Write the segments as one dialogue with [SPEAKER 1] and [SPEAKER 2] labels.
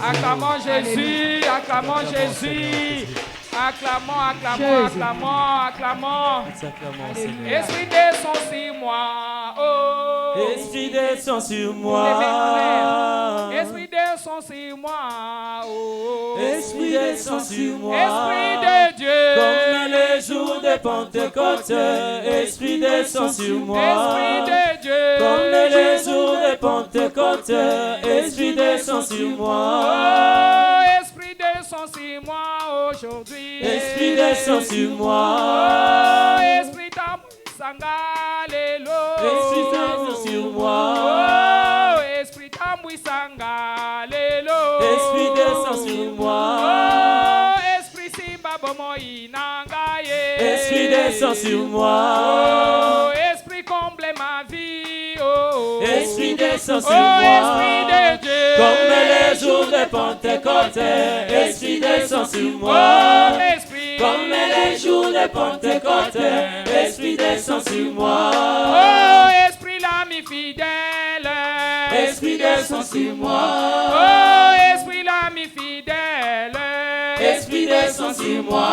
[SPEAKER 1] Acclamons Jésus, acclamons Jésus. Acclamons, acclamons, acclamons, acclamons. Esprit descend sur moi. Oh.
[SPEAKER 2] Esprit descend sur moi.
[SPEAKER 1] Esprit descend sur moi. Oh.
[SPEAKER 2] Esprit descend sur moi.
[SPEAKER 1] Esprit de Dieu.
[SPEAKER 2] Comme les jours de Pentecôte. Esprit descend sur moi.
[SPEAKER 1] Esprit de Dieu.
[SPEAKER 2] Comme les jours de Pentecôte. Esprit descend sur moi.
[SPEAKER 1] Oh, Esprit descend sur moi aujourd'hui.
[SPEAKER 2] Esprit descend sur moi.
[SPEAKER 1] Oh, Esprit Tamouisanga-lelo.
[SPEAKER 2] Esprit descend sur moi.
[SPEAKER 1] Oh, Esprit Tamouisanga-lelo.
[SPEAKER 2] Esprit descend sur moi.
[SPEAKER 1] Oh, Esprit Simba-bomo-inangaye.
[SPEAKER 2] Esprit descend sur moi.
[SPEAKER 1] Oh, Esprit comble ma vie. Oh,
[SPEAKER 2] Esprit descend sur
[SPEAKER 1] oh,
[SPEAKER 2] moi.
[SPEAKER 1] Esprit de Dieu.
[SPEAKER 2] Comme les jours de Pentecôte. Esprit descend sur moi.
[SPEAKER 1] Oh, Esprit.
[SPEAKER 2] Comme les jours de Pentecôte. Esprit descend sur moi.
[SPEAKER 1] Oh, Esprit l'ami fidèle.
[SPEAKER 2] Esprit descend sur moi.
[SPEAKER 1] Oh, Esprit l'ami fidèle.
[SPEAKER 2] Esprit descend sur moi.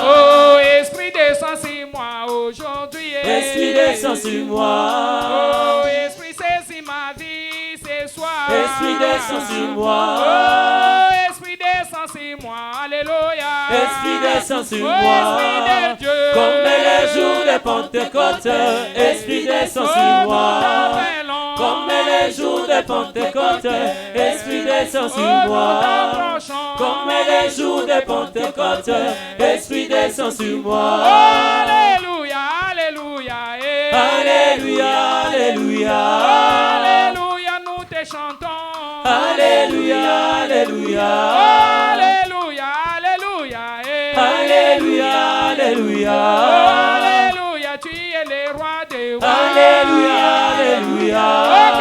[SPEAKER 1] Oh, Esprit descend sur moi aujourd'hui.
[SPEAKER 2] Esprit descend sur moi.
[SPEAKER 1] Oh, Esprit saisis ma vie ce soir.
[SPEAKER 2] Esprit descend sur moi.
[SPEAKER 1] Oh, Esprit descend sur moi. Alléluia.
[SPEAKER 2] Esprit descend sur
[SPEAKER 1] Oh,
[SPEAKER 2] moi.
[SPEAKER 1] Esprit de Dieu.
[SPEAKER 2] Comme les jours de Pentecôte. Esprit descend sur moi. Comme les jours de Pentecôte. Esprit descend sur moi. Comme les jours de Pentecôte. Esprit descend sur moi.
[SPEAKER 1] Alléluia, alléluia.
[SPEAKER 2] Alléluia, alléluia.
[SPEAKER 1] Alléluia, nous te chantons.
[SPEAKER 2] Alléluia, alléluia.
[SPEAKER 1] Alléluia, alléluia.
[SPEAKER 2] Alléluia, alléluia.
[SPEAKER 1] Alléluia, tu es le roi des rois.
[SPEAKER 2] Alléluia, alléluia.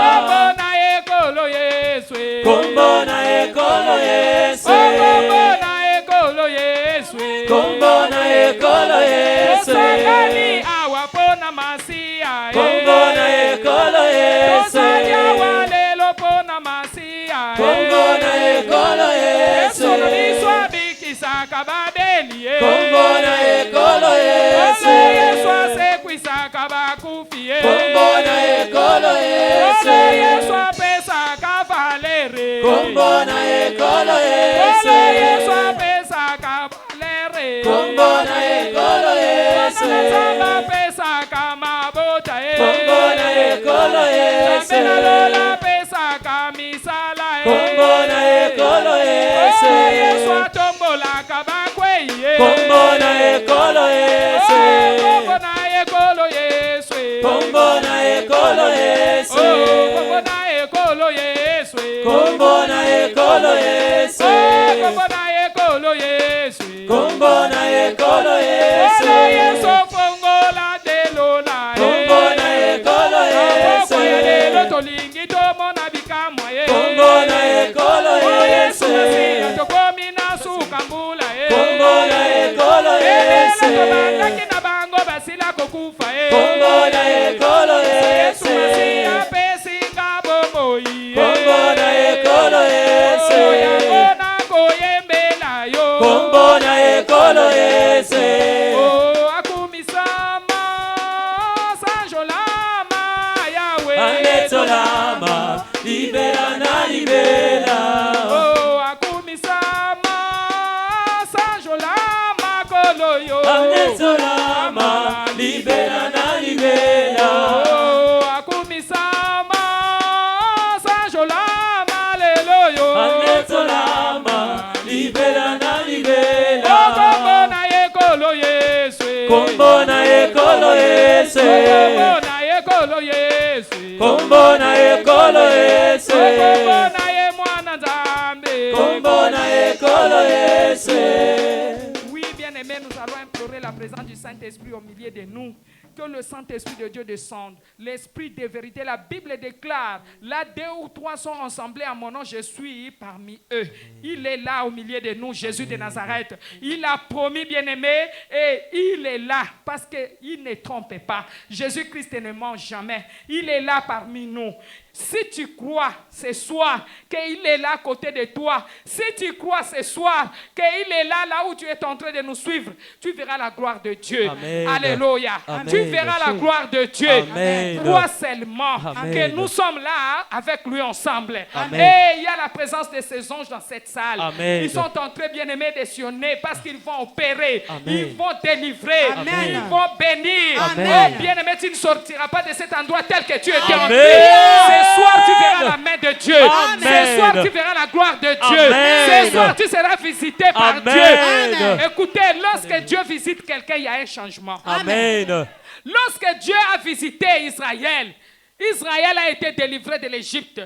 [SPEAKER 1] Kombona ekolo Yesu.
[SPEAKER 2] Kombona ekolo Yesu.
[SPEAKER 1] Kombona ekolo Yesu.
[SPEAKER 2] Kombona ekolo Yesu.
[SPEAKER 1] Osakani awapona masia.
[SPEAKER 2] Kombona ekolo Yesu.
[SPEAKER 1] Osanya walelo pona masia.
[SPEAKER 2] Kombona ekolo Yesu.
[SPEAKER 1] Solo niswa bikisaka babeli.
[SPEAKER 2] Kombona ekolo Yesu.
[SPEAKER 1] Yesu asekwisa bakufie.
[SPEAKER 2] Kombona ekolo Yesu.
[SPEAKER 1] Yesu apesaka valere.
[SPEAKER 2] Kombona ekolo Yesu.
[SPEAKER 1] Yesu apesaka valere.
[SPEAKER 2] Kombona ekolo Yesu.
[SPEAKER 1] Samba pesaka mabota.
[SPEAKER 2] Kombona ekolo Yesu.
[SPEAKER 1] Sambela lola pesaka misala.
[SPEAKER 2] Kombona ekolo Yesu.
[SPEAKER 1] Yesu atombola kabakwe.
[SPEAKER 2] Kombona ekolo Yesu.
[SPEAKER 1] Kombona ekolo Yesu.
[SPEAKER 2] Kombona ekolo Yesu.
[SPEAKER 1] Kombona ekolo Yesu.
[SPEAKER 2] Kombona ekolo Yesu.
[SPEAKER 1] Kombona ekolo Yesu.
[SPEAKER 2] Kombona ekolo Yesu.
[SPEAKER 1] Yesu fongola de lola.
[SPEAKER 2] Kombona ekolo Yesu.
[SPEAKER 1] Tolingi to mona bikamwa.
[SPEAKER 2] Kombona ekolo Yesu.
[SPEAKER 1] Tokomina sukambula.
[SPEAKER 2] Kombona ekolo Yesu.
[SPEAKER 1] Kina bango basila kokufa.
[SPEAKER 2] Kombona ekolo Yesu.
[SPEAKER 1] Pesinga bomoi.
[SPEAKER 2] Kombona ekolo Yesu.
[SPEAKER 1] Yangona koyembela yo.
[SPEAKER 2] Kombona ekolo Yesu.
[SPEAKER 1] Oh, akumisama sanjolama Yahweh.
[SPEAKER 2] Anetolama, libera na libera.
[SPEAKER 1] Oh, akumisama sanjolama koloyo.
[SPEAKER 2] Anetolama, libera na libera.
[SPEAKER 1] Oh, akumisama sanjolama leloyo.
[SPEAKER 2] Anetolama, libera na libera.
[SPEAKER 1] Oh, kombona ekolo Yesu.
[SPEAKER 2] Kombona ekolo Yesu.
[SPEAKER 1] Kombona ekolo Yesu.
[SPEAKER 2] Kombona ekolo Yesu.
[SPEAKER 1] Kombona ye mwana Nzambe.
[SPEAKER 2] Kombona ekolo Yesu.
[SPEAKER 1] Oui, bien-aimés, nous allons implorer la présence du Saint-Esprit au milieu de nous. Que le Saint-Esprit de Dieu descende. L'Esprit de vérité. La Bible déclare, là 2 ou 3 sont assemblés à mon nom, je suis parmi eux. Il est là au milieu de nous, Jésus de Nazareth. Il a promis, bien-aimé, et il est là parce qu'il ne trompe pas. Jésus-Christ ne ment jamais. Il est là parmi nous. Si tu crois ce soir qu'il est là à côté de toi, si tu crois ce soir qu'il est là où tu es en train de nous suivre, tu verras la gloire de Dieu.
[SPEAKER 2] Amen.
[SPEAKER 1] Alléluia.
[SPEAKER 2] Amen.
[SPEAKER 1] Tu verras la gloire de Dieu.
[SPEAKER 2] Amen.
[SPEAKER 1] Crois seulement
[SPEAKER 2] Amen.
[SPEAKER 1] que nous sommes là avec lui ensemble.
[SPEAKER 2] Amen.
[SPEAKER 1] Et il y a la présence de ces anges dans cette salle.
[SPEAKER 2] Amen.
[SPEAKER 1] Ils sont en train, bien-aimés, de sionner parce qu'ils vont opérer,
[SPEAKER 2] Amen.
[SPEAKER 1] ils vont délivrer,
[SPEAKER 3] Amen.
[SPEAKER 1] ils vont bénir.
[SPEAKER 2] Amen.
[SPEAKER 1] Oh, bien-aimé, tu ne sortiras pas de cet endroit tel que tu étais
[SPEAKER 2] Amen.
[SPEAKER 1] entré. Ce soir, tu verras la main de Dieu.
[SPEAKER 2] Amen.
[SPEAKER 1] Ce soir, tu verras la gloire de Dieu.
[SPEAKER 2] Amen.
[SPEAKER 1] Ce soir, tu seras visité par
[SPEAKER 2] Amen.
[SPEAKER 1] Dieu.
[SPEAKER 2] Amen.
[SPEAKER 1] Écoutez, lorsque Dieu visite quelqu'un, il y a un changement.
[SPEAKER 2] Amen.
[SPEAKER 1] Lorsque Dieu a visité Israël, Israël a été délivré de l'Égypte.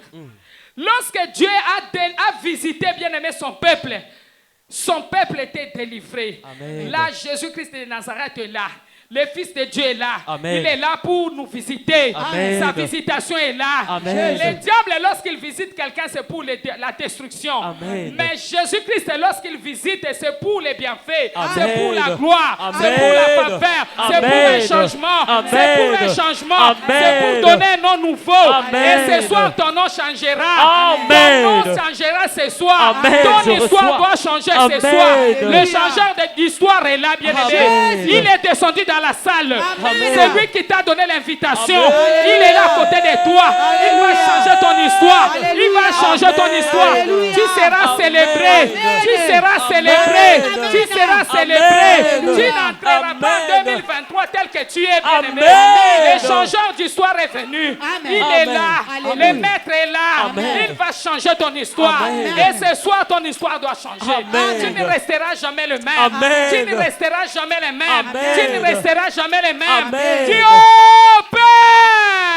[SPEAKER 1] Lorsque Dieu a visité, bien-aimé, son peuple était délivré.
[SPEAKER 2] Amen.
[SPEAKER 1] Là, Jésus-Christ de Nazareth est là. Le Fils de Dieu est là.
[SPEAKER 2] Amen.
[SPEAKER 1] Il est là pour nous visiter.
[SPEAKER 2] Amen.
[SPEAKER 1] Sa visitation est là.
[SPEAKER 2] Amen.
[SPEAKER 1] Le diable, lorsqu'il visite quelqu'un, c'est pour la destruction.
[SPEAKER 2] Amen.
[SPEAKER 1] Mais Jésus-Christ, lorsqu'il visite, c'est pour les bienfaits.
[SPEAKER 2] Amen.
[SPEAKER 1] C'est pour la gloire.
[SPEAKER 2] Amen.
[SPEAKER 1] C'est pour la faveur. C'est pour
[SPEAKER 2] Amen.
[SPEAKER 1] un changement.
[SPEAKER 2] Amen.
[SPEAKER 1] C'est pour un changement.
[SPEAKER 2] Amen.
[SPEAKER 1] C'est pour donner un nom nouveau.
[SPEAKER 2] Amen.
[SPEAKER 1] Et ce soir, ton nom changera.
[SPEAKER 2] Amen.
[SPEAKER 1] Ton nom changera ce soir.
[SPEAKER 2] Amen.
[SPEAKER 1] Ton
[SPEAKER 2] Je
[SPEAKER 1] histoire
[SPEAKER 2] reçois.
[SPEAKER 1] doit changer
[SPEAKER 2] Amen.
[SPEAKER 1] ce soir. Le changeur d'histoire est là, bien-aimé.
[SPEAKER 2] Amen.
[SPEAKER 1] Il est descendu dans la salle.
[SPEAKER 2] Amen.
[SPEAKER 1] C'est lui qui t'a donné l'invitation.
[SPEAKER 2] Amen.
[SPEAKER 1] Il est là à côté de toi. Il va changer ton histoire. Il va changer ton histoire.
[SPEAKER 3] Alléluia.
[SPEAKER 1] Tu seras
[SPEAKER 2] Amen.
[SPEAKER 1] célébré. Tu seras célébré.
[SPEAKER 2] Amen.
[SPEAKER 1] Tu seras
[SPEAKER 2] Amen.
[SPEAKER 1] célébré.
[SPEAKER 2] Amen.
[SPEAKER 1] Tu n'entreras pas en
[SPEAKER 2] Amen.
[SPEAKER 1] 2023 tel que tu es, bien-aimé.
[SPEAKER 2] Amen.
[SPEAKER 1] Le changeur d'histoire est venu.
[SPEAKER 3] Amen.
[SPEAKER 1] Il est
[SPEAKER 2] Amen.
[SPEAKER 1] là.
[SPEAKER 3] Alléluia.
[SPEAKER 1] Le maître est là.
[SPEAKER 2] Amen.
[SPEAKER 1] Il va changer ton histoire.
[SPEAKER 2] Amen.
[SPEAKER 1] Et ce soir, ton histoire doit changer.
[SPEAKER 2] Amen.
[SPEAKER 1] Tu ne resteras jamais le même.
[SPEAKER 2] Amen.
[SPEAKER 1] Tu ne resteras jamais le même.
[SPEAKER 2] Amen.
[SPEAKER 1] Tu ne resteras jamais le même.
[SPEAKER 2] Amen.
[SPEAKER 1] Dieu, oh Père,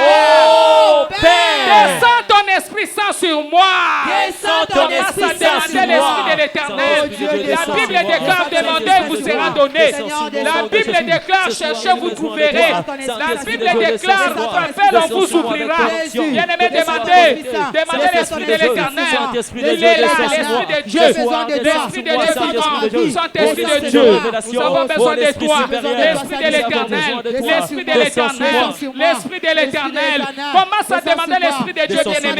[SPEAKER 2] Oh Père,
[SPEAKER 1] descends ton Esprit Saint sur moi.
[SPEAKER 2] descends ton
[SPEAKER 1] Commence
[SPEAKER 2] Esprit
[SPEAKER 1] à
[SPEAKER 2] Saint
[SPEAKER 1] demander
[SPEAKER 2] sur moi.
[SPEAKER 1] l'Esprit de l'Éternel.
[SPEAKER 3] Oh Dieu,
[SPEAKER 1] La
[SPEAKER 3] descends
[SPEAKER 1] Bible
[SPEAKER 3] sur moi.
[SPEAKER 1] déclare, demandez, vous sera donné. La Bible déclare, cherchez, vous trouverez. La Bible déclare, frappez, on vous ouvrira. Bien-aimé, demandez. Demandez l'Esprit de l'Éternel. Il est là, l'Esprit de Dieu. L'Esprit de Dieu vivant. Saint-Esprit de Dieu. Nous avons besoin de toi. L'Esprit de l'Éternel. L'Esprit de l'Éternel. L'Esprit de l'Éternel. Commence à demander l'Esprit de Dieu, bien-aimé.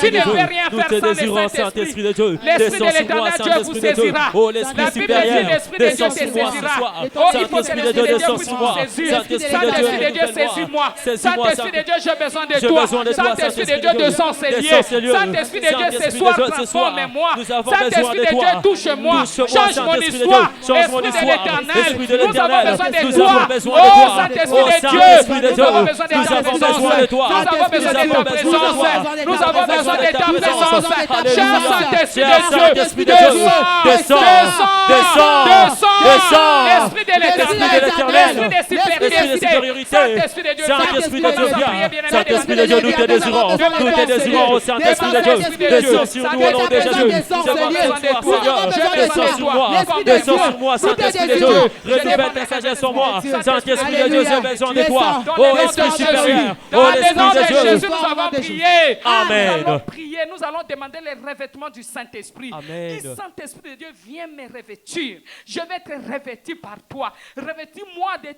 [SPEAKER 1] Tu ne peux rien faire sans le Saint-Esprit. L'Esprit de l'Éternel, Dieu vous saisira. La Bible dit l'Esprit de Dieu te saisira. Oh, il faut que l'Esprit de Dieu puisse vous saisir. Saint-Esprit de Dieu, saisis-moi. Saint-Esprit de Dieu, j'ai besoin de toi. Saint-Esprit de Dieu, descends ces lieux. Saint-Esprit de Dieu, ce soir, transforme-moi. Saint-Esprit de Dieu, touche-moi. Change mon histoire. Esprit de l'Éternel, nous avons besoin de toi. Oh, Saint-Esprit de Dieu, nous avons besoin de ta présence. Nous avons besoin de ta présence. Nous avons besoin de ta présence. Cher Saint-Esprit de Dieu, descends. Esprit de l'Éternel, Esprit de supériorité. Saint-Esprit de Dieu,
[SPEAKER 2] Saint-Esprit de Dieu, viens. Saint-Esprit de Dieu, nous te désirons. Nous te désirons au Saint-Esprit de Dieu. Descends sur nous au nom de Jésus. Descends sur moi. Descends sur moi, Saint-Esprit de Dieu. Renouvelle ta sagesse en moi. Saint-Esprit de Dieu, j'ai besoin de toi. Oh Esprit supérieur. Oh
[SPEAKER 1] dans le nom de
[SPEAKER 2] Esprit de
[SPEAKER 1] Jésus,
[SPEAKER 2] Dieu.
[SPEAKER 1] nous avons prié.
[SPEAKER 2] Amen.
[SPEAKER 1] Nous allons prier, nous allons demander le revêtement du Saint-Esprit.
[SPEAKER 2] Amen.
[SPEAKER 1] Dis, Saint-Esprit de Dieu, viens me revêtir. Je vais être revêtu par toi. Revêtis-moi de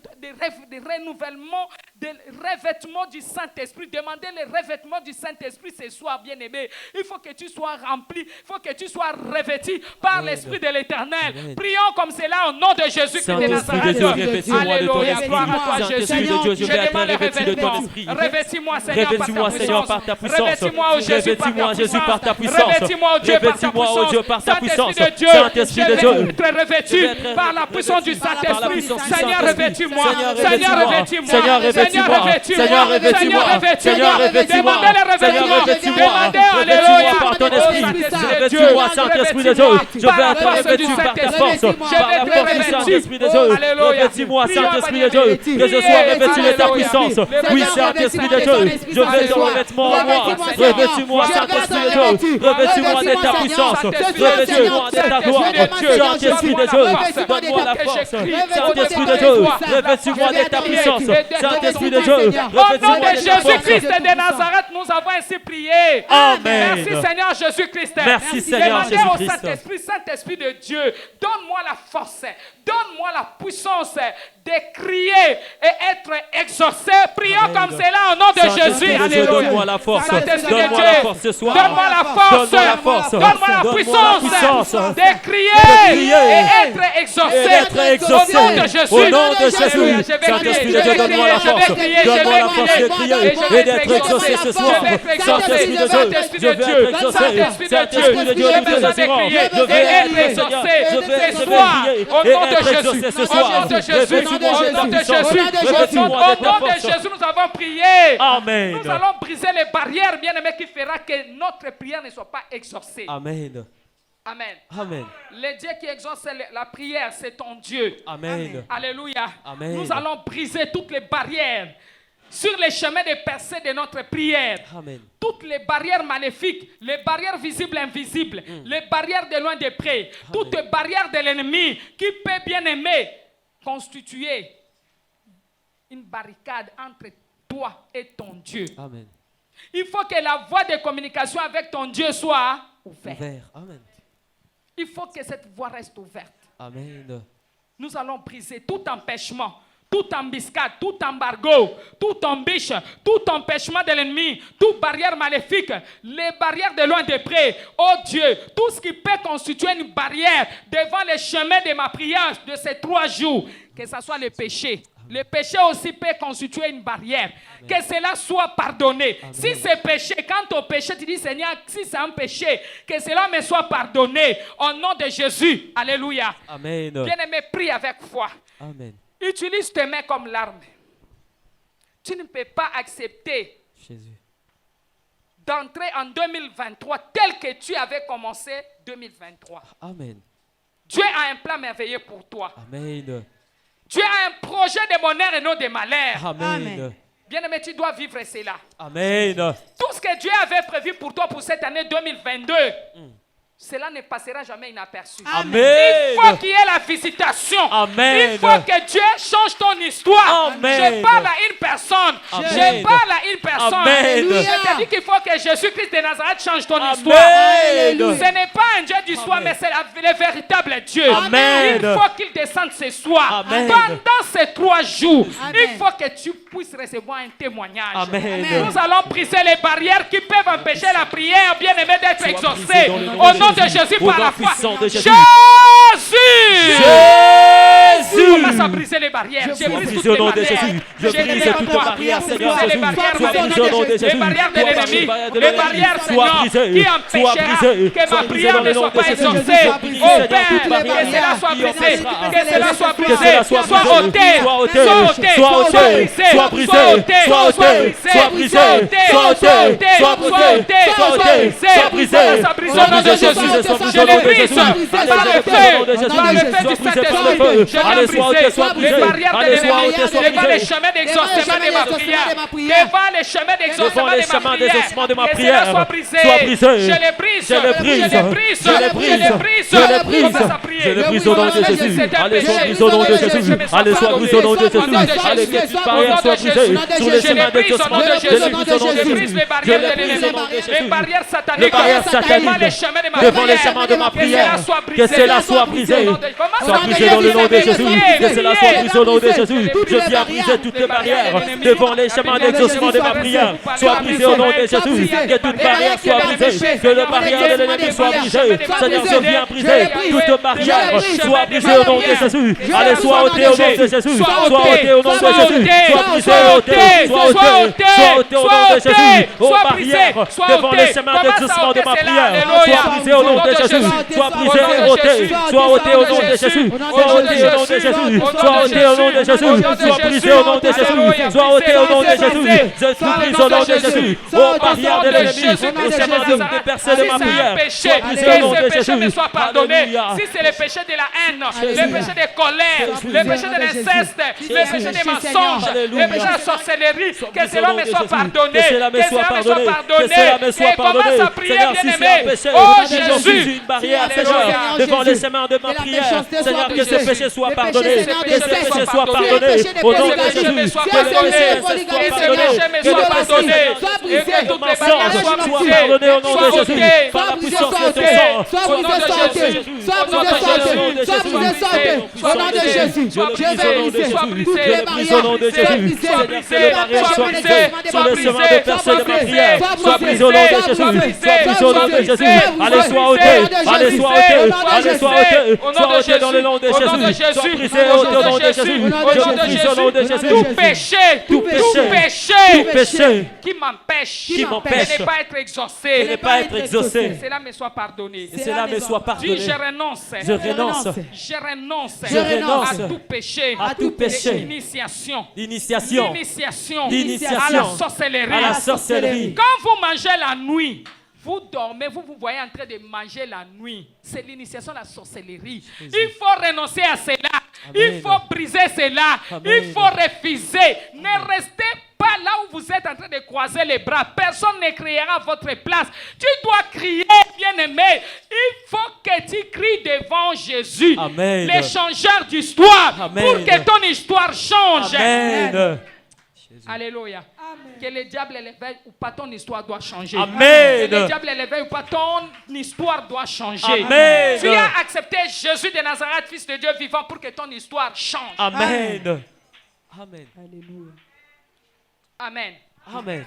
[SPEAKER 1] renouvellement, de revêtement du Saint-Esprit. Demandez le revêtement du Saint-Esprit ce soir, bien-aimé. Il faut que tu sois rempli, il faut que tu sois revêtu par l'Esprit de l'Éternel. Prions comme cela au nom de Jésus-Christ de
[SPEAKER 2] Saint-Esprit de Dieu,
[SPEAKER 1] Nazareth.
[SPEAKER 2] revêtis-moi de ton
[SPEAKER 1] Alléluia,
[SPEAKER 2] esprit.
[SPEAKER 1] gloire à toi, Jésus.
[SPEAKER 2] Saint-Esprit de Dieu, je vais être
[SPEAKER 1] demande le
[SPEAKER 2] revêtu de ton
[SPEAKER 1] revêtement.
[SPEAKER 2] esprit.
[SPEAKER 1] Revêtis-moi, Seigneur,
[SPEAKER 2] Revêtis-moi, Seigneur, par ta puissance.
[SPEAKER 1] Revêtis-moi, oh Jésus, par ta puissance.
[SPEAKER 2] Revêtis-moi,
[SPEAKER 1] Revêtis-moi, oh Dieu, par ta puissance.
[SPEAKER 2] Revêtis-moi, oh Dieu, par ta puissance.
[SPEAKER 1] Saint-Esprit de Dieu,
[SPEAKER 2] Saint-Esprit de Dieu,
[SPEAKER 1] je vais être revêtu par la puissance du Saint-Esprit. Seigneur, revêtis-moi. Seigneur, revêtis-moi.
[SPEAKER 2] Seigneur, revêtis-moi. Seigneur, revêtis-moi. Seigneur, revêtis-moi.
[SPEAKER 1] Demandez le revêtement. Demandez, alléluia.
[SPEAKER 2] Par ton esprit. Revêtis-moi, Saint-Esprit de Dieu. Je vais être revêtu par ta force. Par la force du Saint-Esprit de Dieu. Revêtis-moi, Saint-Esprit de Dieu. Que je sois revêtu de ta puissance. Oui, Saint-Esprit de Dieu. Je veux ton revêtement en moi. Revêtis-moi, Saint-Esprit de Dieu. Revêtis-moi de ta puissance. Revêtis-moi de ta gloire. Saint-Esprit de Dieu. donne-moi la
[SPEAKER 1] que
[SPEAKER 2] force.
[SPEAKER 1] je crie
[SPEAKER 2] Saint-Esprit
[SPEAKER 1] au-devant
[SPEAKER 2] de Dieu,
[SPEAKER 1] toi.
[SPEAKER 2] revêtis-moi de ta puissance. Saint-Esprit de Dieu,
[SPEAKER 1] Au nom de
[SPEAKER 2] revêtis-moi de ta
[SPEAKER 1] Jésus-Christ
[SPEAKER 2] force.
[SPEAKER 1] de Nazareth, nous avons ainsi prié.
[SPEAKER 2] Amen.
[SPEAKER 1] Merci Seigneur Jésus-Christ.
[SPEAKER 2] Merci Seigneur
[SPEAKER 1] Demandez au
[SPEAKER 2] Jésus-Christ.
[SPEAKER 1] Saint-Esprit, Saint-Esprit de Dieu, donne-moi la force, donne-moi la puissance de crier et être exaucé. Prions
[SPEAKER 2] Amen.
[SPEAKER 1] comme cela au nom de Jésus. Alléluia.
[SPEAKER 2] Donne-moi la force.
[SPEAKER 1] Saint-Esprit de
[SPEAKER 2] Donne-moi la
[SPEAKER 1] Dieu,
[SPEAKER 2] force ce soir.
[SPEAKER 1] donne-moi la force,
[SPEAKER 2] Donne-moi la force.
[SPEAKER 1] donne-moi la
[SPEAKER 2] Donne-moi
[SPEAKER 1] puissance
[SPEAKER 2] la puissance
[SPEAKER 1] de crier et être exaucé.
[SPEAKER 2] Et d'être exaucé.
[SPEAKER 1] Au nom de Jésus.
[SPEAKER 2] Au nom de Jésus.
[SPEAKER 1] Alléluia. Je vais crier,
[SPEAKER 2] Saint-Esprit
[SPEAKER 1] je
[SPEAKER 2] de Dieu,
[SPEAKER 1] vais
[SPEAKER 2] donne-moi
[SPEAKER 1] crier,
[SPEAKER 2] la
[SPEAKER 1] je vais
[SPEAKER 2] force.
[SPEAKER 1] crier, je
[SPEAKER 2] Donne-moi la
[SPEAKER 1] vais
[SPEAKER 2] force de
[SPEAKER 1] crier,
[SPEAKER 2] crier
[SPEAKER 1] je vais
[SPEAKER 2] et d'être exaucé ce soir.
[SPEAKER 1] je vais être
[SPEAKER 2] Saint-Esprit de Dieu,
[SPEAKER 1] Saint-Esprit
[SPEAKER 2] je
[SPEAKER 1] de
[SPEAKER 2] vais
[SPEAKER 1] Dieu,
[SPEAKER 2] être exaucé.
[SPEAKER 1] Saint-Esprit de
[SPEAKER 2] Saint-Esprit de Dieu,
[SPEAKER 1] Dieu,
[SPEAKER 2] nous te désirons. Je vais être
[SPEAKER 1] exaucé
[SPEAKER 2] je vais
[SPEAKER 1] ce soir,
[SPEAKER 2] crier
[SPEAKER 1] au
[SPEAKER 2] et
[SPEAKER 1] nom de
[SPEAKER 2] être
[SPEAKER 1] Jésus,
[SPEAKER 2] exaucé ce
[SPEAKER 1] au
[SPEAKER 2] soir.
[SPEAKER 1] nom de Jésus,
[SPEAKER 2] Revêtis-moi
[SPEAKER 1] au
[SPEAKER 2] de
[SPEAKER 1] nom
[SPEAKER 2] ta
[SPEAKER 1] de
[SPEAKER 2] puissance.
[SPEAKER 1] Jésus,
[SPEAKER 2] Revêtis-moi
[SPEAKER 1] au
[SPEAKER 2] de ta
[SPEAKER 1] nom de
[SPEAKER 2] force.
[SPEAKER 1] Jésus, nous avons prié.
[SPEAKER 2] Amen.
[SPEAKER 1] Nous allons briser les barrières, bien-aimés, qui fera que notre prière ne soit pas exaucée.
[SPEAKER 2] Amen.
[SPEAKER 1] Amen.
[SPEAKER 2] Amen.
[SPEAKER 1] Le Dieu qui exauce la prière, c'est ton Dieu.
[SPEAKER 2] Amen.
[SPEAKER 1] Alléluia.
[SPEAKER 2] Amen.
[SPEAKER 1] Nous allons briser toutes les barrières sur les chemins de percée de notre prière.
[SPEAKER 2] Amen.
[SPEAKER 1] Toutes les barrières maléfiques, les barrières visibles et invisibles, les barrières de loin de près, toutes les barrières de l'ennemi qui peut bien aimer constituer une barricade entre toi et ton Dieu.
[SPEAKER 2] Amen.
[SPEAKER 1] Il faut que la voie de communication avec ton Dieu soit ouverte.
[SPEAKER 2] Ouvert. Amen.
[SPEAKER 1] Il faut que cette voie reste ouverte.
[SPEAKER 2] Amen.
[SPEAKER 1] Nous allons briser tout empêchement, toute embuscade, tout embargo, toute embûche, tout empêchement de l'ennemi, toute barrière maléfique, les barrières de loin de près. Oh Dieu, tout ce qui peut constituer une barrière devant les chemins de ma prière de ces 3 jours, que ce soit le péché. Le péché aussi peut constituer une barrière. Amen. Que cela soit pardonné. Amen. Si c'est péché, quand au péché, tu dis Seigneur, si c'est un péché, que cela me soit pardonné. Au nom de Jésus. Alléluia.
[SPEAKER 2] Amen.
[SPEAKER 1] Bien-aimé, prie avec foi.
[SPEAKER 2] Amen.
[SPEAKER 1] Utilise tes mains comme l'arme. Tu ne peux pas accepter
[SPEAKER 2] Jésus.
[SPEAKER 1] d'entrer en 2023 tel que tu avais commencé 2023.
[SPEAKER 2] Amen.
[SPEAKER 1] Dieu a un plan merveilleux pour toi.
[SPEAKER 2] Amen.
[SPEAKER 1] Dieu a un projet de bonheur et non de malheur.
[SPEAKER 2] Amen.
[SPEAKER 1] Bien-aimé, tu dois vivre cela.
[SPEAKER 2] Amen.
[SPEAKER 1] Tout ce que Dieu avait prévu pour toi pour cette année 2022, cela ne passera jamais inaperçu.
[SPEAKER 2] Amen.
[SPEAKER 1] Il faut qu'il y ait la visitation.
[SPEAKER 2] Amen.
[SPEAKER 1] Il faut que Dieu change ton histoire.
[SPEAKER 2] Amen.
[SPEAKER 1] Je parle à une personne.
[SPEAKER 2] Amen.
[SPEAKER 1] Je parle à une personne.
[SPEAKER 2] Amen.
[SPEAKER 1] Je te dis qu'il faut que Jésus-Christ de Nazareth change ton
[SPEAKER 2] Amen.
[SPEAKER 1] histoire.
[SPEAKER 2] Amen.
[SPEAKER 1] Ce n'est pas un Dieu d'histoire, mais c'est le véritable Dieu.
[SPEAKER 2] Amen.
[SPEAKER 1] Il faut qu'il descende ce soir.
[SPEAKER 2] Amen.
[SPEAKER 1] Pendant ces 3 jours,
[SPEAKER 3] Amen.
[SPEAKER 1] il faut que tu puisses recevoir un témoignage.
[SPEAKER 2] Amen.
[SPEAKER 1] Nous allons briser les barrières qui peuvent empêcher la prière, bien aimée, d'être
[SPEAKER 2] Sois
[SPEAKER 1] exaucée.
[SPEAKER 2] brisé dans le nom
[SPEAKER 1] Au
[SPEAKER 2] de
[SPEAKER 1] nom de
[SPEAKER 2] Jésus.
[SPEAKER 1] Jésus,
[SPEAKER 2] Au
[SPEAKER 1] par
[SPEAKER 2] nom
[SPEAKER 1] la foi.
[SPEAKER 2] puissant de Jésus.
[SPEAKER 1] Jésus!
[SPEAKER 2] Jésus.
[SPEAKER 1] Commence à briser les barrières. Je brise toutes
[SPEAKER 2] Brise au
[SPEAKER 1] les
[SPEAKER 2] nom de
[SPEAKER 1] barrières.
[SPEAKER 2] Jésus. Je brise toute barrière, Seigneur
[SPEAKER 1] Briser les
[SPEAKER 2] Jésus.
[SPEAKER 1] barrières
[SPEAKER 2] Sois brisé au nom de Jésus.
[SPEAKER 1] les barrières de l'ennemi, les barrières,
[SPEAKER 2] Sois
[SPEAKER 1] Seigneur,
[SPEAKER 2] brisé.
[SPEAKER 1] qui
[SPEAKER 2] Sois
[SPEAKER 1] empêchera
[SPEAKER 2] brisé.
[SPEAKER 1] que
[SPEAKER 2] Sois
[SPEAKER 1] ma
[SPEAKER 2] brisé
[SPEAKER 1] prière
[SPEAKER 2] dans
[SPEAKER 1] ne
[SPEAKER 2] le nom
[SPEAKER 1] soit
[SPEAKER 2] de
[SPEAKER 1] pas
[SPEAKER 2] Jésus.
[SPEAKER 1] exaucée.
[SPEAKER 2] Sois brisé,
[SPEAKER 1] Oh
[SPEAKER 2] Seigneur,
[SPEAKER 1] Père,
[SPEAKER 2] toute
[SPEAKER 1] que
[SPEAKER 2] barrière
[SPEAKER 1] cela soit
[SPEAKER 2] qui
[SPEAKER 1] brisé,
[SPEAKER 2] empêchera.
[SPEAKER 1] que cela soit
[SPEAKER 2] Que
[SPEAKER 1] brisé,
[SPEAKER 2] cela soit
[SPEAKER 1] soit
[SPEAKER 2] brisé.
[SPEAKER 1] ôté,
[SPEAKER 2] Soit ôté.
[SPEAKER 1] soit ôté,
[SPEAKER 2] Soit ôté.
[SPEAKER 1] brisé,
[SPEAKER 2] Soit brisé.
[SPEAKER 1] soit ôté,
[SPEAKER 2] Soit ôté. Soit brisé.
[SPEAKER 1] soit ôté,
[SPEAKER 2] Soit ôté.
[SPEAKER 1] soit ôté,
[SPEAKER 2] Soit brisé.
[SPEAKER 1] soit
[SPEAKER 2] Soit
[SPEAKER 1] ôté,
[SPEAKER 2] ôté. Soit brisé.
[SPEAKER 1] soit brisé au nom de Jésus. Je les brise par le feu, par le feu du Saint-Esprit. Je les brise les barrières de l'ennemi, devant les chemins d'exaucement de ma prière, devant les chemins d'exaucement de ma prière, que cela soit brisé. Je les brise, je les brise, je les brise, je les brise, je les brise. Commence à prier.
[SPEAKER 2] Je le brise au nom de Jésus. Allez, sois brisé au nom de Jésus. Allez, sois brisé au nom de Jésus. Allez, que toute barrière soit brisée sur les chemins d'exaucement. Je le brise au nom de
[SPEAKER 1] Je brise
[SPEAKER 2] Jésus.
[SPEAKER 1] les barrières de l'ennemi, les barrières sataniques, devant les chemins de ma
[SPEAKER 2] devant les chemins de ma prière, que cela soit brisé. Soit brisé dans le nom de Jésus. Que cela soit brisé au nom de Jésus. Je viens briser toutes les barrières devant les chemins d'exaucement de ma prière. Soit brisé au nom de Jésus. Que toute barrière soit brisée. Que la barrière de l'ennemi soit brisée. Seigneur, je viens briser toute barrière. Soit brisée au nom de Jésus. Allez, sois ôté au nom de Jésus. Sois ôté au nom de Jésus. Sois brisé, ôté. Sois ôté. Sois ôté au nom de Jésus. Aux barrières devant les chemins d'exaucement de ma prière. Sois brisé au nom de Jésus. Sois brisé et ôté. Sois ôté au nom de Jésus. Sois ôté au nom de Jésus. Jésus. Sois ôté au nom de Jésus. Sois brisé au nom de Jésus. Sois ôté au nom de Jésus. Je suis brisé au nom de Jésus. Ô barrière de l'ennemi, les chemins de percer de ma prière. Sois brisé au nom de Jésus.
[SPEAKER 1] Me soit pardonné. Si c'est le péché de la haine, le péché de colère, le péché de l'inceste, le péché des mensonges, le péché de la sorcellerie, que cela me soit pardonné, que cela me soit pardonné, et commence à prier, bien-aimé. Oh Jésus,
[SPEAKER 2] une barrière, Seigneur, devant les chemins de ma prière, Seigneur, que ce péché soit pardonné, que ce péché soit pardonné, au nom de Jésus, que le péché soit pardonné, et que toutes les barrières soient pardonnées au nom de Jésus, par la puissance de ton sang, au nom de Jésus,
[SPEAKER 3] sois brisé, au nom de Jésus, je vais briser toutes les barrières,
[SPEAKER 2] au nom de Jésus, que les barrières soient brisées sur le chemin de percée de ma prière, sois brisé au nom de Jésus, sois brisé au nom de Jésus, allez, sois ôté, allez, sois ôté, allez, sois ôté, sois ôté dans le nom de Jésus, sois brisé au nom de Jésus, je brise au nom de Jésus,
[SPEAKER 1] tout péché qui m'empêche de ne pas être exaucé, cela me soit pardonné.
[SPEAKER 2] Cela me soit pardonné.
[SPEAKER 1] Je renonce à tout péché, d'initiation, à la sorcellerie. Quand vous mangez la nuit, vous dormez, vous vous voyez en train de manger la nuit. C'est l'initiation de la sorcellerie. Il faut renoncer à cela. Amen. Il faut briser cela. Amen. Il faut refuser. Ne restez pas là où vous êtes en train de croiser les bras. Personne ne criera à votre place. Tu dois crier, bien-aimé. Il faut que tu cries devant Jésus,
[SPEAKER 2] Amen.
[SPEAKER 1] Le changeur d'histoire, pour que ton histoire change.
[SPEAKER 2] Amen.
[SPEAKER 1] Alléluia. Amen. Que le diable l'éveille ou pas, ton histoire doit changer.
[SPEAKER 2] Amen.
[SPEAKER 1] Que le diable l'éveille ou pas, ton histoire doit changer.
[SPEAKER 2] Amen.
[SPEAKER 1] Tu as accepté Jésus de Nazareth, fils de Dieu vivant, pour que ton histoire change.
[SPEAKER 2] Amen. Amen.
[SPEAKER 3] Alléluia.
[SPEAKER 1] Amen.
[SPEAKER 2] Amen.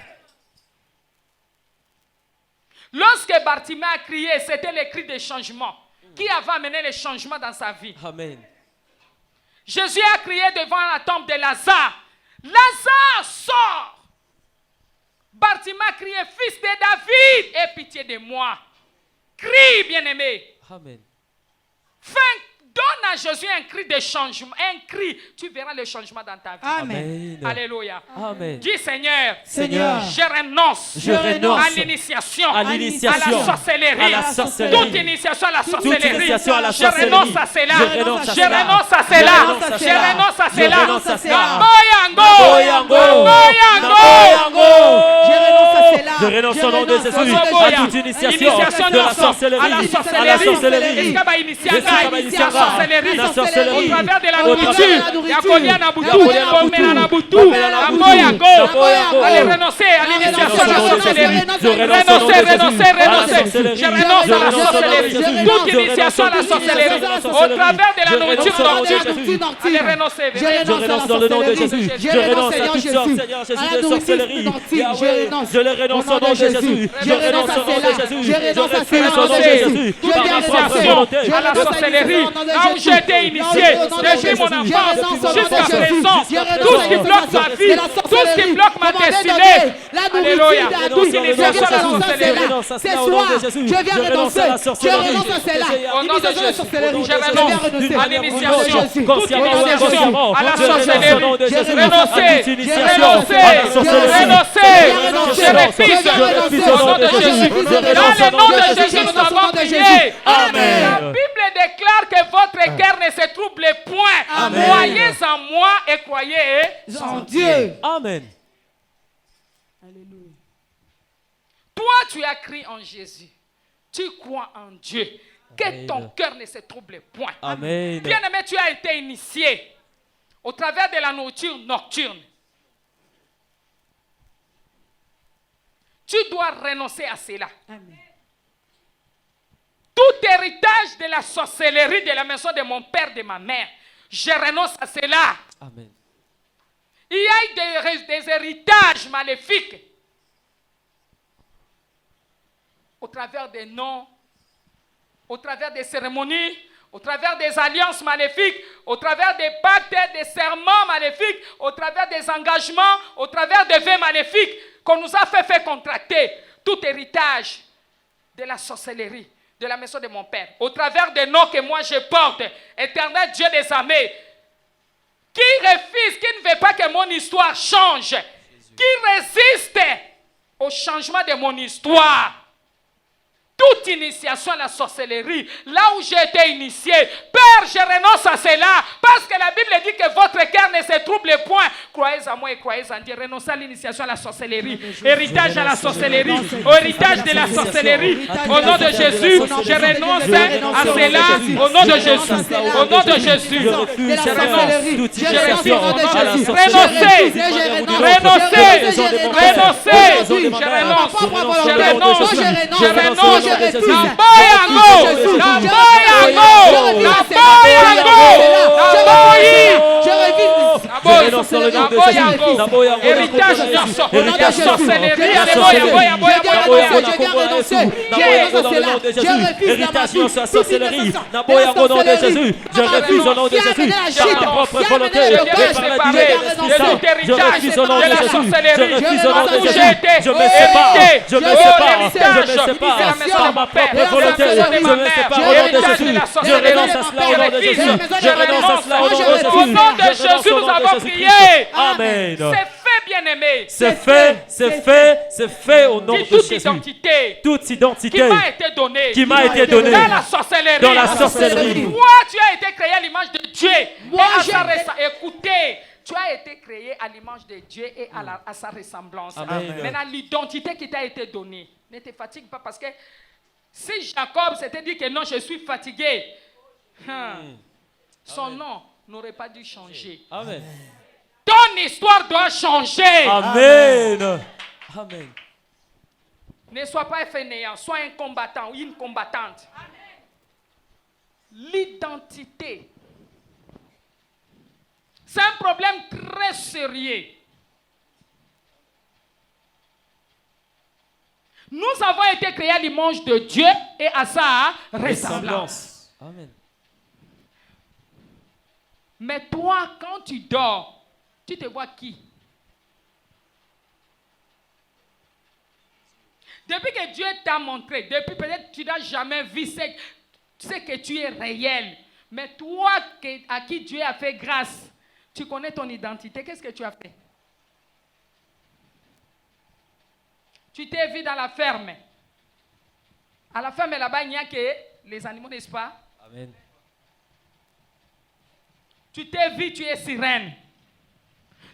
[SPEAKER 1] Lorsque Bartimée a crié, c'était le cri de changement qui avait amené le changement dans sa vie.
[SPEAKER 2] Amen.
[SPEAKER 1] Jésus a crié devant la tombe de Lazare. Lazare, sort! Bartimée a crié, fils de David, aie pitié de moi. Crie, bien-aimé.
[SPEAKER 2] Amen.
[SPEAKER 1] Donne à Jésus un cri de changement, un cri, tu verras le changement dans ta vie.
[SPEAKER 3] Amen.
[SPEAKER 1] Alléluia.
[SPEAKER 2] Amen.
[SPEAKER 1] Dis Seigneur,
[SPEAKER 3] Seigneur,
[SPEAKER 1] je renonce à l'initiation, à la sorcellerie, toute initiation à la sorcellerie. Je renonce à cela. Je renonce à cela. Je renonce à cela.
[SPEAKER 2] Je renonce au nom de Jésus à toute initiation de la sorcellerie, à la sorcellerie.
[SPEAKER 1] Au travers de la nourriture, Yakolia Nabutu, allez renoncer à l'initiation de la sorcellerie. Renoncer. Je renonce à la sorcellerie. Toute initiation à la sorcellerie. Au travers de la nourriture nocturne, allez renoncer.
[SPEAKER 2] Je renonce dans le nom de Jésus. Je renonce à toute sorte, Seigneur Jésus, de sorcellerie. Je le renonce au nom de Jésus. Je renonce au nom de Jésus. Je refuse au nom de Jésus. Par ma propre volonté.
[SPEAKER 1] À la sorcellerie. Là où j'ai été initié, depuis mon enfance jusqu'à présent, tout ce qui bloque ma vie, tout ce qui bloque ma destinée, alléluia, toute initiation à la sorcellerie,
[SPEAKER 3] c'est soir, je viens renoncer, je renonce à cela, initiation à la sorcellerie,
[SPEAKER 1] je renonce à l'initiation, toute initiation à la sorcellerie, renoncer, je refuse au nom de Jésus, dans le nom de Jésus nous avons prié.
[SPEAKER 2] Amen.
[SPEAKER 1] La Bible déclare que votre cœur ne se trouble point.
[SPEAKER 3] Amen.
[SPEAKER 1] Croyez en moi et croyez
[SPEAKER 3] en Dieu.
[SPEAKER 2] Amen.
[SPEAKER 3] Alléluia.
[SPEAKER 1] Toi, tu as cru en Jésus. Tu crois en Dieu. Que ton cœur ne se trouble point.
[SPEAKER 2] Amen.
[SPEAKER 1] Bien-aimé, tu as été initié au travers de la nourriture nocturne. Tu dois renoncer à cela.
[SPEAKER 3] Amen.
[SPEAKER 1] Tout héritage de la sorcellerie de la maison de mon père, de ma mère, je renonce à cela.
[SPEAKER 2] Amen.
[SPEAKER 1] Il y a des héritages maléfiques au travers des noms, au travers des cérémonies, au travers des alliances maléfiques, au travers des pactes, des serments maléfiques, au travers des engagements, au travers des vœux maléfiques qu'on nous a fait contracter. Tout héritage de la sorcellerie de la maison de mon père, au travers des noms que moi je porte, Éternel Dieu des armées, qui refuse, qui ne veut pas que mon histoire change, qui résiste au changement de mon histoire. Toute initiation à la sorcellerie, là où j'ai été initié, Père, je renonce à cela, parce que la Bible dit que votre cœur ne se trouble point. Croyez en moi et croyez en Dieu. Renoncez à l'initiation à la sorcellerie, héritage à la sorcellerie, au héritage de la sorcellerie. Au nom de Jésus, je renonce à cela. Au nom de Jésus, au nom de Jésus, je renonce. Je renonce. Je renonce. Héritage de la sorcellerie.
[SPEAKER 2] Au nom de Jésus, je refuse au nom de Jésus. Par ma propre volonté, je refuse au nom de Jésus. Je refuse au nom de Jésus. Je me sépare. Je me sépare. Par ma propre volonté, je me sépare au nom de Jésus. Je renonce à cela au nom de Jésus. Je renonce à cela au nom de Jésus.
[SPEAKER 1] Au nom de Jésus, nous avons prié.
[SPEAKER 2] Amen.
[SPEAKER 1] C'est fait, bien-aimé.
[SPEAKER 2] C'est fait au nom de Jésus. Toute identité qui m'a été donnée dans la sorcellerie.
[SPEAKER 1] Toi, tu as été créé à l'image de Dieu. Écoutez, tu as été créé à l'image de Dieu et à sa ressemblance. Maintenant, l'identité qui t'a été donnée, ne te fatigue pas, parce que si Jacob s'était dit que non, je suis fatigué, son nom n'aurait pas dû changer.
[SPEAKER 2] Amen.
[SPEAKER 1] Ton histoire doit changer.
[SPEAKER 2] Amen. Amen.
[SPEAKER 1] Ne sois pas fainéant, sois un combattant ou une combattante. L'identité, c'est un problème très sérieux. Nous avons été créés à l'image de Dieu et à sa ressemblance.
[SPEAKER 2] Amen.
[SPEAKER 1] Mais toi, quand tu dors, tu te vois qui? Depuis que Dieu t'a montré, depuis peut-être tu n'as jamais vu ce que tu es réel. Mais toi à qui Dieu a fait grâce, tu connais ton identité, qu'est-ce que tu as fait? Tu t'es vu dans la ferme. À la ferme là-bas, il n'y a que les animaux, n'est-ce pas?
[SPEAKER 2] Amen.
[SPEAKER 1] Tu t'es vu, tu es sirène.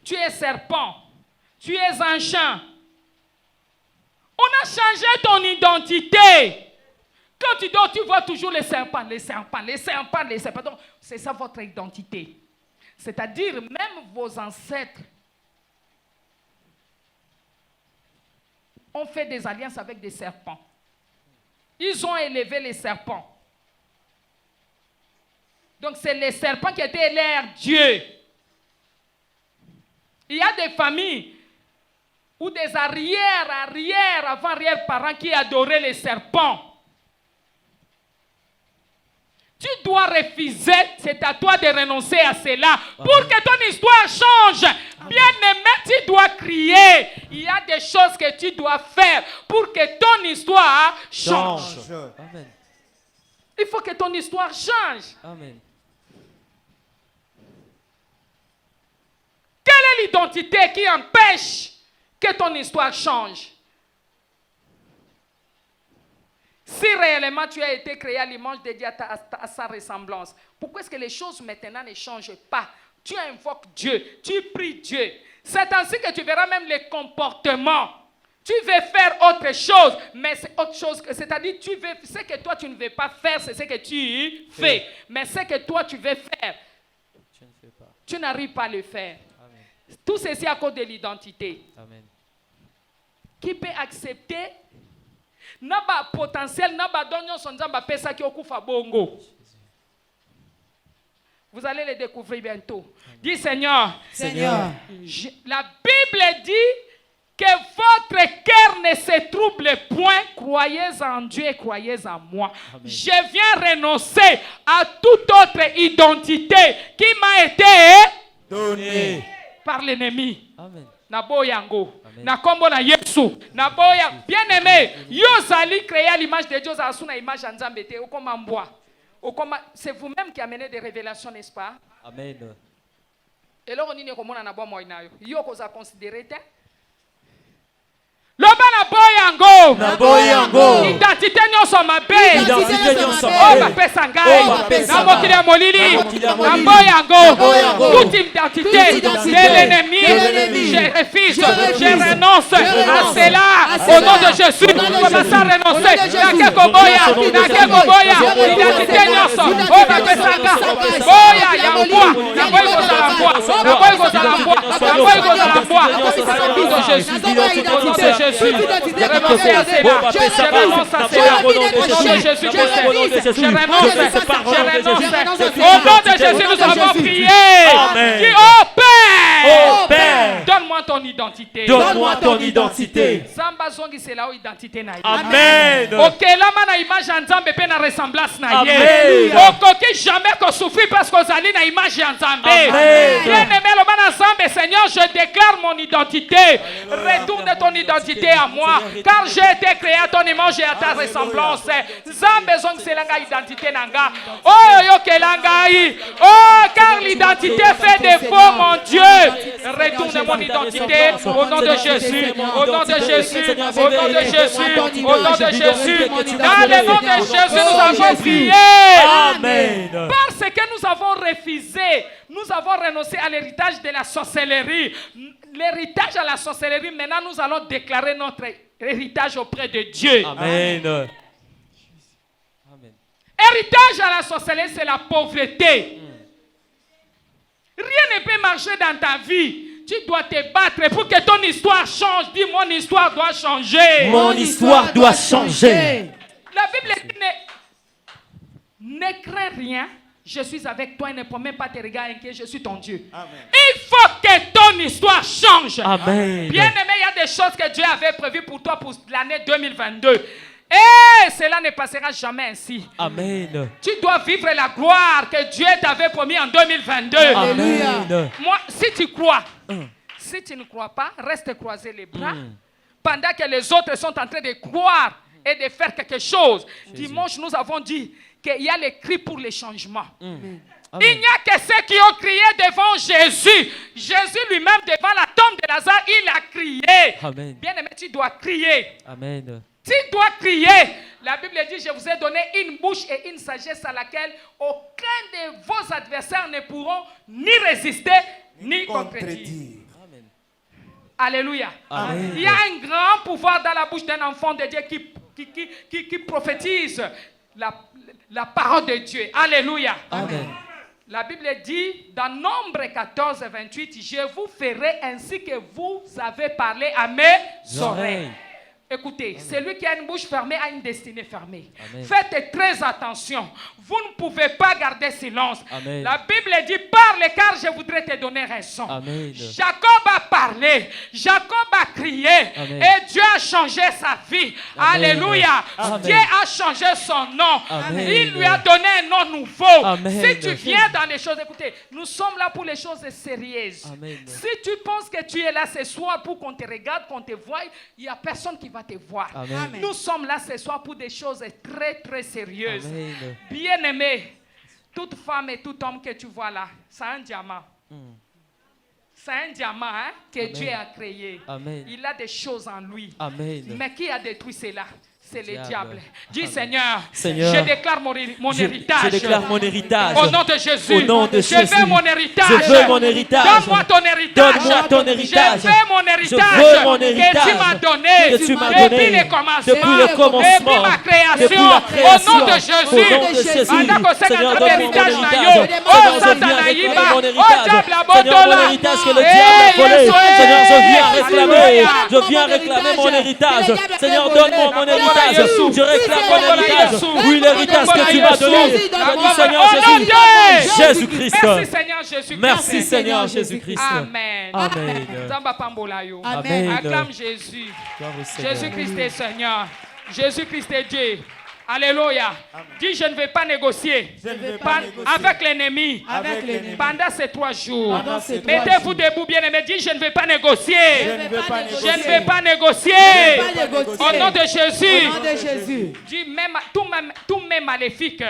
[SPEAKER 1] Tu es serpent. Tu es un chien. On a changé ton identité. Quand tu dors, tu vois toujours les serpents. Donc, c'est ça votre identité. C'est-à-dire, même vos ancêtres ont fait des alliances avec des serpents. Ils ont élevé les serpents. Donc, c'est les serpents qui étaient leur Dieu. Il y a des familles ou des avant-arrière-parents qui adoraient les serpents. Tu dois refuser, c'est à toi de renoncer à cela pour que ton histoire change. Bien-aimé, tu dois crier. Il y a des choses que tu dois faire pour que ton histoire change.
[SPEAKER 2] Amen.
[SPEAKER 1] Il faut que ton histoire change.
[SPEAKER 2] Amen.
[SPEAKER 1] Quelle est l'identité qui empêche que ton histoire change? Si réellement tu as été créé à l'image de Dieu, à sa ressemblance, pourquoi est-ce que les choses maintenant ne changent pas? Tu invoques Dieu, tu pries Dieu. C'est ainsi que tu verras même les comportements. Tu veux faire autre chose, mais c'est autre chose. C'est-à-dire, ce que toi tu ne veux pas faire, c'est ce que tu fais. Mais ce que toi tu veux faire, tu n'arrives pas à le faire. Amen. Tout ceci à cause de l'identité. Amen. Qui peut accepter naba potentiel naba donyo sonzamba pesa ki okufa bongo. Vous allez le découvrir bientôt. Dis Seigneur. La Bible dit que votre cœur ne se trouble point. Croyez en Dieu et croyez en moi. Amen. Je viens renoncer à toute autre identité qui m'a été donnée par l'ennemi. Amen. Naboyango, na kombo na Yesu, naboya bien-aimé, yo zali créé à l'image de Dieu, za suna image nzambe te, c'est vous-même qui amenez des révélations, n'est-ce pas?
[SPEAKER 2] Amen.
[SPEAKER 1] eloko nini ekomona na bomoi na yo yo koza considéré te loba na boyango identité nyonso mabe oyo bapesa ngai na mokili ya molili na boyango toute identité de l'ennemi je refuse je renonce à cela au nom de Jésus komasa renoncer nake koboya identité nyonso oyo bapesa nga boya ya mbwa nakoyi kozala mbwa nakoyi kozala mbwa nakoyi kozala mbwa au nom de Jésus au nom de Jésus je renonce à cela je renonce à cela au nom de Jésus je renonce au nom de Jésus nous avons prié dis oh Père donne-moi ton identité
[SPEAKER 2] donne-moi ton identité
[SPEAKER 1] Samba zongi c'est là où identité na
[SPEAKER 2] amen
[SPEAKER 1] ok là mana image ya Nzambe pe na ressemblance na
[SPEAKER 2] Amen.
[SPEAKER 1] okoki jamais ko souffrir parce que ozali na image ya Nzambe bien-aimé le mana Nzambe Seigneur je déclare mon identité retourne ton identité à moi car j'ai été créé à ton image et à ta ressemblance Nzambe zongi c'est la identité nanga oh yo kelangai oh car l'identité fait défaut mon Dieu retourne mon identité au nom de Jésus au nom de Jésus au nom de Jésus au nom de Jésus dans le nom de Jésus nous avons prié
[SPEAKER 2] amen
[SPEAKER 1] parce que nous avons refusé nous avons renoncé à l'héritage de la sorcellerie l'héritage à la sorcellerie maintenant nous allons déclarer notre héritage auprès de Dieu
[SPEAKER 2] amen
[SPEAKER 1] héritage à la sorcellerie c'est la pauvreté rien ne peut marcher dans ta vie tu dois te battre pour que ton histoire change. Dis, mon histoire doit changer.
[SPEAKER 2] Mon histoire doit changer.
[SPEAKER 1] La Bible dit, ne crains rien. Je suis avec toi et ne promets pas tes regards inquiets. Je suis ton Dieu. Amen. Il faut que ton histoire change.
[SPEAKER 2] Amen.
[SPEAKER 1] Bien aimé, il y a des choses que Dieu avait prévues pour toi pour l'année 2022. Et cela ne passera jamais ainsi.
[SPEAKER 2] Amen.
[SPEAKER 1] Tu dois vivre la gloire que Dieu t'avait promis en 2022.
[SPEAKER 2] Amen.
[SPEAKER 1] Moi, si tu crois, si tu ne crois pas, reste croiser les bras. Pendant que les autres sont en train de croire et de faire quelque chose. Jésus. Dimanche, nous avons dit qu'il y a les cris pour les changements. Il n'y a que ceux qui ont crié devant Jésus. Jésus lui-même, devant la tombe de Lazare, il a crié.
[SPEAKER 2] Amen.
[SPEAKER 1] Bien aimé, tu dois crier.
[SPEAKER 2] Amen.
[SPEAKER 1] Tu dois crier. La Bible dit, je vous ai donné une bouche et une sagesse à laquelle aucun de vos adversaires ne pourront ni résister, ni contredire. Alléluia. Amen. Il y a un grand pouvoir dans la bouche d'un enfant de Dieu qui prophétise la parole de Dieu. Alléluia.
[SPEAKER 2] Amen.
[SPEAKER 1] La Bible dit dans Nombre 14, 28, je vous ferai ainsi que vous avez parlé à mes oreilles. Écoutez, celui qui a une bouche fermée a une destinée fermée. Amen. Faites très attention. Vous ne pouvez pas garder silence. Amen. La Bible dit, parle car je voudrais te donner raison. Amen. Jacob a parlé. Jacob a crié. Amen. Et Dieu a changé sa vie. Amen. Alléluia. Amen. Dieu a changé son nom. Amen. Il lui a donné un nom nouveau. Amen. Si tu viens dans les choses, écoutez, nous sommes là pour les choses sérieuses. Amen. Si tu penses que tu es là ce soir pour qu'on te regarde, qu'on te voie, il n'y a personne qui va te voir. Amen. Nous sommes là ce soir pour des choses très très sérieuses. Amen. Bien aimé, toute femme et tout homme que tu vois là, c'est un diamant. C'est un diamant que Amen. Dieu a créé. Amen. Il a des choses en lui. Amen. Mais qui a détruit cela? C'est le diable. Dis Seigneur, je déclare mon héritage.
[SPEAKER 2] Je déclare mon héritage.
[SPEAKER 1] Au nom de Jésus.
[SPEAKER 2] Au nom de Jésus.
[SPEAKER 1] Je veux mon héritage.
[SPEAKER 2] Je veux mon héritage.
[SPEAKER 1] Donne-moi ton héritage.
[SPEAKER 2] Donne-moi ton héritage.
[SPEAKER 1] Je veux mon héritage.
[SPEAKER 2] Je veux mon héritage.
[SPEAKER 1] Que tu m'as donné.
[SPEAKER 2] Que tu m'as donné.
[SPEAKER 1] Depuis le commencement.
[SPEAKER 2] Depuis le commencement.
[SPEAKER 1] Depuis ma création.
[SPEAKER 2] Depuis la création.
[SPEAKER 1] Au nom de Jésus.
[SPEAKER 2] Au nom de Jésus.
[SPEAKER 1] Seigneur,
[SPEAKER 2] donne-moi mon héritage.
[SPEAKER 1] Oh, Satanaïba. Oh, diable,
[SPEAKER 2] Seigneur, mon héritage que le diable a volé. Seigneur, je viens réclamer. Je viens réclamer mon héritage. Seigneur, donne-moi mon héritage. Je réclame mon héritage. Oui, l'héritage que tu m'as donné. Seigneur Jésus. Jésus-Christ.
[SPEAKER 1] Merci Seigneur Jésus-Christ.
[SPEAKER 2] Merci Seigneur Jésus-Christ.
[SPEAKER 1] Amen.
[SPEAKER 2] Amen.
[SPEAKER 1] Amen. Acclame Jésus. Jésus-Christ est Seigneur. Jésus-Christ est Dieu. Alléluia. Dis, je ne vais pas négocier avec l'ennemi pendant ces 3 jours. Mettez-vous debout, bien-aimés. Dis, je ne vais pas négocier. Je ne vais pas négocier. Au nom de Jésus. Dis, tout même maléfique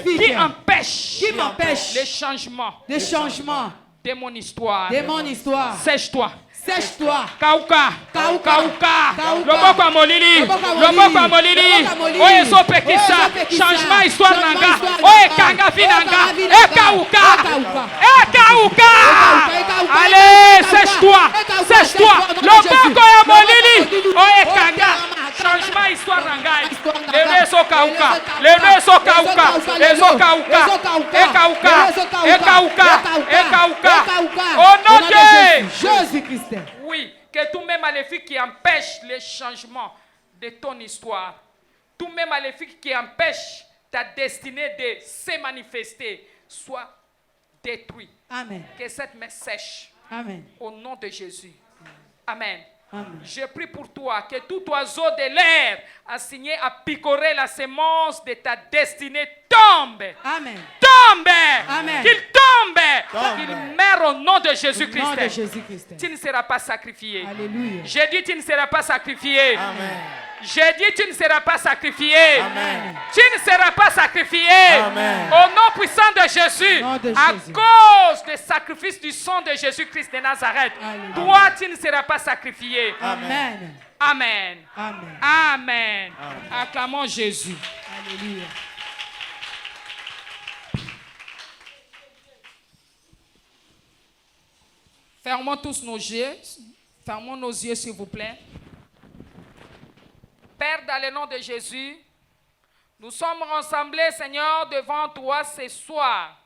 [SPEAKER 1] qui empêche les changements de mon histoire.
[SPEAKER 3] De mon histoire.
[SPEAKER 1] Sèche-toi.
[SPEAKER 3] Sèche-toi.
[SPEAKER 1] Kauka.
[SPEAKER 3] Kauka.
[SPEAKER 1] Loboko molili. Loboko molili. Oye so pekisa. Changement histoire nanga. Oye kanga finanga. Ekauka. Ekauka. Allez, sèche-toi. Sèche-toi. Loboko ya molili. Oye kanga. Changement histoire nanga. Lebe so kauka. Lebe so kauka. Lezo kauka. Ekauka. Ekauka. Ekauka. Au nom de
[SPEAKER 3] Jésus-Christ.
[SPEAKER 1] Oui, que tous mes maléfiques qui empêchent le changement de ton histoire, tous mes maléfiques qui empêchent ta destinée de se manifester, soient détruits.
[SPEAKER 3] Amen.
[SPEAKER 1] Que cette main sèche.
[SPEAKER 3] Amen.
[SPEAKER 1] Au nom de Jésus. Amen.
[SPEAKER 3] Amen.
[SPEAKER 1] Je prie pour toi que tout oiseau de l'air assigné à picorer la semence de ta destinée tombe.
[SPEAKER 3] Amen.
[SPEAKER 1] Tombe.
[SPEAKER 3] Amen.
[SPEAKER 1] Qu'il tombe. Qu'il meure au nom de Jésus-Christ.
[SPEAKER 3] Au nom de Jésus-Christ.
[SPEAKER 1] Tu ne seras pas sacrifié.
[SPEAKER 3] Alléluia.
[SPEAKER 1] J'ai dit tu ne seras pas sacrifié.
[SPEAKER 2] Amen.
[SPEAKER 1] J'ai dit tu ne seras pas sacrifié.
[SPEAKER 2] Amen.
[SPEAKER 1] Tu ne seras pas sacrifié.
[SPEAKER 2] Amen.
[SPEAKER 1] Au nom puissant de Jésus.
[SPEAKER 3] Nom de
[SPEAKER 1] À
[SPEAKER 3] Jésus.
[SPEAKER 1] cause du sacrifice du sang de Jésus-Christ de Nazareth.
[SPEAKER 3] Alléluia.
[SPEAKER 1] Toi tu ne seras pas sacrifié.
[SPEAKER 3] Amen.
[SPEAKER 1] Amen.
[SPEAKER 3] Amen.
[SPEAKER 1] Amen. Acclamons Jésus.
[SPEAKER 3] Alléluia.
[SPEAKER 1] Fermons tous nos yeux. Fermons nos yeux, s'il vous plaît. Père, dans le nom de Jésus, nous sommes rassemblés, Seigneur, devant toi ce soir.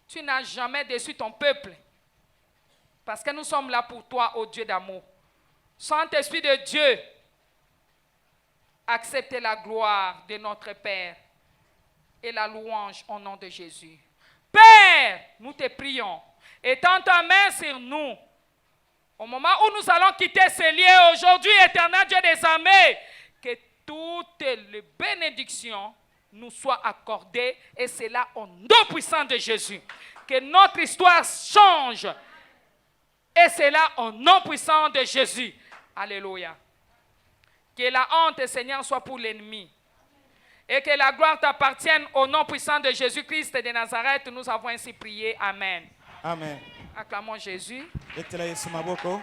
[SPEAKER 1] Tu n'as jamais déçu ton peuple. Parce que nous sommes là pour toi, ô Dieu d'amour. Saint-Esprit de Dieu, acceptez la gloire de notre Père et la louange au nom de Jésus. Père, nous te prions. Étends ta main sur nous. Au moment où nous allons quitter ce lieu aujourd'hui, éternel Dieu des armées, que toutes les bénédictions nous soient accordées, et c'est là au nom puissant de Jésus. Que notre histoire change, et c'est là au nom puissant de Jésus. Alléluia. Que la honte, Seigneur, soit pour l'ennemi. Et que la gloire t'appartienne au nom puissant de Jésus-Christ de Nazareth. Nous avons ainsi prié. Amen.
[SPEAKER 2] Amen.
[SPEAKER 1] Acclamons Jésus.
[SPEAKER 2] Letela Yesu maboko.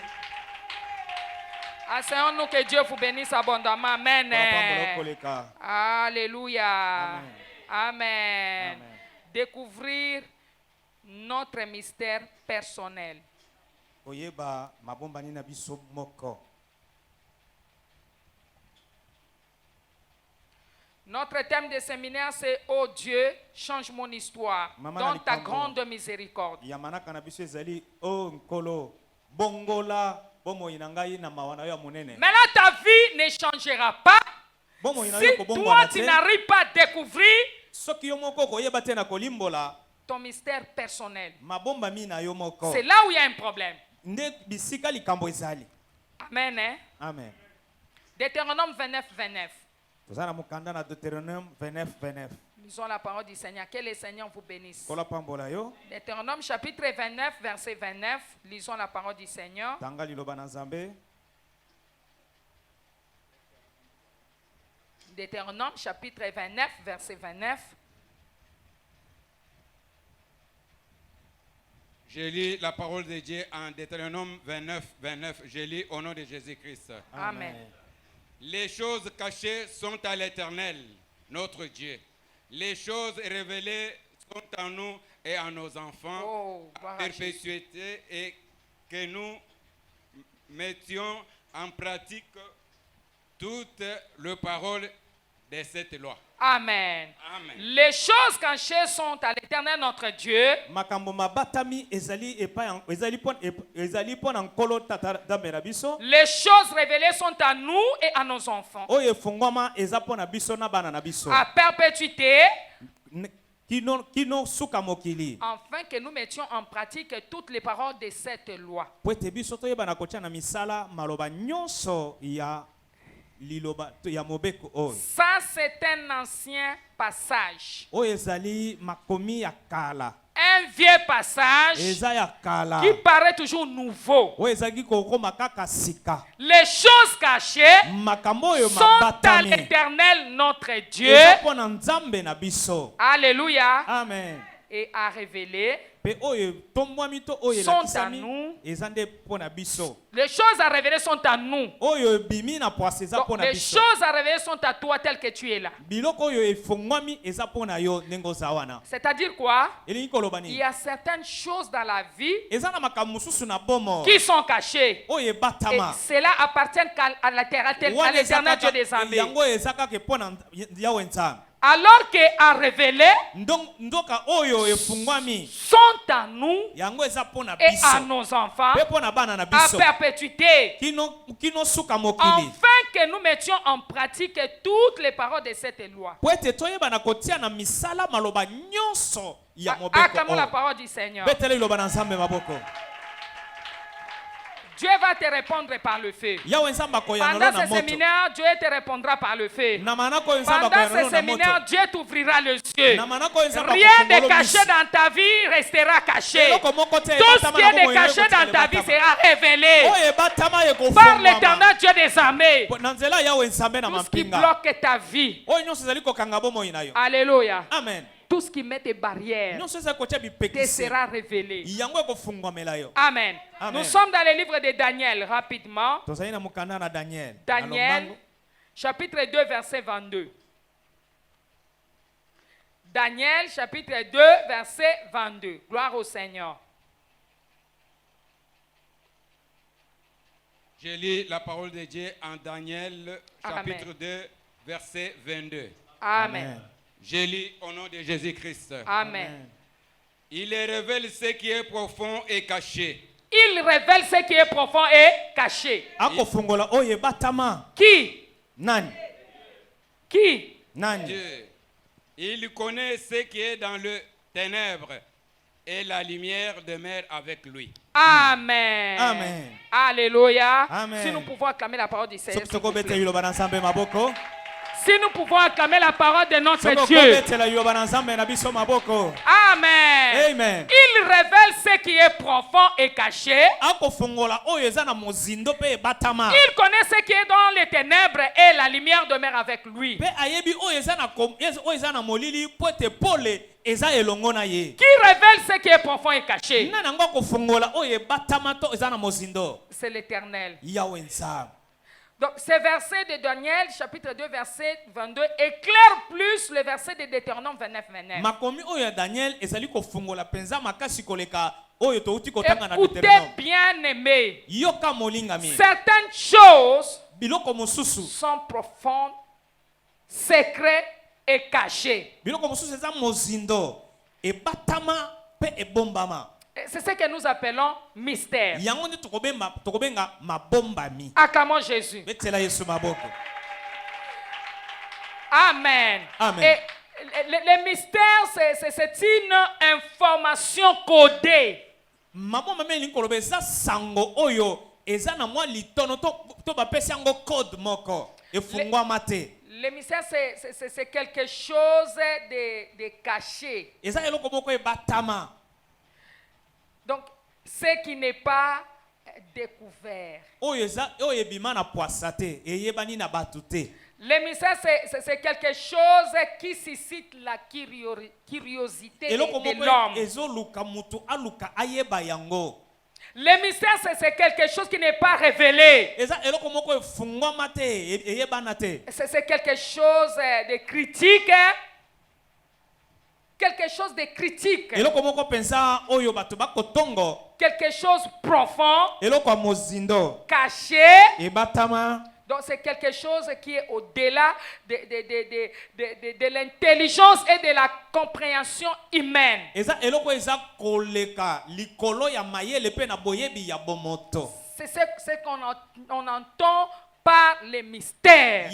[SPEAKER 1] Asseyons-nous, que Dieu vous bénisse abondamment. Amen.
[SPEAKER 2] Wapambolo koleka.
[SPEAKER 1] Alléluia.
[SPEAKER 2] Amen.
[SPEAKER 1] Amen.
[SPEAKER 2] Amen.
[SPEAKER 1] Découvrir notre mystère personnel.
[SPEAKER 2] Oyeba mabombani na biso moko.
[SPEAKER 1] Notre thème de séminaire, c'est « Oh Dieu, change mon histoire
[SPEAKER 2] Maman
[SPEAKER 1] dans ta
[SPEAKER 2] Likambo.
[SPEAKER 1] grande miséricorde.
[SPEAKER 2] Yamanaka na biso ezali o nkolo bongola bomoi na ngai na mawana ya monene. »
[SPEAKER 1] Maintenant, ta vie ne changera pas
[SPEAKER 2] Bomoi na
[SPEAKER 1] si
[SPEAKER 2] yo
[SPEAKER 1] toi,
[SPEAKER 2] kobongwana
[SPEAKER 1] tu
[SPEAKER 2] te.
[SPEAKER 1] n'arrives pas à découvrir
[SPEAKER 2] Soki yo moko koyeba te na kolimbola
[SPEAKER 1] ton mystère personnel.
[SPEAKER 2] mabombami na yo moko.
[SPEAKER 1] C'est là où il y a un problème.
[SPEAKER 2] Nde bisika likambo ezali.
[SPEAKER 1] Amen. Hein?
[SPEAKER 2] Amen.
[SPEAKER 1] Deutéronome 29, 29.
[SPEAKER 2] Tozana mukanda na Deutéronome 29 29.
[SPEAKER 1] Lisons la parole du Seigneur. Que le Seigneur vous bénisse.
[SPEAKER 2] Kola pambola yo.
[SPEAKER 1] Deutéronome chapitre 29, verset 29. Lisons la parole du Seigneur.
[SPEAKER 2] Tanga liloba na Nzambe.
[SPEAKER 1] Deutéronome chapitre 29, verset 29.
[SPEAKER 4] Je lis la parole de Dieu en Deutéronome 29, 29. Je lis au nom de Jésus-Christ.
[SPEAKER 1] Amen.
[SPEAKER 4] Les choses cachées sont à l'Éternel, notre Dieu. Les choses révélées sont en nous et à nos enfants,
[SPEAKER 1] Oh,
[SPEAKER 4] à
[SPEAKER 1] gloire à Jésus.
[SPEAKER 4] perpétuité, et que nous mettions en pratique toutes les paroles de cette loi.
[SPEAKER 1] Amen.
[SPEAKER 4] Amen.
[SPEAKER 1] Les choses cachées sont à l'Éternel notre Dieu.
[SPEAKER 2] Makambo mabatami ezali epa ezali pona nkolo tata damera biso.
[SPEAKER 1] Les choses révélées sont à nous et à nos enfants.
[SPEAKER 2] Oyo efungwama eza pona biso na bana na biso.
[SPEAKER 1] À perpétuité,
[SPEAKER 2] Kino suka mokili.
[SPEAKER 1] afin que nous mettions en pratique toutes les paroles de cette loi.
[SPEAKER 2] Po ete biso toyeba na kotia na misala maloba nyonso ya liloba ya mobeko oyo.
[SPEAKER 1] Ça, c'est un ancien passage.
[SPEAKER 2] Oyo ezali makomi ya kala.
[SPEAKER 1] Un vieux passage
[SPEAKER 2] Eza ya kala.
[SPEAKER 1] qui paraît toujours nouveau.
[SPEAKER 2] Oyo ezali kokoma kaka sika.
[SPEAKER 1] Les choses cachées
[SPEAKER 2] Makambo oyo
[SPEAKER 1] sont à
[SPEAKER 2] mabatami.
[SPEAKER 1] l'Éternel notre Dieu.
[SPEAKER 2] Eza pona Nzambe na biso.
[SPEAKER 1] Alléluia.
[SPEAKER 2] Amen.
[SPEAKER 1] Et à révéler sont à nous. Les choses à révéler sont à nous. Donc, les choses à révéler sont à toi tel que tu es là. C'est-à-dire quoi? Il y a certaines choses dans la vie qui sont cachées. Et cela appartient à l'Éternel Dieu des armées. Alors qu'à révéler sont à nous et à nos enfants à perpétuité, afin que nous mettions en pratique toutes les paroles de cette loi. Acclamons la parole du Seigneur. Dieu va te répondre par le feu. Pendant ce séminaire, Dieu te répondra par le feu. Pendant ce séminaire, Dieu t'ouvrira les yeux. Rien de caché dans ta vie restera caché. Tout ce qui est de caché dans ta vie sera révélé par l'Éternel Dieu des armées. Tout ce qui bloque ta vie. Alléluia.
[SPEAKER 5] Amen.
[SPEAKER 1] Tout ce qui met des barrières te sera révélé. Amen. Nous sommes dans le livre de Daniel, rapidement. Daniel, chapitre 2, verset 22. Daniel, chapitre 2, verset 22. Gloire au Seigneur.
[SPEAKER 4] Je lis la parole de Dieu en Daniel, chapitre 2, verset 22.
[SPEAKER 1] Amen.
[SPEAKER 4] Je lis au nom de Jésus-Christ.
[SPEAKER 1] Amen.
[SPEAKER 4] Il révèle ce qui est profond et caché.
[SPEAKER 1] Il révèle ce qui est profond et caché. Qui?
[SPEAKER 5] Nani?
[SPEAKER 1] Qui?
[SPEAKER 5] Nani?
[SPEAKER 4] Dieu. Il connaît ce qui est dans le ténèbre et la lumière demeure avec lui.
[SPEAKER 1] Amen.
[SPEAKER 5] Amen.
[SPEAKER 1] Alléluia.
[SPEAKER 5] Amen.
[SPEAKER 1] Si nous pouvons acclamer la parole du Seigneur.
[SPEAKER 5] Si
[SPEAKER 1] nous pouvons acclamer la parole de notre Dieu. Amen.
[SPEAKER 5] Amen.
[SPEAKER 1] Il révèle ce qui est profond et caché. Il connaît ce qui est dans les ténèbres et la lumière demeure avec lui. Qui révèle ce qui est profond et caché? C'est l'Éternel. Donc, ces versets de Daniel, chapitre 2, verset 22, éclairent plus le verset de Deutéronome 29, 29. Écoutez, bien aimés, certaines choses sont profondes, secrètes et cachées. C'est ce que nous appelons mystère. Acclamons Jésus. Amen.
[SPEAKER 5] Amen.
[SPEAKER 1] Et le mystère, c'est une information codée. Le mystère, c'est quelque chose de caché. Donc, ce qui n'est pas découvert. Le mystère, c'est quelque chose qui suscite la curiosité de l'homme. Le mystère, c'est quelque chose qui n'est pas révélé. C'est quelque chose de critique. Quelque chose de critique. Quelque chose profond. Caché. Donc c'est quelque chose qui est au-delà de l'intelligence et de la compréhension humaine. C'est ce qu'on entend par les mystères.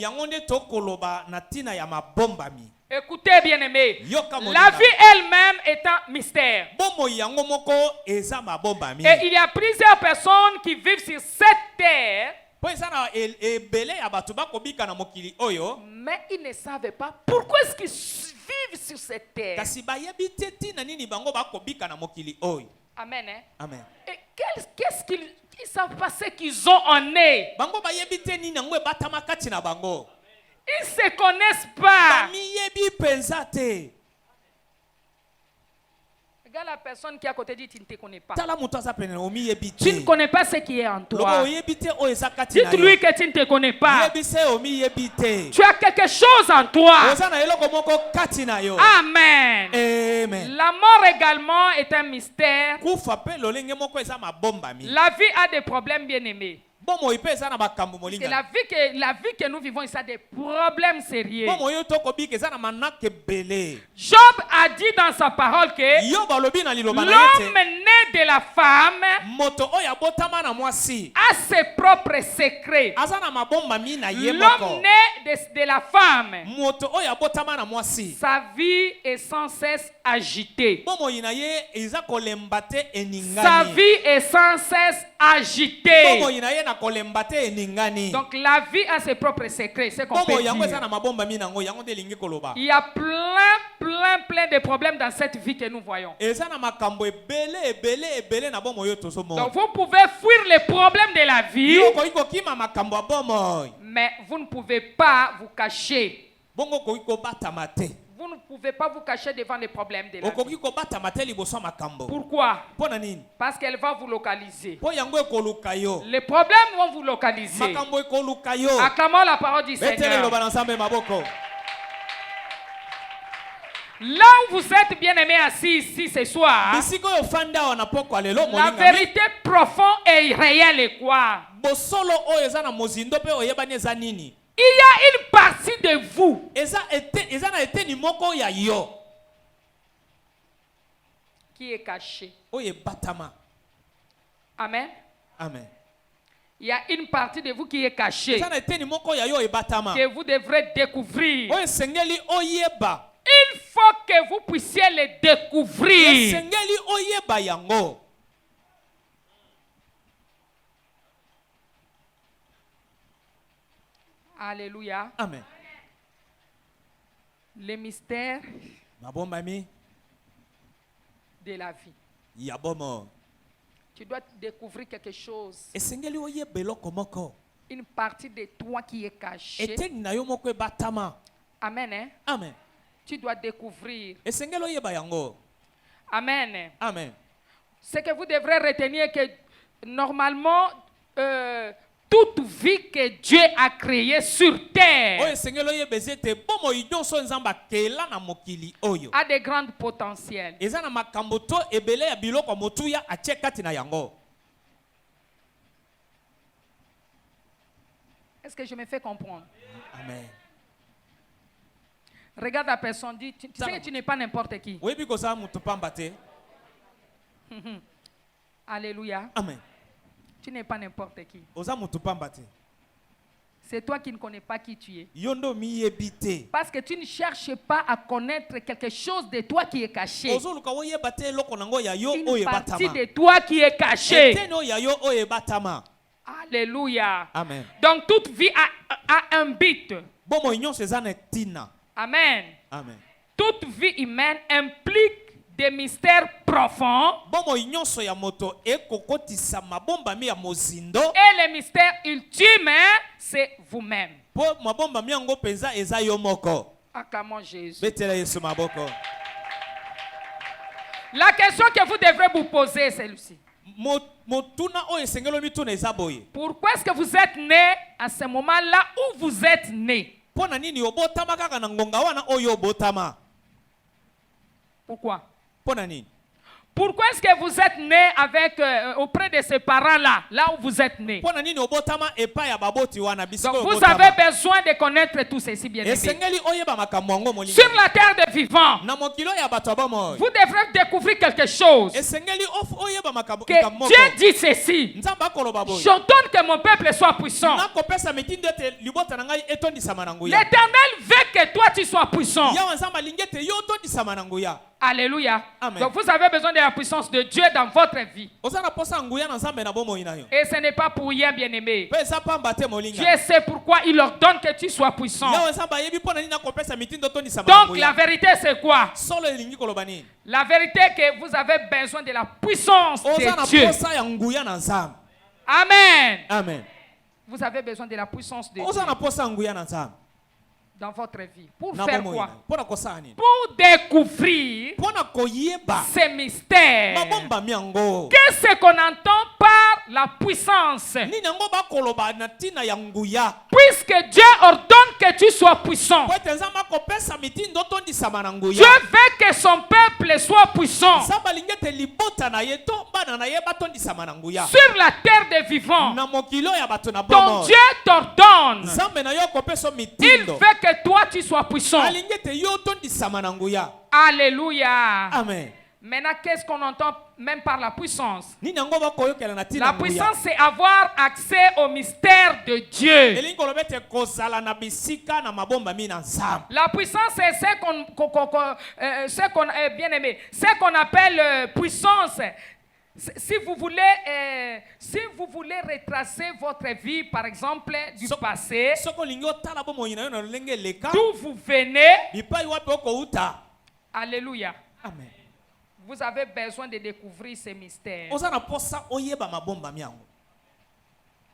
[SPEAKER 1] Écoutez, bien-aimés, la vie elle-même est un mystère. Et il y a plusieurs personnes qui vivent sur cette terre, mais ils ne savent pas pourquoi est-ce qu'ils vivent sur cette terre. Amen. Hein?
[SPEAKER 5] Amen.
[SPEAKER 1] Et qu'est-ce qu'ils ne savent pas ce qu'ils ont en eux. Ils ne se connaissent pas. Regarde la personne qui est à côté, dit tu ne te connais pas.
[SPEAKER 3] Tala mutu aza pene omi yebi te.
[SPEAKER 1] Tu ne connais pas ce qui est en
[SPEAKER 3] Loko
[SPEAKER 1] toi.
[SPEAKER 3] oyebi te o eza kati na yo.
[SPEAKER 1] Dites-lui que tu ne te connais pas.
[SPEAKER 3] Yebi se omi yebi te.
[SPEAKER 1] Tu as quelque chose en toi.
[SPEAKER 3] Oza na eloko moko kati na yo.
[SPEAKER 1] Amen.
[SPEAKER 3] Amen.
[SPEAKER 1] La mort également est un mystère.
[SPEAKER 3] Kufa pe lolenge moko eza mabombami.
[SPEAKER 1] La vie a des problèmes, bien-aimés.
[SPEAKER 3] Bomo ipe eza na bakambo
[SPEAKER 1] Parce que
[SPEAKER 3] molinga.
[SPEAKER 1] la vie que nous vivons, ça a des problèmes sérieux.
[SPEAKER 3] Bomo yo toko bika eza na manake bele.
[SPEAKER 1] Job a dit dans sa parole que
[SPEAKER 3] Yo balobi na liloba na
[SPEAKER 1] l'homme
[SPEAKER 3] yete.
[SPEAKER 1] né de la femme
[SPEAKER 3] Moto oyo abotama na mwasi.
[SPEAKER 1] a ses propres secrets.
[SPEAKER 3] Aza na mabombami na ye
[SPEAKER 1] L'homme
[SPEAKER 3] moko.
[SPEAKER 1] né de la femme,
[SPEAKER 3] Moto oyo abotama na mwasi.
[SPEAKER 1] sa vie est sans cesse agitée.
[SPEAKER 3] Bomo ina ye eza kolemba te
[SPEAKER 1] Sa
[SPEAKER 3] eningani.
[SPEAKER 1] vie est sans cesse agitée.
[SPEAKER 3] Bomo ina ye na kolemba te eningani.
[SPEAKER 1] Donc la vie a ses propres secrets, c'est qu'on
[SPEAKER 3] Bomo
[SPEAKER 1] peut
[SPEAKER 3] yango eza
[SPEAKER 1] dire.
[SPEAKER 3] na mabombami nango yango nde lingi koloba.
[SPEAKER 1] Il y a plein de problèmes dans cette vie que nous voyons.
[SPEAKER 3] Eza na makambo ebele na bomo yo tozomo.
[SPEAKER 1] Donc vous pouvez fuir les problèmes de la vie,
[SPEAKER 3] Yo koiko kima makambo bomo.
[SPEAKER 1] mais vous ne pouvez pas vous cacher.
[SPEAKER 3] Bongo koiko batama te.
[SPEAKER 1] Vous ne pouvez pas vous cacher devant les problèmes de la vie.
[SPEAKER 3] Okoki ko batama te liboso makambo.
[SPEAKER 1] Pourquoi?
[SPEAKER 3] Pona nini?
[SPEAKER 1] Parce qu'elle va vous localiser.
[SPEAKER 3] Po yango ekoluka yo.
[SPEAKER 1] Les problèmes vont vous localiser.
[SPEAKER 3] Makambo ekoluka yo.
[SPEAKER 1] Acclamons la parole du
[SPEAKER 3] Betele
[SPEAKER 1] Seigneur.
[SPEAKER 3] loba na nzambe maboko.
[SPEAKER 1] Là où vous êtes bien aimés assis ici ce soir,
[SPEAKER 3] Bisiko yo fanda wana poko alelo
[SPEAKER 1] la
[SPEAKER 3] molinga.
[SPEAKER 1] vérité profonde et réelle est quoi?
[SPEAKER 3] Bosolo oyo eza na mozindo pe oyebani eza nini?
[SPEAKER 1] Il y a une partie de vous
[SPEAKER 3] Eza na eteni moko ya yo.
[SPEAKER 1] qui est cachée.
[SPEAKER 3] Oye batama.
[SPEAKER 1] Amen.
[SPEAKER 3] Amen.
[SPEAKER 1] Il y a une partie de vous qui est cachée,
[SPEAKER 3] Eza na eteni moko ya yo ebatama.
[SPEAKER 1] que vous devrez découvrir.
[SPEAKER 3] Oye sengeli oyeba.
[SPEAKER 1] Il faut que vous puissiez le découvrir.
[SPEAKER 3] Sengeli oyeba yango.
[SPEAKER 1] Alléluia.
[SPEAKER 3] Amen.
[SPEAKER 1] Le mystère
[SPEAKER 3] Mabombami
[SPEAKER 1] de la vie.
[SPEAKER 3] ya bomo.
[SPEAKER 1] Tu dois découvrir quelque chose.
[SPEAKER 3] Esengeli oyeba eloko moko.
[SPEAKER 1] Une partie de toi qui est cachée.
[SPEAKER 3] Eteni na yo moko ebatama.
[SPEAKER 1] Amen. Hein?
[SPEAKER 3] Amen.
[SPEAKER 1] Tu dois découvrir.
[SPEAKER 3] Esengeli oyeba yango.
[SPEAKER 1] Amen.
[SPEAKER 3] Amen.
[SPEAKER 1] Ce que vous devrez retenir que normalement, toute vie que Dieu a créée sur
[SPEAKER 3] Oye
[SPEAKER 1] terre
[SPEAKER 3] sengeli oyeba ezete bomo nyonso nzamba kela na mokili oyo.
[SPEAKER 1] a de grands potentiels.
[SPEAKER 3] Eza na makambo to ebele ya biloko motuya atie kati na yango.
[SPEAKER 1] Est-ce que je me fais comprendre?
[SPEAKER 3] Amen.
[SPEAKER 1] Regarde la personne, dit, tu sais que tu n'es pas n'importe qui.
[SPEAKER 3] Oyebi kozala mutu pamba te.
[SPEAKER 1] Alléluia.
[SPEAKER 3] Amen.
[SPEAKER 1] Tu n'es pas n'importe qui.
[SPEAKER 3] Oza mutu pamba te.
[SPEAKER 1] C'est toi qui ne connais pas qui tu es.
[SPEAKER 3] Yondo miyebi te.
[SPEAKER 1] Parce que tu ne cherches pas à connaître quelque chose de toi qui est caché.
[SPEAKER 3] Ozoluka oyeba te eloko nango ya yo
[SPEAKER 1] Une
[SPEAKER 3] oyo
[SPEAKER 1] partie
[SPEAKER 3] ebatama.
[SPEAKER 1] de toi qui est cachée.
[SPEAKER 3] Eteni oyo ya yo oyo ebatama.
[SPEAKER 1] Alléluia.
[SPEAKER 3] Amen.
[SPEAKER 1] Donc toute vie a un but.
[SPEAKER 3] Bomo nyonso eza na tina.
[SPEAKER 1] Amen.
[SPEAKER 3] Amen.
[SPEAKER 1] Toute vie humaine implique des mystères profonds.
[SPEAKER 3] Bomo nyonso ya moto ekokotisa mabombami ya mozindo.
[SPEAKER 1] Et le mystère ultime, hein, c'est vous-même.
[SPEAKER 3] Po mabombami yango penza eza yo moko.
[SPEAKER 1] Acclamons Jésus.
[SPEAKER 3] Betela Yesu maboko.
[SPEAKER 1] La question que vous devrez vous poser, c'est celle-ci.
[SPEAKER 3] Motuna oyo esengelo mituna eza boye.
[SPEAKER 1] Pourquoi est-ce que vous êtes né à ce moment-là où vous êtes né?
[SPEAKER 3] Pona nini obotama kaka na ngonga wana oyo obotama?
[SPEAKER 1] Pourquoi?
[SPEAKER 3] Pona nini?
[SPEAKER 1] Pourquoi est-ce que vous êtes né avec, auprès de ces parents-là, là où vous êtes né?
[SPEAKER 3] Pona nini obotama epa ya baboti wana bisiko
[SPEAKER 1] Donc vous
[SPEAKER 3] obotama.
[SPEAKER 1] avez besoin de connaître tout ceci, bien aimé.
[SPEAKER 3] Esengeli oyeba makambo yango molinga.
[SPEAKER 1] Sur la terre des vivants,
[SPEAKER 3] Na mokilo ya bato abomo.
[SPEAKER 1] vous devrez découvrir quelque chose.
[SPEAKER 3] Esengeli oyeba makambo
[SPEAKER 1] Que
[SPEAKER 3] ikamoko.
[SPEAKER 1] Dieu dit ceci.
[SPEAKER 3] Nzamba koloba boye.
[SPEAKER 1] J'entends que mon peuple soit puissant.
[SPEAKER 3] Nakopesa mitindo ete libota na ngai etondisama na nguya.
[SPEAKER 1] L'Éternel veut que toi tu sois puissant.
[SPEAKER 3] Yawa nzamba lingete yo otondisama na nguya.
[SPEAKER 1] Alléluia.
[SPEAKER 3] Amen.
[SPEAKER 1] Donc vous avez besoin de la puissance de Dieu dans votre vie.
[SPEAKER 3] Oza na posa nguya na nzambe na bomo inayo.
[SPEAKER 1] Et ce n'est pas pour rien, bien-aimé.
[SPEAKER 3] Pesa pamba te molinga.
[SPEAKER 1] Dieu sait pourquoi il ordonne que tu sois puissant.
[SPEAKER 3] Yawa nzamba yebi pona nini nakopesa mitindo otondisama na
[SPEAKER 1] Donc
[SPEAKER 3] nguya.
[SPEAKER 1] la vérité c'est quoi?
[SPEAKER 3] Solo elingi koloba nini?
[SPEAKER 1] La vérité est que vous avez besoin de la puissance
[SPEAKER 3] Oza na
[SPEAKER 1] de Dieu.
[SPEAKER 3] posa ya nguya na nzambe.
[SPEAKER 1] Amen.
[SPEAKER 3] Amen.
[SPEAKER 1] Vous avez besoin de la puissance de Dieu
[SPEAKER 3] Oza na posa ya nguya na nzambe.
[SPEAKER 1] dans votre vie. Pour
[SPEAKER 3] Na
[SPEAKER 1] faire
[SPEAKER 3] bomo
[SPEAKER 1] quoi?
[SPEAKER 3] ina. Pona kosala nini?
[SPEAKER 1] Pour découvrir
[SPEAKER 3] Pona
[SPEAKER 1] ces mystères. Qu'est-ce qu'on entend par la puissance? Puisque Dieu ordonne que tu sois puissant, Dieu veut que son peuple soit puissant sur la terre des vivants. Donc Dieu t'ordonne. Il veut que toi tu sois puissant. Alléluia.
[SPEAKER 3] Amen.
[SPEAKER 1] Maintenant, qu'est-ce qu'on entend même par la puissance? La puissance, c'est avoir accès au mystère de Dieu. La puissance, c'est ce qu'on bien aimé, ce qu'on appelle puissance. Si vous voulez retracer votre vie, par exemple, du passé, d'où vous venez, alléluia.
[SPEAKER 3] Amen.
[SPEAKER 1] Vous avez besoin de découvrir ces mystères.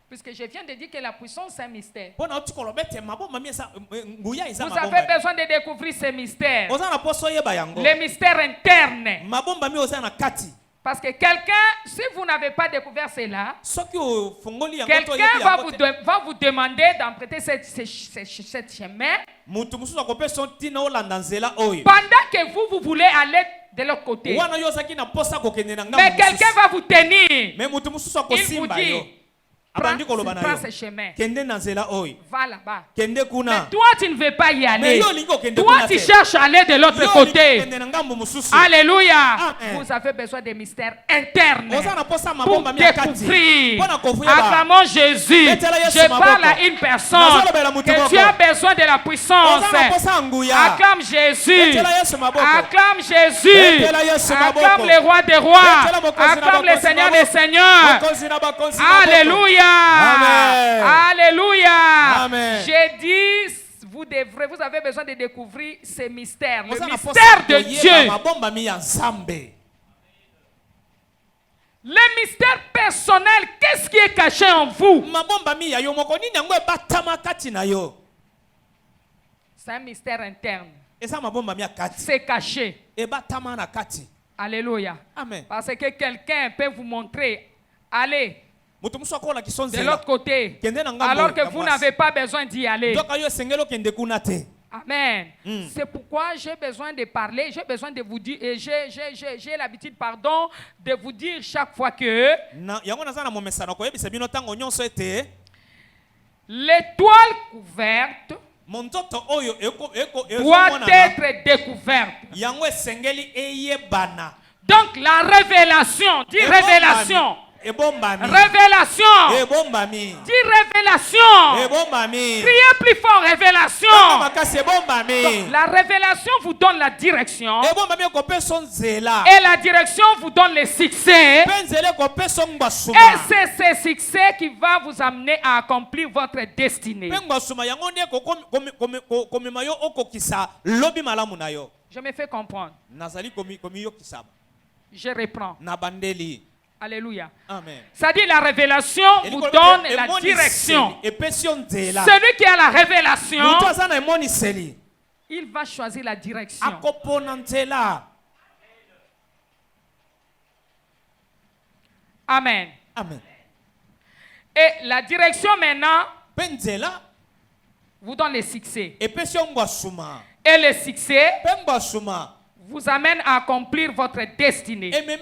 [SPEAKER 1] Puisque je viens de dire que la puissance c'est un mystère. Vous avez besoin de découvrir ces mystères. Les mystères internes. Parce que quelqu'un, si vous n'avez pas découvert cela, quelqu'un va vous demander d'emprunter cette chemin. Pendant que vous voulez aller de l'autre côté. Mais quelqu'un va vous tenir. Il vous dit, prends ce chemin. Va là-bas. Mais toi, tu ne veux pas y aller. Toi, tu cherches à aller de l'autre côté. Alléluia. Vous avez besoin de mystères internes pour découvrir. Acclamons Jésus. Je parle à une personne que tu as besoin de la puissance. Acclame Jésus. Acclame Jésus. Acclame le roi des rois. Acclame le Seigneur des seigneurs. Alléluia.
[SPEAKER 3] Amen.
[SPEAKER 1] Alléluia.
[SPEAKER 3] Amen.
[SPEAKER 1] J'ai dit, vous avez besoin de découvrir ces mystères, le mystère de Dieu. Le mystère personnel, qu'est-ce qui est caché en vous? C'est un mystère interne. C'est caché. Alléluia.
[SPEAKER 3] Amen.
[SPEAKER 1] Parce que quelqu'un peut vous montrer, allez de l'autre côté, alors que vous n'avez pas besoin d'y aller. Amen. C'est pourquoi j'ai besoin de parler, j'ai besoin de vous dire, et j'ai l'habitude, pardon, de vous dire chaque fois que l'étoile couverte doit être découverte. Donc la révélation, dis révélation. Révélation. Dis révélation. Criez plus fort, révélation. Donc, la révélation vous donne la direction. Et la direction vous donne le succès. Et c'est ce succès qui va vous amener à accomplir votre destinée. Je me fais comprendre. Je reprends. Alléluia.
[SPEAKER 3] Amen.
[SPEAKER 1] Ça dit la révélation vous donne la direction. Celui qui a la révélation, il va choisir la direction. Amen.
[SPEAKER 3] Amen.
[SPEAKER 1] Et la direction maintenant vous donne le succès. Et le succès vous amène à accomplir votre destinée. Cela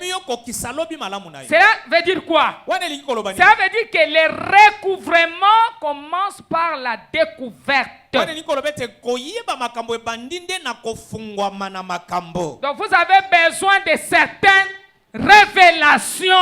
[SPEAKER 1] veut dire quoi? Cela veut dire que le recouvrement commence par la découverte. Donc vous avez besoin de certaines révélations.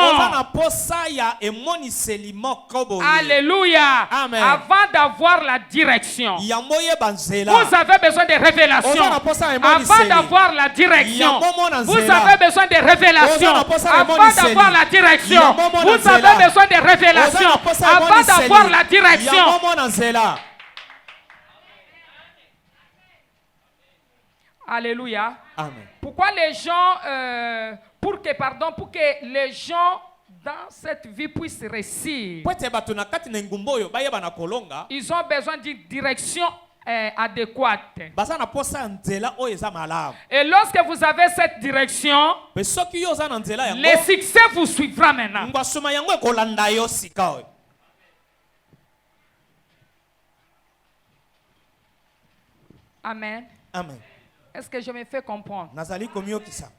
[SPEAKER 1] Alléluia.
[SPEAKER 3] Amen.
[SPEAKER 1] Avant d'avoir la direction, vous avez besoin de révélations. Avant d'avoir la direction, vous avez besoin de révélations. Avant d'avoir la direction, vous avez besoin de révélations. Avant d'avoir la direction. Alléluia.
[SPEAKER 3] Amen.
[SPEAKER 1] Pourquoi les gens, pour que les gens dans cette vie puissent réussir, ils ont besoin d'une direction adéquate.
[SPEAKER 2] baza na posa nzela oyo eza malamu.
[SPEAKER 1] Et lorsque vous avez cette direction,
[SPEAKER 2] Pe soki yo oza na nzela yango,
[SPEAKER 1] le succès vous suivra maintenant.
[SPEAKER 2] ngwasuma yango ekolanda yo sika oyo.
[SPEAKER 1] Amen.
[SPEAKER 2] Amen.
[SPEAKER 1] Est-ce que je me fais comprendre?
[SPEAKER 2] Nazali komiyokisa.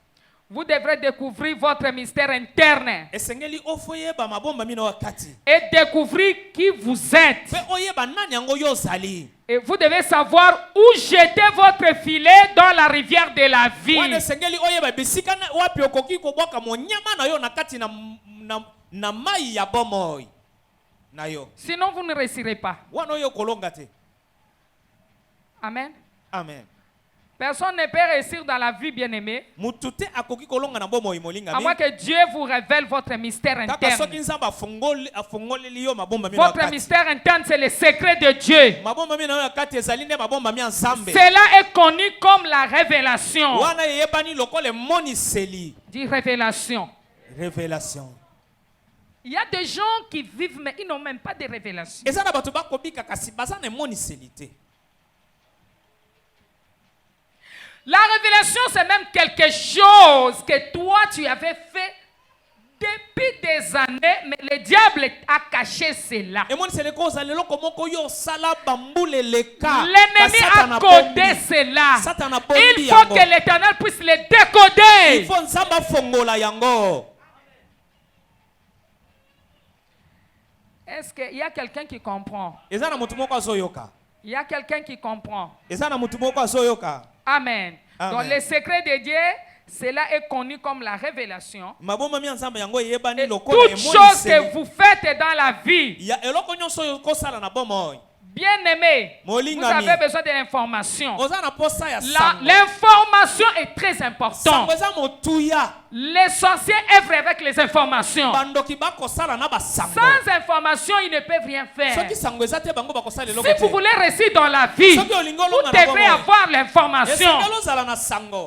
[SPEAKER 1] Vous devrez découvrir votre mystère interne
[SPEAKER 2] Esengeli ofoyeba mabomba mino wakati.
[SPEAKER 1] et découvrir qui vous êtes.
[SPEAKER 2] Pe oyeba nani yango yo ozali.
[SPEAKER 1] Et vous devez savoir où jeter votre filet dans la rivière de la vie.
[SPEAKER 2] Wana esengeli oyeba bisika wapi okoki kobwaka monyama na yo na kati na mai ya bomoi na yo.
[SPEAKER 1] Sinon, vous ne réussirez pas.
[SPEAKER 2] Wana oyo kolonga te.
[SPEAKER 1] Amen.
[SPEAKER 2] Amen.
[SPEAKER 1] Personne ne peut réussir dans la vie, bien-aimé,
[SPEAKER 2] Mutute akoki kolonga na bomoi molinga
[SPEAKER 1] à moins
[SPEAKER 2] mi.
[SPEAKER 1] que Dieu vous révèle votre mystère
[SPEAKER 2] Kaka soki
[SPEAKER 1] interne.
[SPEAKER 2] nzamba afongoleli yo mabomba mino
[SPEAKER 1] Votre
[SPEAKER 2] wakati.
[SPEAKER 1] mystère interne, c'est le secret de Dieu.
[SPEAKER 2] Mabomba mino wakati ezali nde mabomba mi ensemble.
[SPEAKER 1] Cela est connu comme la révélation.
[SPEAKER 2] Wana yebani lokole moniseli.
[SPEAKER 1] Dit révélation.
[SPEAKER 2] Révélation.
[SPEAKER 1] Il y a des gens qui vivent, mais ils n'ont même pas de révélation.
[SPEAKER 2] Eza na bato bakobika kasi baza na moniseli te.
[SPEAKER 1] La révélation, c'est même quelque chose que toi, tu avais fait depuis des années, mais le diable a caché cela. L'ennemi a codé cela. Il faut que l'Éternel puisse le décoder. Est-ce qu'il y a quelqu'un qui comprend? Il y a quelqu'un qui comprend. Amen.
[SPEAKER 2] Amen.
[SPEAKER 1] Donc le secret de Dieu, cela est connu comme la révélation. Et toute chose que vous faites dans la vie, bien aimé, vous avez besoin de l'information. L'information est très importante. L'essentiel œuvre avec les informations. Sans information, ils ne peuvent rien faire. Si vous voulez réussir dans la vie, vous devrez avoir l'information.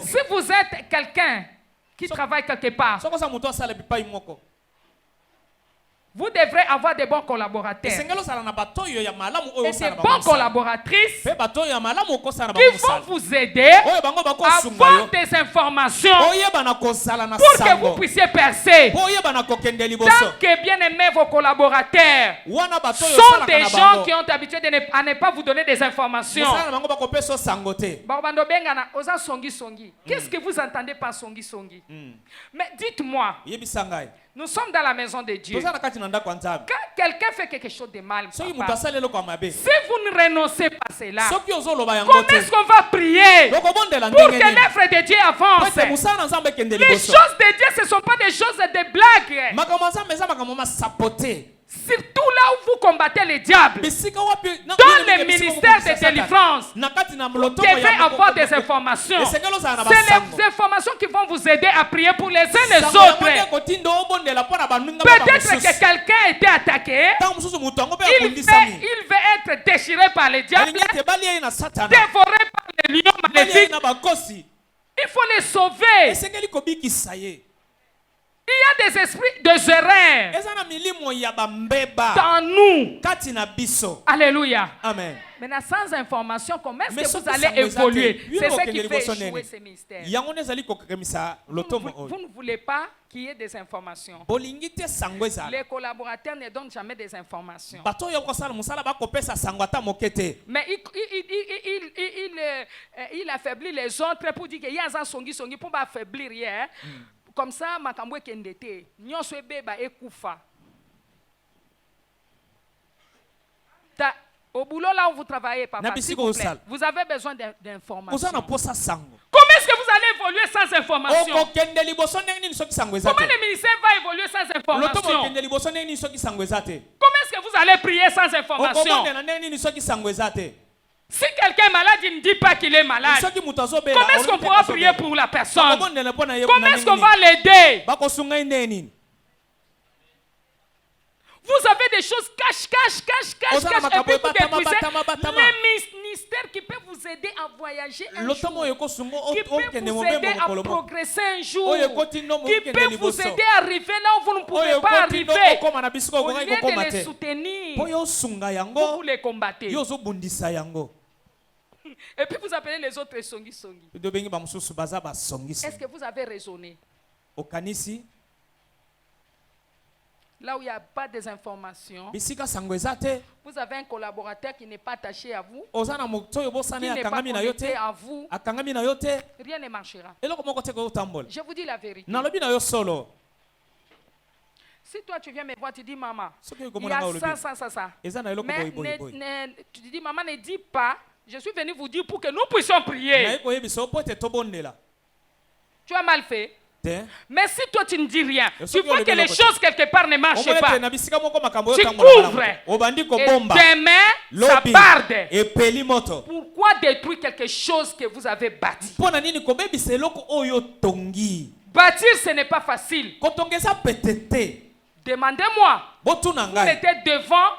[SPEAKER 1] Si vous êtes quelqu'un qui travaille quelque part, vous devrez avoir des bons collaborateurs et des bonnes collaboratrices qui vont vous aider à avoir des informations pour que vous puissiez percer. Tant que bien aimé vos collaborateurs sont des gens qui ont l'habitude à ne pas vous donner des informations. Qu'est-ce que vous entendez par songi songi? Mais dites-moi, nous sommes dans la maison de Dieu. Quand quelqu'un fait quelque chose de mal, papa, si vous ne renoncez pas à cela, comment est-ce qu'on va prier pour que l'œuvre de Dieu avance? Les choses de Dieu, ce ne sont pas des choses de blagues. Surtout là où vous combattez les diables. Dans le ministère de délivrance, vous devez avoir des informations. C'est les informations qui vont vous aider à prier pour les uns les autres. Peut-être que quelqu'un a été attaqué. Il veut être déchiré par les diables, dévoré par les lions maléfiques. Il faut les sauver. Il y a des esprits de erreur dans nous. Alléluia.
[SPEAKER 2] Amen.
[SPEAKER 1] Maintenant, sans information, comment est-ce que vous allez évoluer? C'est ce qui fait échouer ces mystères. Vous ne voulez pas qu'il y ait des informations. Les collaborateurs ne donnent jamais des informations. Mais il affaiblit les autres pour dire qu'il y a un songi pour affaiblir hier. Comme ça, makambo kendete, nyonso ebeba ekufa. Au boulot là où vous travaillez, papa, s'il vous plaît, vous avez besoin d'informations. Comment est-ce que vous allez évoluer sans information? Comment le ministère va évoluer sans information? Comment est-ce que vous allez prier sans information? Si quelqu'un est malade, il ne dit pas qu'il est malade. Comment est-ce qu'on pourra prier pour la personne? Comment est-ce qu'on va l'aider? Vous avez des choses cache. Et puis vous détruisez les ministères qui peuvent vous aider à voyager un jour. Qui peuvent vous aider à progresser un jour. Qui peuvent vous aider à arriver là où vous ne pouvez pas arriver. Au lieu de les soutenir, vous les combattez. Et puis vous appelez les autres songi songi.
[SPEAKER 5] tobengi bamususu baza basongisi
[SPEAKER 1] Est-ce que vous avez raisonné?
[SPEAKER 5] okanisi
[SPEAKER 1] Là où il n'y a pas des informations,
[SPEAKER 5] bisika sango eza te
[SPEAKER 1] vous avez un collaborateur qui n'est pas attaché à vous,
[SPEAKER 5] oza na moto oyo
[SPEAKER 1] qui
[SPEAKER 5] bosani
[SPEAKER 1] n'est pas
[SPEAKER 5] akangami na yo
[SPEAKER 1] connecté
[SPEAKER 5] te
[SPEAKER 1] à vous,
[SPEAKER 5] akangami na yo te
[SPEAKER 1] rien ne marchera.
[SPEAKER 5] eloko moko te kotambola
[SPEAKER 1] Je vous dis la vérité.
[SPEAKER 5] nalobi na yo solo
[SPEAKER 1] Si toi tu viens me voir, tu dis maman,
[SPEAKER 5] soki
[SPEAKER 1] il y
[SPEAKER 5] okomona nga
[SPEAKER 1] a
[SPEAKER 5] olobi
[SPEAKER 1] ça.
[SPEAKER 5] eza na eloko
[SPEAKER 1] Mais
[SPEAKER 5] boyiboyiboyi
[SPEAKER 1] tu dis maman, ne dis pas, je suis venu vous dire pour que nous puissions prier.
[SPEAKER 5] naye koyebisa po ete tobondela
[SPEAKER 1] Tu as mal fait.
[SPEAKER 5] te
[SPEAKER 1] Mais si toi tu ne dis rien,
[SPEAKER 5] Et
[SPEAKER 1] tu
[SPEAKER 5] ceux qui ont
[SPEAKER 1] vois
[SPEAKER 5] le
[SPEAKER 1] que les
[SPEAKER 5] bien
[SPEAKER 1] choses quelque part ne marchent
[SPEAKER 5] omona ete
[SPEAKER 1] pas.
[SPEAKER 5] na bisika moko makambo
[SPEAKER 1] Tu
[SPEAKER 5] oyo tambola malamu
[SPEAKER 1] couvres.
[SPEAKER 5] te. obandi
[SPEAKER 1] Et
[SPEAKER 5] kobomba
[SPEAKER 1] demain, ça
[SPEAKER 5] lobi
[SPEAKER 1] barde.
[SPEAKER 5] epeli moto
[SPEAKER 1] Pourquoi détruire quelque chose que vous avez bâti?
[SPEAKER 5] mpo na nini kobebisa eloko oyo tongi
[SPEAKER 1] Bâtir, ce n'est pas facile.
[SPEAKER 5] kotonga eza pete te
[SPEAKER 1] Demandez-moi.
[SPEAKER 5] botuna
[SPEAKER 1] Vous
[SPEAKER 5] ngai
[SPEAKER 1] étiez devant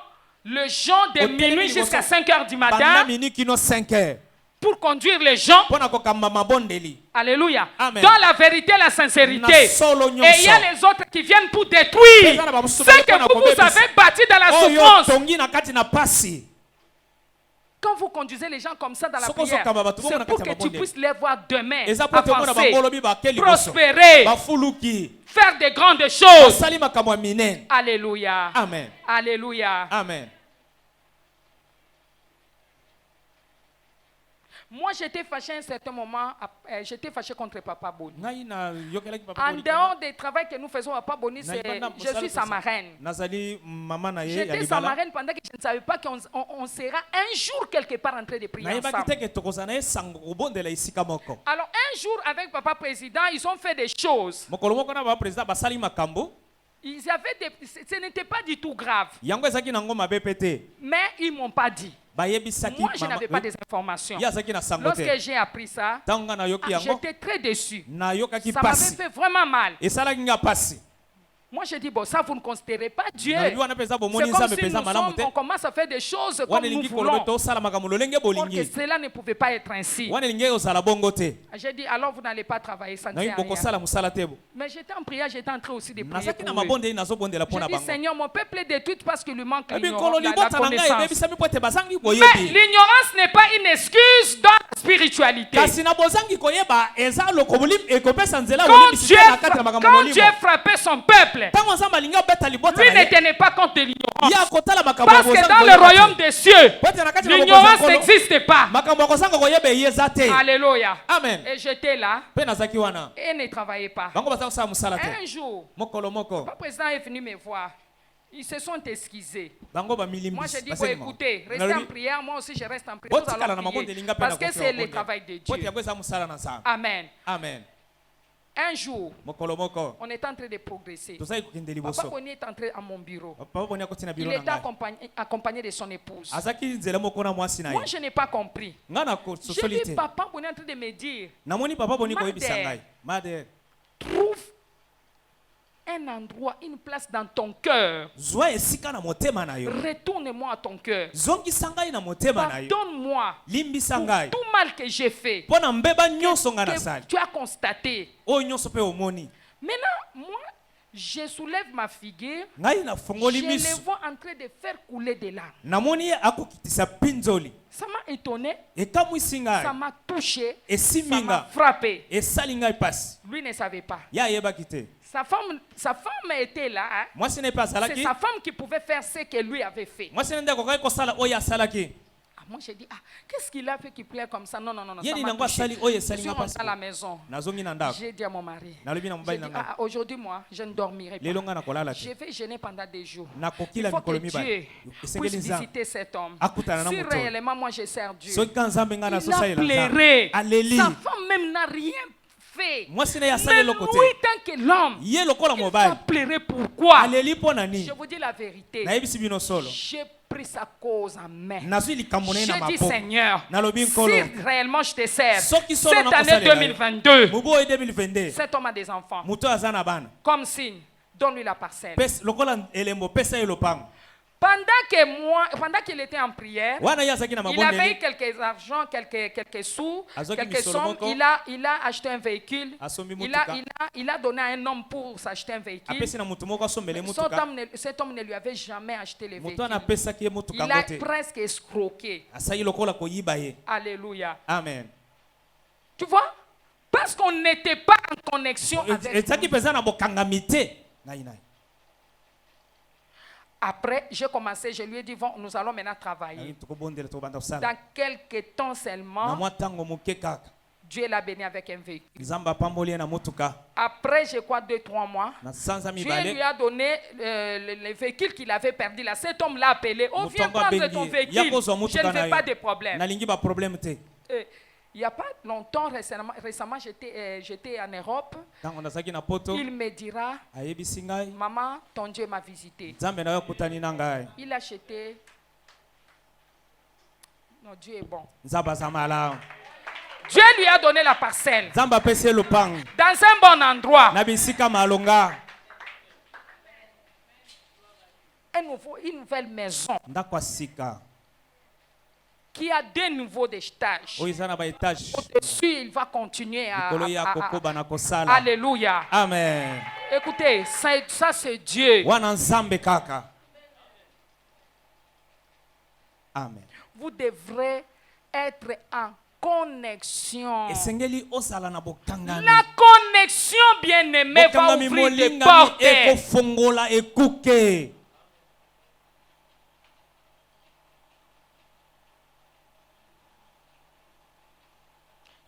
[SPEAKER 1] le gens de
[SPEAKER 5] Hotel
[SPEAKER 1] minuit jusqu'à
[SPEAKER 5] liboso.
[SPEAKER 1] 5 heures du
[SPEAKER 5] banda
[SPEAKER 1] matin
[SPEAKER 5] mini kino 5 heures
[SPEAKER 1] pour conduire les gens.
[SPEAKER 5] mpo na kokamba mabondeli
[SPEAKER 1] Alléluia.
[SPEAKER 5] Amen.
[SPEAKER 1] Dans la vérité, la sincérité.
[SPEAKER 5] Na solo
[SPEAKER 1] Et il y a
[SPEAKER 5] nyonso
[SPEAKER 1] les autres qui viennent pour détruire
[SPEAKER 5] Eza na bamosusu
[SPEAKER 1] ce que
[SPEAKER 5] balekona
[SPEAKER 1] vous
[SPEAKER 5] kobebisa.
[SPEAKER 1] avez bâti dans la
[SPEAKER 5] oyo
[SPEAKER 1] souffrance.
[SPEAKER 5] tongi na kati na pasi
[SPEAKER 1] Quand vous conduisez les gens comme ça dans la
[SPEAKER 5] Soko
[SPEAKER 1] prière,
[SPEAKER 5] zokamba bato bongo na
[SPEAKER 1] c'est pour
[SPEAKER 5] kati
[SPEAKER 1] que
[SPEAKER 5] ya
[SPEAKER 1] tu
[SPEAKER 5] mabondeli.
[SPEAKER 1] puisses les voir demain
[SPEAKER 5] eza po ete omona
[SPEAKER 1] avancer,
[SPEAKER 5] bangolobi bake liboso
[SPEAKER 1] prospérer,
[SPEAKER 5] bafuluki
[SPEAKER 1] faire de grandes choses.
[SPEAKER 5] basali makambo ya minene
[SPEAKER 1] Alléluia.
[SPEAKER 5] amen
[SPEAKER 1] Alléluia.
[SPEAKER 5] amen
[SPEAKER 1] Moi, j'étais fâché à un certain moment. J'étais fâché contre Papa Boni.
[SPEAKER 5] ngai na yokelaki papa
[SPEAKER 1] En
[SPEAKER 5] Boni
[SPEAKER 1] dehors du travail que nous faisons à Papa Boni,
[SPEAKER 5] Na libanda
[SPEAKER 1] je
[SPEAKER 5] mosala
[SPEAKER 1] suis
[SPEAKER 5] pesa.
[SPEAKER 1] sa marraine.
[SPEAKER 5] nazali mama na ye ya
[SPEAKER 1] J'étais sa
[SPEAKER 5] libala
[SPEAKER 1] marraine pendant que je ne savais pas qu'on sera un jour quelque part en train de prier
[SPEAKER 5] nayebaki
[SPEAKER 1] ensemble.
[SPEAKER 5] te ke tokozala na ye sango kobondela esika moko
[SPEAKER 1] Alors un jour avec Papa Président, ils ont fait des choses.
[SPEAKER 5] mokolo moko na baprésident basali makambo
[SPEAKER 1] Ils avaient ce n'était pas du tout grave,
[SPEAKER 5] yango ezalaki nango mabe pe te
[SPEAKER 1] mais ils m'ont pas dit.
[SPEAKER 5] bayebisaki
[SPEAKER 1] Moi, je n'avais pas des informations.
[SPEAKER 5] ye azalaki na sango
[SPEAKER 1] Lorsque
[SPEAKER 5] te
[SPEAKER 1] j'ai appris ça,
[SPEAKER 5] ntango nga nayoki yango
[SPEAKER 1] j'étais très déçu.
[SPEAKER 5] nayokaki
[SPEAKER 1] Ça m'avait
[SPEAKER 5] pasi
[SPEAKER 1] fait vraiment mal.
[SPEAKER 5] esalaki nga pasi
[SPEAKER 1] Moi, j'ai dit, bon, ça, vous ne considérez pas Dieu.
[SPEAKER 5] nalobi wana mpenza
[SPEAKER 1] C'est
[SPEAKER 5] bomoni
[SPEAKER 1] comme
[SPEAKER 5] nzambe
[SPEAKER 1] si
[SPEAKER 5] mpenza malamu te
[SPEAKER 1] on commence à faire des choses comme
[SPEAKER 5] wana
[SPEAKER 1] nous
[SPEAKER 5] elingi
[SPEAKER 1] voulons.
[SPEAKER 5] koloba tosala makambo lolenge
[SPEAKER 1] Or que
[SPEAKER 5] bolingi
[SPEAKER 1] cela ne pouvait pas être ainsi.
[SPEAKER 5] wana elingi ozala bongo te
[SPEAKER 1] J'ai dit, alors vous n'allez pas travailler, ça ne
[SPEAKER 5] nayoki
[SPEAKER 1] sert à rien.
[SPEAKER 5] bokosala mosala te bo
[SPEAKER 1] Mais j'étais en prière, j'étais en train aussi de prier
[SPEAKER 5] nazalaki na
[SPEAKER 1] pour eux.
[SPEAKER 5] mabondeli nazobondela mpo
[SPEAKER 1] J'ai
[SPEAKER 5] na
[SPEAKER 1] dit,
[SPEAKER 5] bango
[SPEAKER 1] Seigneur, mon peuple est détruit parce qu'il lui manque
[SPEAKER 5] ebi
[SPEAKER 1] la
[SPEAKER 5] nkolo libota na ngai
[SPEAKER 1] connaissance.
[SPEAKER 5] ebebisami po ete bazangi
[SPEAKER 1] Mais
[SPEAKER 5] boyebi
[SPEAKER 1] l'ignorance n'est pas une excuse dans la spiritualité.
[SPEAKER 5] kasi na bozangi koyeba eza ekopesa nzela
[SPEAKER 1] Quand
[SPEAKER 5] bolimbisi
[SPEAKER 1] Dieu,
[SPEAKER 5] te na kati na makambo
[SPEAKER 1] quand
[SPEAKER 5] molimo
[SPEAKER 1] Dieu frappait son peuple,
[SPEAKER 5] ntango nzambe alingi obeta libota
[SPEAKER 1] lui
[SPEAKER 5] na ye
[SPEAKER 1] ne tenait pas compte de l'ignorance.
[SPEAKER 5] ye akotala makambo ya
[SPEAKER 1] Parce que
[SPEAKER 5] kozanga
[SPEAKER 1] dans le
[SPEAKER 5] koyeba
[SPEAKER 1] royaume
[SPEAKER 5] te.
[SPEAKER 1] des cieux,
[SPEAKER 5] Po ete na kati na
[SPEAKER 1] l'ignorance
[SPEAKER 5] bokonzi ya nkolo,
[SPEAKER 1] n'existe pas.
[SPEAKER 5] makambo ya kozanga koyeba eye eza te
[SPEAKER 1] Alléluia.
[SPEAKER 5] amen
[SPEAKER 1] Et j'étais là
[SPEAKER 5] mpe nazalaki wana
[SPEAKER 1] et ne travaillais pas.
[SPEAKER 5] bango baza kosala mosala te
[SPEAKER 1] Un jour,
[SPEAKER 5] mokolo moko
[SPEAKER 1] le président est venu me voir. Ils se sont excusés.
[SPEAKER 5] bango
[SPEAKER 1] Moi, j'ai
[SPEAKER 5] bamilimbisi
[SPEAKER 1] dit, bon, écoutez, restez en prière. Moi aussi, je reste en prière. Nous
[SPEAKER 5] botikala na
[SPEAKER 1] allons
[SPEAKER 5] mabonde
[SPEAKER 1] prier.
[SPEAKER 5] elinga mpe
[SPEAKER 1] Parce
[SPEAKER 5] na
[SPEAKER 1] que
[SPEAKER 5] kofi
[SPEAKER 1] c'est
[SPEAKER 5] mabonde.
[SPEAKER 1] le travail de
[SPEAKER 5] po ete
[SPEAKER 1] Dieu.
[SPEAKER 5] yango eza mosala na nzambe
[SPEAKER 1] Amen.
[SPEAKER 5] amen
[SPEAKER 1] Un jour,
[SPEAKER 5] mokolo moko
[SPEAKER 1] on est en train de progresser.
[SPEAKER 5] tozali kokende
[SPEAKER 1] Papa
[SPEAKER 5] liboso
[SPEAKER 1] Boni est entré à mon bureau.
[SPEAKER 5] papa boni akoti na
[SPEAKER 1] Il
[SPEAKER 5] biro na
[SPEAKER 1] était
[SPEAKER 5] ngai
[SPEAKER 1] accompagné de son épouse.
[SPEAKER 5] azalaki nzela moko na mwasi na
[SPEAKER 1] Moi,
[SPEAKER 5] ye
[SPEAKER 1] je n'ai pas compris.
[SPEAKER 5] ngai na
[SPEAKER 1] J'ai
[SPEAKER 5] sosoli
[SPEAKER 1] vu
[SPEAKER 5] te
[SPEAKER 1] Papa Boni en train de me dire,
[SPEAKER 5] namoni papa boni
[SPEAKER 1] Mother.
[SPEAKER 5] koyebisa ngai made
[SPEAKER 1] trouve un endroit, une place dans ton cœur.
[SPEAKER 5] zwa esika na motema na yo
[SPEAKER 1] Retourne-moi à ton cœur.
[SPEAKER 5] zongisa ngai na motema na yo
[SPEAKER 1] Pardonne-moi
[SPEAKER 5] limbisa
[SPEAKER 1] pour
[SPEAKER 5] ngai
[SPEAKER 1] tout mal que j'ai fait.
[SPEAKER 5] mpo na mbeba nyonso ngai
[SPEAKER 1] Que
[SPEAKER 5] nasali
[SPEAKER 1] tu as constaté.
[SPEAKER 5] oyo nyonso mpe omoni
[SPEAKER 1] Maintenant, moi, je soulève ma figure.
[SPEAKER 5] ngai
[SPEAKER 1] Je
[SPEAKER 5] nafongoli
[SPEAKER 1] les
[SPEAKER 5] miso
[SPEAKER 1] vois en train de faire couler des larmes.
[SPEAKER 5] namoni ye akokitisa mpinzoli
[SPEAKER 1] Ça m'a étonné,
[SPEAKER 5] ekamwisi ngai
[SPEAKER 1] ça m'a touché,
[SPEAKER 5] esimbi
[SPEAKER 1] ça m'a
[SPEAKER 5] nga
[SPEAKER 1] frappé.
[SPEAKER 5] esali ngai pasi
[SPEAKER 1] Lui ne savait pas.
[SPEAKER 5] ye ayebaki te
[SPEAKER 1] Sa femme était là. Hein.
[SPEAKER 5] mwasi ne mpe
[SPEAKER 1] C'est
[SPEAKER 5] azalaki
[SPEAKER 1] sa femme qui pouvait faire ce que lui avait fait.
[SPEAKER 5] mwasi ne nde akokaki kosala oyo asalaki
[SPEAKER 1] Ah, moi, j'ai dit, qu'est-ce qu'il a fait qui plaît comme ça? Non, ça
[SPEAKER 5] ye
[SPEAKER 1] m'a
[SPEAKER 5] linango
[SPEAKER 1] touché.
[SPEAKER 5] asali oyo
[SPEAKER 1] Je
[SPEAKER 5] esali
[SPEAKER 1] suis
[SPEAKER 5] nga
[SPEAKER 1] rentré
[SPEAKER 5] pasi
[SPEAKER 1] à la maison.
[SPEAKER 5] nazongi na ndako
[SPEAKER 1] J'ai dit à mon mari,
[SPEAKER 5] nalobi na
[SPEAKER 1] j'ai
[SPEAKER 5] mobali
[SPEAKER 1] dit,
[SPEAKER 5] na ngai
[SPEAKER 1] aujourd'hui, moi, je ne dormirai pas.
[SPEAKER 5] lelo ngai nakolala
[SPEAKER 1] Je
[SPEAKER 5] te
[SPEAKER 1] vais jeûner pendant des jours. Il
[SPEAKER 5] nakokila
[SPEAKER 1] faut que
[SPEAKER 5] mikolo
[SPEAKER 1] Dieu
[SPEAKER 5] mibale
[SPEAKER 1] puisse
[SPEAKER 5] esengeli nzambe
[SPEAKER 1] visiter cet homme.
[SPEAKER 5] akutana na
[SPEAKER 1] Si
[SPEAKER 5] moto
[SPEAKER 1] réellement moi je sers Dieu,
[SPEAKER 5] soki ka nzambe ngai
[SPEAKER 1] il a
[SPEAKER 5] nazosalela nzambe
[SPEAKER 1] pleuré.
[SPEAKER 5] aleli
[SPEAKER 1] Sa femme même n'a rien fait.
[SPEAKER 5] mwasi ne ye asali
[SPEAKER 1] Mais
[SPEAKER 5] eloko
[SPEAKER 1] lui,
[SPEAKER 5] te
[SPEAKER 1] tant que l'homme,
[SPEAKER 5] ye lokola
[SPEAKER 1] il va
[SPEAKER 5] mobali
[SPEAKER 1] pleurer. Pourquoi?
[SPEAKER 5] aleli mpo na nini
[SPEAKER 1] Je vous dis la vérité.
[SPEAKER 5] nayebisi bino solo
[SPEAKER 1] J'ai pris sa cause en main.
[SPEAKER 5] nazwi likambo na ye na
[SPEAKER 1] J'ai dit,
[SPEAKER 5] maboko
[SPEAKER 1] Seigneur,
[SPEAKER 5] nalobi
[SPEAKER 1] si
[SPEAKER 5] nkolo
[SPEAKER 1] réellement je te sers,
[SPEAKER 5] soki solo
[SPEAKER 1] cette année
[SPEAKER 5] nakosalela yo
[SPEAKER 1] 2022,
[SPEAKER 5] mobu oyo 2022
[SPEAKER 1] cet homme a des enfants.
[SPEAKER 5] moto oyo aza na bana
[SPEAKER 1] Comme signe, donne-lui la parcelle.
[SPEAKER 5] lokola elembo pesa ye lopango
[SPEAKER 1] Pendant qu'il était en prière, il avait eu quelques argent, quelques sous, quelques sommes. Il a acheté un véhicule. Il a donné à un homme pour s'acheter un véhicule. Cet homme ne lui avait jamais acheté le véhicule. Il a presque escroqué. Alléluia.
[SPEAKER 5] Amen.
[SPEAKER 1] Tu vois? Parce qu'on n'était pas en connexion avec lui. Après, j'ai commencé, je lui ai dit, bon, nous allons maintenant travailler. Dans quelques temps seulement, Dieu l'a béni avec un véhicule. Après, je crois 2-3 mois, Dieu lui a donné le véhicule qu'il avait perdu là. Cet homme l'a appelé. Oh, viens prendre ton véhicule. Je ne veux pas de problème. Il n'y a pas longtemps, récemment j'étais en Europe. Il me dira, maman, ton Dieu m'a visité. Il a acheté. Non, Dieu est bon. Dieu lui a donné la parcelle. Dans un bon endroit. Une nouvelle maison. Qui a 2 niveaux de stages. Au-dessus, il va continuer à Alléluia.
[SPEAKER 5] Amen.
[SPEAKER 1] Écoutez, ça c'est Dieu.
[SPEAKER 5] Amen.
[SPEAKER 1] Vous devrez être en connexion. La connexion, bien-aimée, va ouvrir des portes.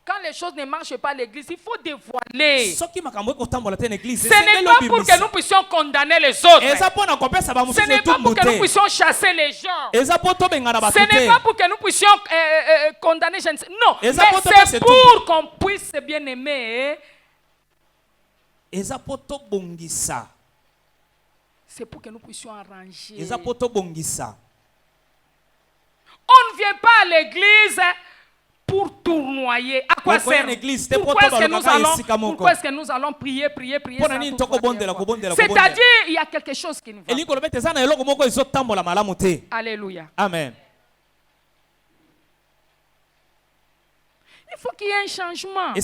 [SPEAKER 1] Quand les choses ne marchent pas à l'église, il faut dévoiler. Ce n'est pas pour que nous puissions condamner les autres. Ce n'est pas pour que nous puissions chasser les gens. Ce n'est pas pour que nous puissions condamner. Non, mais c'est pour qu'on puisse bien aimer. C'est pour que nous puissions arranger. On ne vient pas à l'église pour tournoyer. À quoi sert? Pourquoi est-ce que nous allons prier? C'est-à-dire, il y a quelque chose qui ne va pas. Alléluia.
[SPEAKER 5] Amen.
[SPEAKER 1] Il faut qu'il y ait un changement.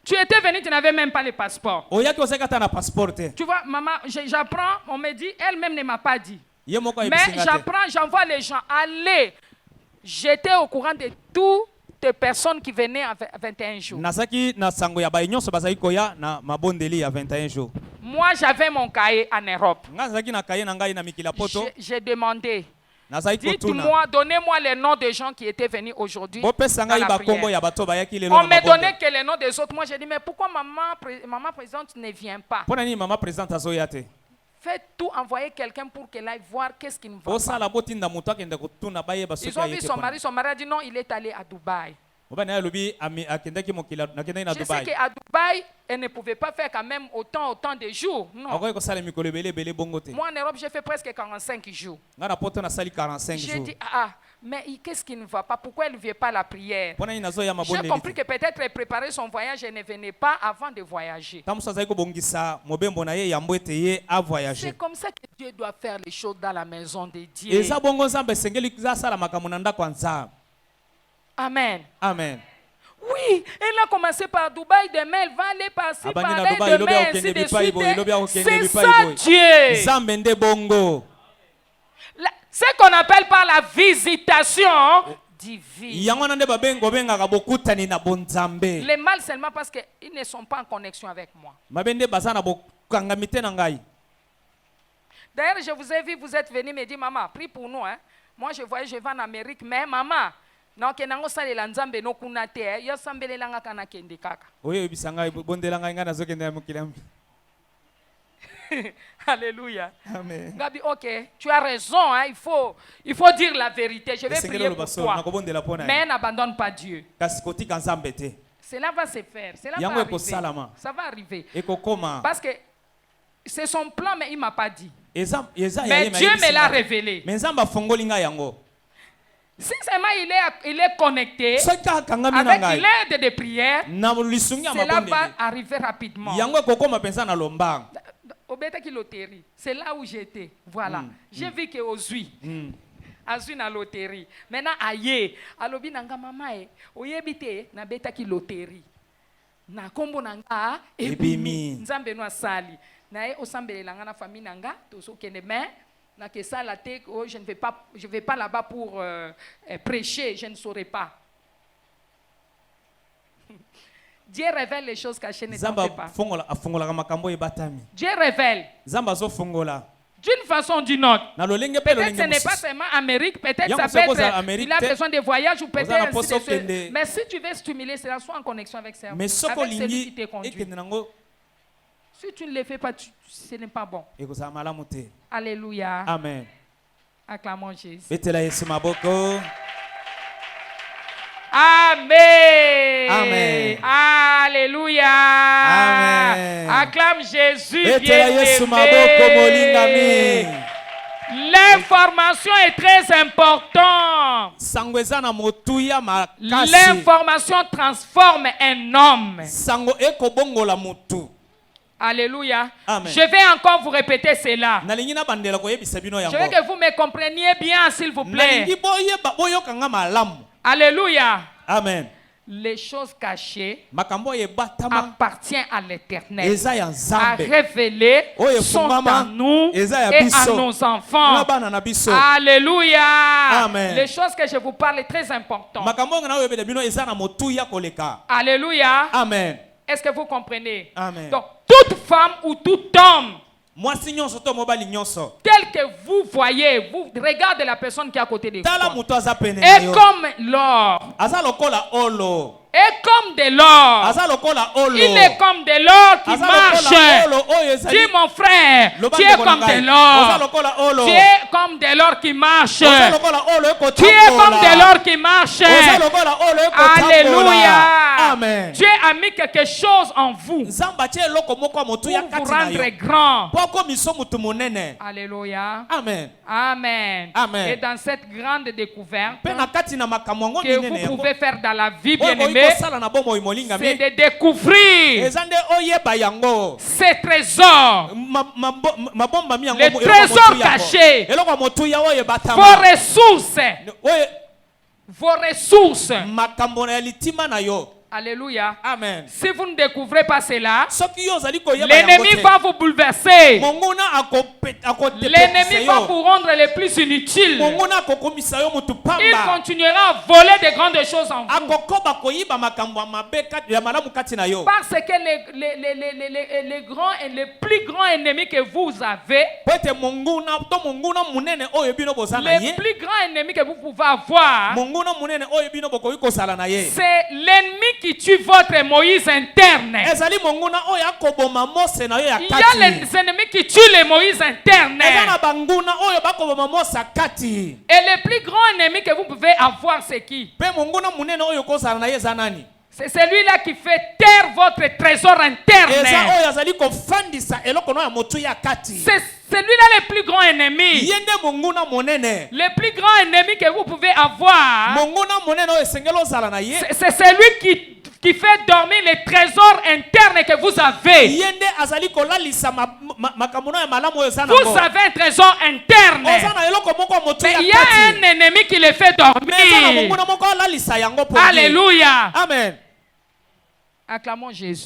[SPEAKER 1] Tu étais venu, tu n'avais même pas le passeport. Tu vois, maman, j'apprends, on me dit, elle-même ne m'a pas dit. Mais j'apprends, j'envoie les gens. Allez, j'étais au courant de toutes les personnes qui venaient à 21 jours. Moi, j'avais mon cahier en Europe. J'ai demandé. Dites-moi, donnez-moi les noms des gens qui étaient venus aujourd'hui. On me donnait que les noms des autres. Moi, j'ai dit, mais pourquoi maman présidente ne vient pas? Faites tout, envoyer quelqu'un pour qu'elle aille voir qu'est-ce qui ne va pas. Ils ont vu son mari a dit non, il est allé à Dubaï. Je sais qu'à Dubaï, elle ne pouvait pas faire quand même autant de jours. Non. Moi en Europe, j'ai fait presque 45 jours. J'ai dit, mais qu'est-ce qui ne va pas? Pourquoi elle ne vient pas à la prière? J'ai compris que peut-être elle préparait son voyage et ne venait pas avant de voyager. C'est comme ça que Dieu doit faire les choses dans la maison de Dieu. Amen.
[SPEAKER 5] Amen.
[SPEAKER 1] Oui, elle a commencé par Dubaï, demain elle va aller par-ci, par-là, demain ainsi de suite. C'est ça Dieu. Ce qu'on appelle par la visitation divine. Les mal seulement parce qu'ils ne sont pas en connexion avec moi. D'ailleurs, je vous ai vu, vous êtes venu me dire, maman, prie pour nous. Hein. Moi, je voyais, je vais en Amérique, mais maman, non, que nango salela nzambe no kunate yo sambelelanga kana kende kaka. Oyo bisanga bondelanga ngana zokende mukilami. Alléluia.
[SPEAKER 5] Amen.
[SPEAKER 1] Gabi, ok, tu as raison, hein, il faut dire la vérité. Je vais prier pour toi. Mais n'abandonne pas Dieu. Cela va se faire. Cela va arriver. Ça va arriver. Parce que c'est son plan, mais il ne m'a pas dit. Mais Dieu me l'a révélé. Si seulement il est connecté
[SPEAKER 5] soki akangami na
[SPEAKER 1] avec
[SPEAKER 5] ngai
[SPEAKER 1] l'aide de prière,
[SPEAKER 5] na lisungi ya
[SPEAKER 1] cela va
[SPEAKER 5] mabondeli
[SPEAKER 1] arriver rapidement.
[SPEAKER 5] yango ekokoma mpenza na lombango.
[SPEAKER 1] Obetaki loterie, c'est là où j'étais. Voilà. J'ai vu que Ozui. Azui na loterie. Maintenant aye, alobi nanga mama e, oyebite na betaki loterie. Na kombo nanga ebimi. Nzambe no asali. Na e osambela nga na famille nanga, toso kende mais na que ça la te, oh, je vais pas là-bas pour prêcher, je ne saurais pas. Dieu révèle les choses cachées, ne t'en fais pas.
[SPEAKER 5] Dieu
[SPEAKER 1] révèle. D'une façon ou d'une autre. Peut-être ce n'est pas seulement Amérique, peut-être ça peut être il a besoin de voyage ou peut-être ainsi de suite. Mais si tu veux stimuler cela, sois en connexion avec celui qui te conduit. Si tu ne le fais pas, ce n'est pas bon. Alléluia.
[SPEAKER 5] Amen.
[SPEAKER 1] Acclamons Jésus. Amen.
[SPEAKER 5] Amen.
[SPEAKER 1] Alléluia.
[SPEAKER 5] Amen.
[SPEAKER 1] Acclame Jésus bien-aimé. L'information est très importante. L'information transforme un homme. Alléluia.
[SPEAKER 5] Amen.
[SPEAKER 1] Je vais encore vous répéter cela. Je veux que vous me compreniez bien, s'il vous plaît. Alléluia.
[SPEAKER 5] Amen.
[SPEAKER 1] Les choses cachées appartiennent à l'Éternel. À révéler sont à nous et à nos enfants. Alléluia.
[SPEAKER 5] Amen.
[SPEAKER 1] Les choses que je vous parle sont très importantes. Alléluia.
[SPEAKER 5] Amen.
[SPEAKER 1] Est-ce que vous comprenez?
[SPEAKER 5] Amen.
[SPEAKER 1] Donc, toute femme ou tout homme, tel que vous voyez, vous regardez la personne qui est à côté de vous, est comme l'or. Et comme de l'or. Il est comme de l'or qui marche. Dis mon frère, tu es comme de l'or. Tu es comme de l'or qui marche. Tu es comme de l'or qui marche. Alléluia.
[SPEAKER 5] Amen.
[SPEAKER 1] Dieu a mis quelque chose en vous pour vous rendre grand. Alléluia.
[SPEAKER 5] Amen.
[SPEAKER 1] Amen.
[SPEAKER 5] Amen.
[SPEAKER 1] Et dans cette grande découverte
[SPEAKER 5] que
[SPEAKER 1] que vous pouvez faire dans la vie, bien-aimé, c'est de découvrir ces trésors, les trésors cachés, vos ressources. Alléluia.
[SPEAKER 5] Amen.
[SPEAKER 1] Si vous ne découvrez pas cela, l'ennemi va vous bouleverser. L'ennemi va vous rendre les plus inutiles. Il continuera à voler de grandes choses en vous. Parce que les grands et les plus grands ennemis que vous avez, les plus grands ennemis que vous pouvez avoir, c'est l'ennemi qui tue votre Moïse interne. Il y a les ennemis qui tuent les Moïse internes. Et le plus grand ennemi que vous pouvez avoir, c'est qui? C'est celui-là qui fait taire votre trésor interne. C'est celui-là le plus grand ennemi. Le plus grand ennemi que vous pouvez avoir, c'est celui qui fait dormir les trésors internes que vous avez. Vous avez un trésor interne. Mais il y a un ennemi qui le fait dormir. Alléluia.
[SPEAKER 5] Amen.
[SPEAKER 1] Acclamons Jésus.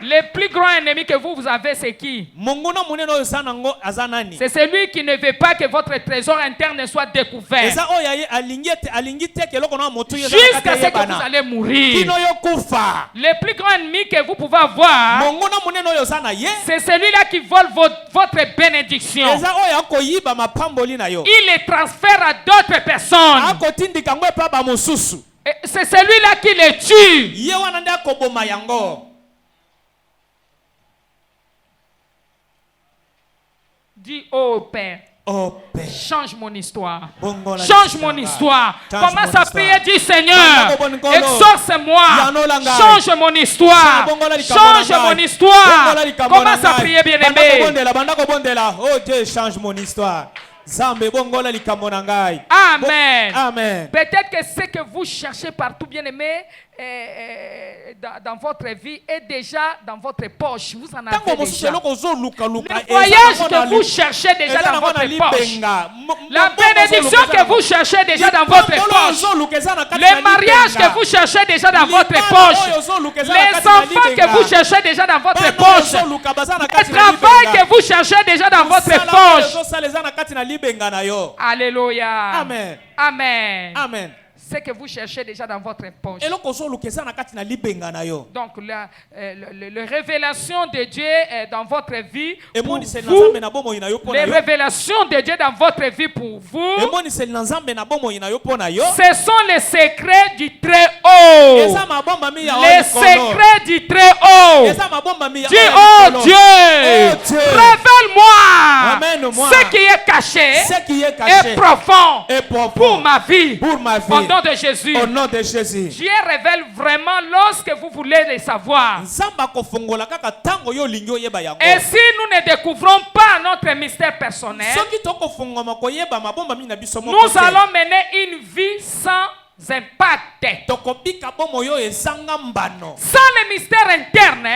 [SPEAKER 1] Le plus grand ennemi que vous avez, c'est qui? C'est celui qui ne veut pas que votre trésor interne soit découvert. Jusqu'à ce que vous allez mourir. Le plus grand ennemi que vous pouvez avoir, c'est celui-là qui vole votre bénédiction. Il les transfère à d'autres personnes. C'est celui-là qui les tue. Dis, oh Père.
[SPEAKER 5] Oh Père.
[SPEAKER 1] Change mon histoire.
[SPEAKER 5] Bongola
[SPEAKER 1] Change
[SPEAKER 5] lisanga
[SPEAKER 1] mon
[SPEAKER 5] ngai.
[SPEAKER 1] histoire.
[SPEAKER 5] Change
[SPEAKER 1] Commence
[SPEAKER 5] mon
[SPEAKER 1] à
[SPEAKER 5] histoire.
[SPEAKER 1] prier, dis Seigneur,
[SPEAKER 5] Banda kobonikolo.
[SPEAKER 1] exauce-moi.
[SPEAKER 5] Yanola ngai.
[SPEAKER 1] Change mon histoire.
[SPEAKER 5] Bongola likambo
[SPEAKER 1] Change
[SPEAKER 5] na ngai.
[SPEAKER 1] mon histoire.
[SPEAKER 5] Bongola likambo
[SPEAKER 1] Commence
[SPEAKER 5] na
[SPEAKER 1] à
[SPEAKER 5] ngai.
[SPEAKER 1] prier,
[SPEAKER 5] Banda
[SPEAKER 1] bien-aimé.
[SPEAKER 5] kobondela, banda kobondela. Oh Dieu, change mon histoire. Zambe bongola likambo na ngai.
[SPEAKER 1] Amen.
[SPEAKER 5] Amen.
[SPEAKER 1] Peut-être que ce que vous cherchez partout, bien-aimé, dans votre vie est déjà dans votre poche. Vous en avez déjà. Le voyage que vous cherchez déjà dans votre poche. La bénédiction que vous cherchez déjà dans votre poche. Le mariage que vous cherchez déjà dans votre poche. Les enfants que vous cherchez déjà dans votre poche. Le travail que vous cherchez déjà dans votre poche. Alléluia.
[SPEAKER 5] Amen.
[SPEAKER 1] Amen.
[SPEAKER 5] Amen.
[SPEAKER 1] Ce que vous cherchez déjà dans votre poche. Donc la révélation de Dieu dans votre vie pour vous, les révélations de Dieu dans votre vie pour vous, ce sont les secrets du Très-Haut. Les secrets du Très-Haut. Dis, oh Dieu, révèle-moi ce qui est caché et profond pour ma vie. Au nom de Jésus.
[SPEAKER 5] Au nom de Jésus.
[SPEAKER 1] Dieu révèle vraiment lorsque vous voulez le savoir. Et si nous ne découvrons pas notre mystère personnel, nous allons mener une vie sans impact. Sans le mystère interne,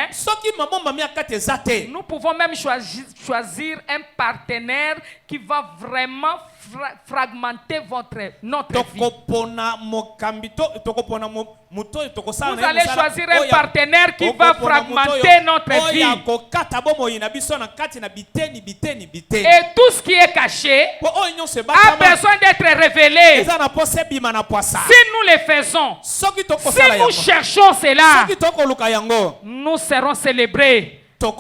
[SPEAKER 1] nous pouvons même choisir un partenaire qui va vraiment fragmenter notre vie. Vous allez choisir un partenaire qui va fragmenter notre vie. Et tout ce qui est caché a besoin d'être révélé. Si nous le faisons, si nous cherchons cela, nous serons célébrés. Cela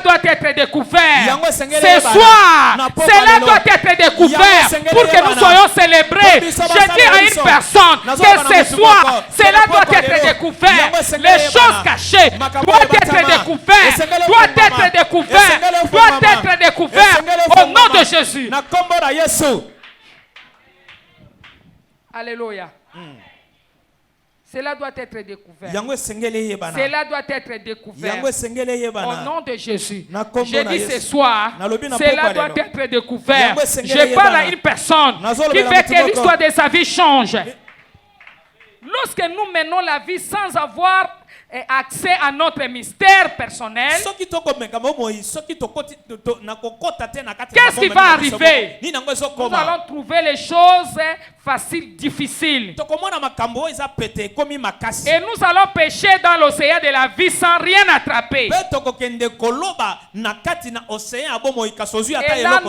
[SPEAKER 1] doit être découvert. Ce soir, cela doit être découvert pour que nous soyons célébrés. Je dis à une personne que ce soir, cela doit être découvert. Les choses cachées doivent être découvertes. Doivent être découvertes. Doivent être découvertes au nom de Jésus. Alléluia. Cela doit être découvert. Cela doit être découvert. Au nom de Jésus. Je dis ce soir, cela doit être découvert. Je parle à une personne qui veut que l'histoire de sa vie change. Lorsque nous menons la vie sans avoir accès à notre mystère personnel, qu'est-ce qui va arriver? Nous allons trouver les choses faciles, difficiles. Et nous allons pêcher dans l'océan de la vie sans rien attraper. Et là,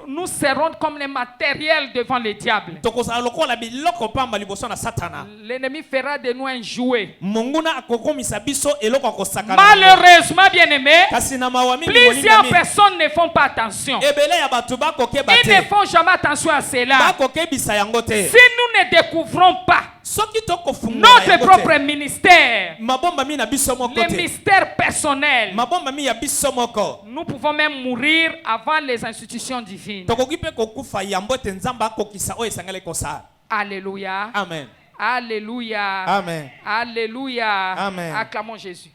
[SPEAKER 1] nous serons comme les matériels devant le diable. L'ennemi fera de nous un jouet. Malheureusement, bien-aimés, plusieurs personnes ne font pas attention. Ils ne font jamais attention à cela. Si nous ne découvrons pas notre propre ministère, le mystère personnel, nous pouvons même mourir avant les institutions divines. Alléluia.
[SPEAKER 5] Amen.
[SPEAKER 1] Alléluia.
[SPEAKER 5] Amen.
[SPEAKER 1] Alléluia.
[SPEAKER 5] Amen.
[SPEAKER 1] Acclamons Jésus.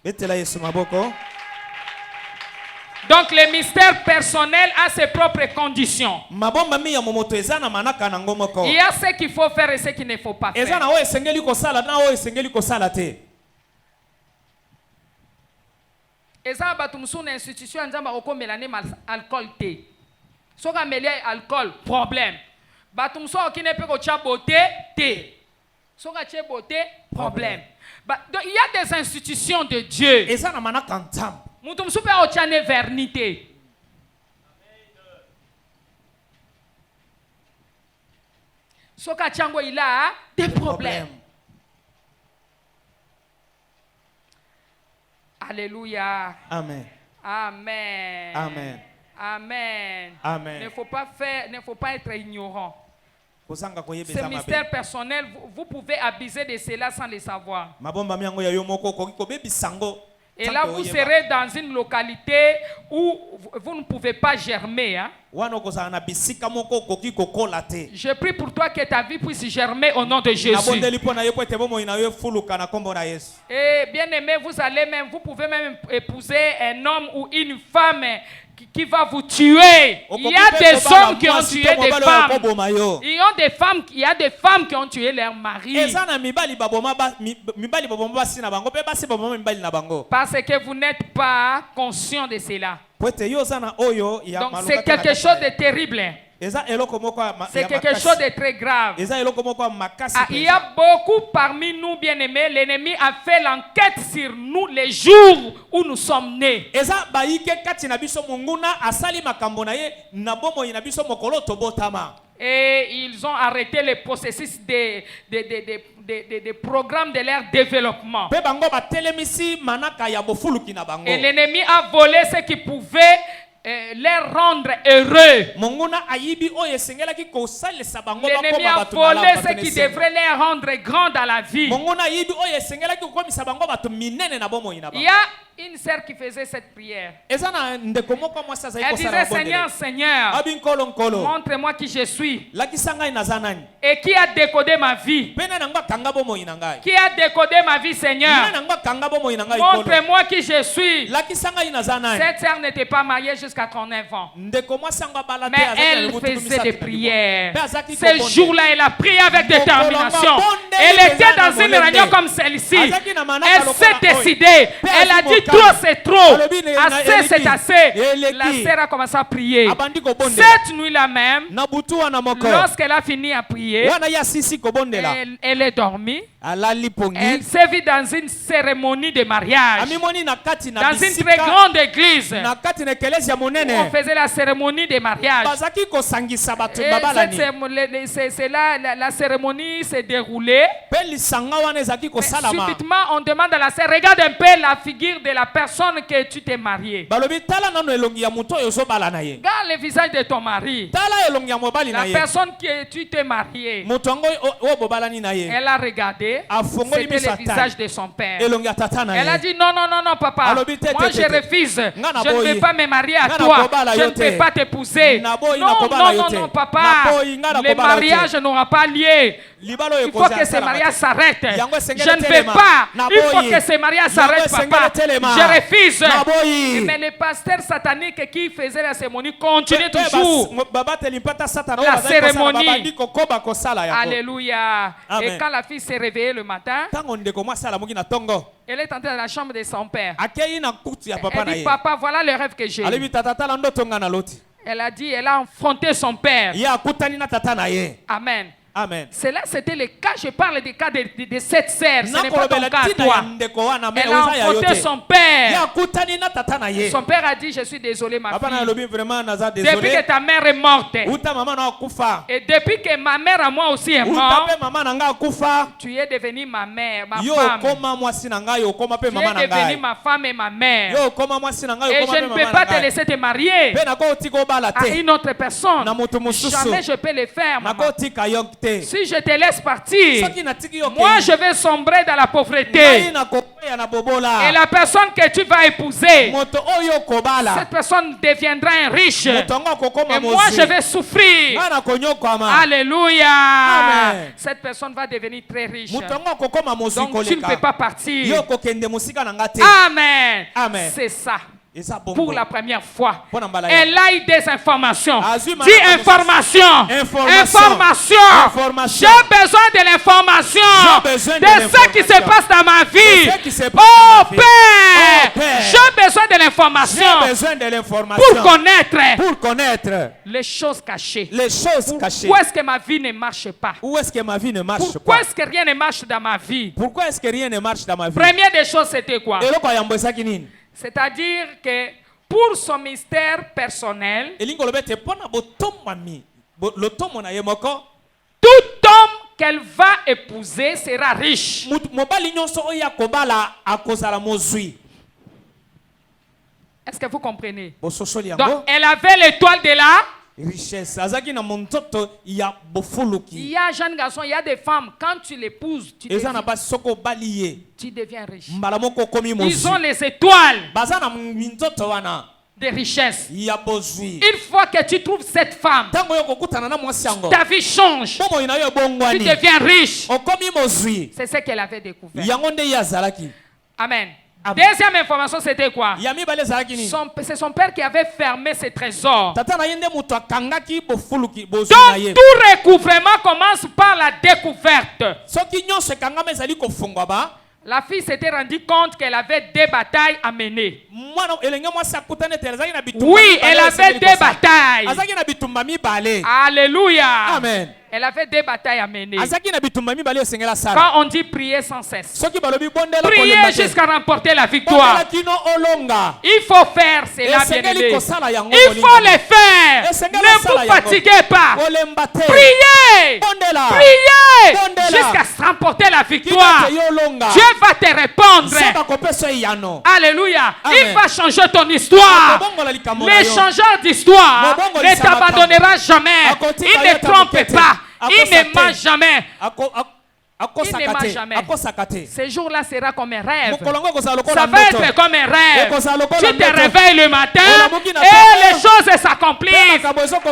[SPEAKER 1] Donc le mystère personnel a ses propres conditions. Il y a ce qu'il faut faire et ce qu'il ne faut pas faire. Et ça, batumsu na institution nzamba okomela ne alcool te. Soka meli alcool problème. Batumsu okine pe ko cha beauté te. Soka che beauté problème. Donc il y a des institutions de Dieu. Et ça na mana kantam. Mutumsu pe o cha ne vernité. Soka chango il a des problèmes. Alléluia.
[SPEAKER 5] Amen.
[SPEAKER 1] Amen.
[SPEAKER 5] Amen.
[SPEAKER 1] Amen.
[SPEAKER 5] Amen.
[SPEAKER 1] Il ne faut pas être ignorant. Ce mystère personnel, vous pouvez abuser de cela sans le savoir. Et là, vous serez dans une localité où vous ne pouvez pas germer. Hein? Je prie pour toi que ta vie puisse germer au nom de Jésus. Et bien aimé, vous pouvez même épouser un homme ou une femme qui va vous tuer. Il y a des hommes qui ont tué des femmes. Il y a des femmes qui ont tué leur mari. Parce que vous n'êtes pas conscient de cela. Donc c'est quelque chose de terrible. C'est quelque chose de très grave. Il y a beaucoup parmi nous, bien-aimés. L'ennemi a fait l'enquête sur nous les jours où nous sommes nés. Et ils ont arrêté les processus des programmes de leur développement. Et l'ennemi a volé ce qui pouvait les rendre heureux. L'ennemi a volé ce qui devrait les rendre grands dans la vie. Il y a une sœur qui faisait cette prière. Elle disait: Seigneur, Seigneur, montre-moi qui je suis et qui a décodé ma vie. Qui a décodé ma vie, Seigneur? Montre-moi qui je suis. Cette sœur n'était pas mariée jusqu'à 39 ans, mais elle faisait des prières. Ce jour-là, elle a prié avec détermination. Elle était dans une réunion comme celle-ci. Elle s'est décidée. Elle a dit: trop, c'est trop. Assez, c'est assez. La sœur a commencé à prier. Cette nuit-là même, lorsqu'elle a fini à prier, elle est dormie. Elle s'est vue dans une cérémonie de mariage, dans une très grande église où on faisait la cérémonie de mariage. Et c'est là la cérémonie s'est déroulée. Subitement, on demande à la sœur: regarde un peu la figure de la personne que tu t'es mariée. Regarde le visage de ton mari. La personne que tu t'es mariée. Elle a regardé. C'était le visage de son père. Elle a dit: non, non, non, non, papa. Moi, je refuse. Je ne vais pas me marier à toi. Je ne peux pas t'épouser. Non, non, non, non, papa. Le mariage n'aura pas lieu. Il faut que ce mariage s'arrête. Je ne vais pas. Il faut que ce mariage s'arrête, papa. Je refuse. Mais le pasteur satanique qui faisait la cérémonie continue toujours la cérémonie. Alléluia. Et quand la fille s'est réveillée le matin, elle est entrée dans la chambre de son père. Elle dit: papa, voilà le rêve que j'ai. Elle a dit, elle a affronté son père. Amen.
[SPEAKER 3] Amen.
[SPEAKER 1] Cela, c'était le cas. Je parle du cas de cette sœur. Ce n'est pas ton cas, toi. Elle a affronté son père. Son père a dit: je suis désolé, ma fille. Depuis que ta mère est morte, et depuis que ma mère à moi aussi est morte, tu es devenue ma mère, ma femme. Tu es devenue ma femme et ma mère. Et je ne peux pas te laisser te marier à une autre personne. Jamais je peux le faire, maman. Si je te laisse partir, moi je vais sombrer dans la pauvreté. Et la personne que tu vas épouser, cette personne deviendra un riche. Et moi je vais souffrir. Alléluia. Amen. Cette personne va devenir très riche. Donc tu ne peux pas partir. Amen. Amen. C'est ça. Pour la première fois, elle a eu des informations. Dis information. Information. J'ai besoin de l'information de ce qui se passe dans ma vie. Oh Père, j'ai besoin de l'information pour connaître les choses cachées. Pourquoi est-ce que ma vie ne marche pas? Pourquoi est-ce que rien ne marche dans ma vie? Première des choses, c'était quoi? C'est-à-dire que pour son mystère personnel, tout homme qu'elle va épouser sera riche. Est-ce que vous comprenez? Donc, elle avait l'étoile de la
[SPEAKER 5] richesse. Azaki na montoto ya bofuluki.
[SPEAKER 1] Il y a un jeune garçon, il y a des femmes, quand tu l'épouses, tu
[SPEAKER 5] Eza na ba soko baliye.
[SPEAKER 1] deviens riche.
[SPEAKER 5] Mbala moko komi mozu.
[SPEAKER 1] Ils ont les étoiles
[SPEAKER 5] Baza na mintoto wana.
[SPEAKER 1] de richesse.
[SPEAKER 5] Ya bozui.
[SPEAKER 1] Une fois que tu trouves cette femme,
[SPEAKER 5] Tango yo kokutana na mwasi yango.
[SPEAKER 1] ta vie change.
[SPEAKER 5] Bomo ina yo
[SPEAKER 1] Tu
[SPEAKER 5] bongwani.
[SPEAKER 1] deviens riche.
[SPEAKER 5] Okomi mozui.
[SPEAKER 1] C'est ce qu'elle avait découvert.
[SPEAKER 5] Yango nde yazalaki.
[SPEAKER 1] Amen.
[SPEAKER 5] Amen.
[SPEAKER 1] Deuxième information, c'était quoi?
[SPEAKER 5] Yami bale zalaki ni.
[SPEAKER 1] C'est son père qui avait fermé ses trésors.
[SPEAKER 5] Tata na yende muto akangaki bofuluki bozui
[SPEAKER 1] Donc,
[SPEAKER 5] na ye.
[SPEAKER 1] tout recouvrement commence par la découverte.
[SPEAKER 5] Soki nyonso ekangama ezali kofungwa ba.
[SPEAKER 1] La fille s'était rendue compte qu'elle avait des batailles à mener.
[SPEAKER 5] Mwana elenge mwasi akutana te azaki na bitumba.
[SPEAKER 1] Oui, elle avait des batailles.
[SPEAKER 5] Azaki na bitumba mibale.
[SPEAKER 1] Alléluia.
[SPEAKER 5] Amen.
[SPEAKER 1] Elle avait des batailles à mener.
[SPEAKER 5] Azaki na bitumba mibale osengela sala.
[SPEAKER 1] Quand on dit prier sans cesse,
[SPEAKER 5] Soki balobi bondela
[SPEAKER 1] prier jusqu'à remporter la victoire.
[SPEAKER 5] Bondela kino olonga.
[SPEAKER 1] Il faut faire cela, bien-aimé. Il faut le faire. Ne vous fatiguez pas.
[SPEAKER 5] Olemba te.
[SPEAKER 1] Priez.
[SPEAKER 5] Bondela.
[SPEAKER 1] Priez
[SPEAKER 5] Bondela.
[SPEAKER 1] jusqu'à remporter la victoire.
[SPEAKER 5] Kino te yolonga.
[SPEAKER 1] Dieu va te répondre.
[SPEAKER 5] Seba kopeso yano.
[SPEAKER 1] Alléluia.
[SPEAKER 5] Amen.
[SPEAKER 1] Il va changer ton histoire. Le changeur d'histoire ne t'abandonnera jamais. Il ne trompe pas. Il ne ment jamais. Il ne ment jamais. Ce jour-là sera comme un rêve. Ça va être comme un rêve. Tu te réveilles le matin et les choses s'accomplissent.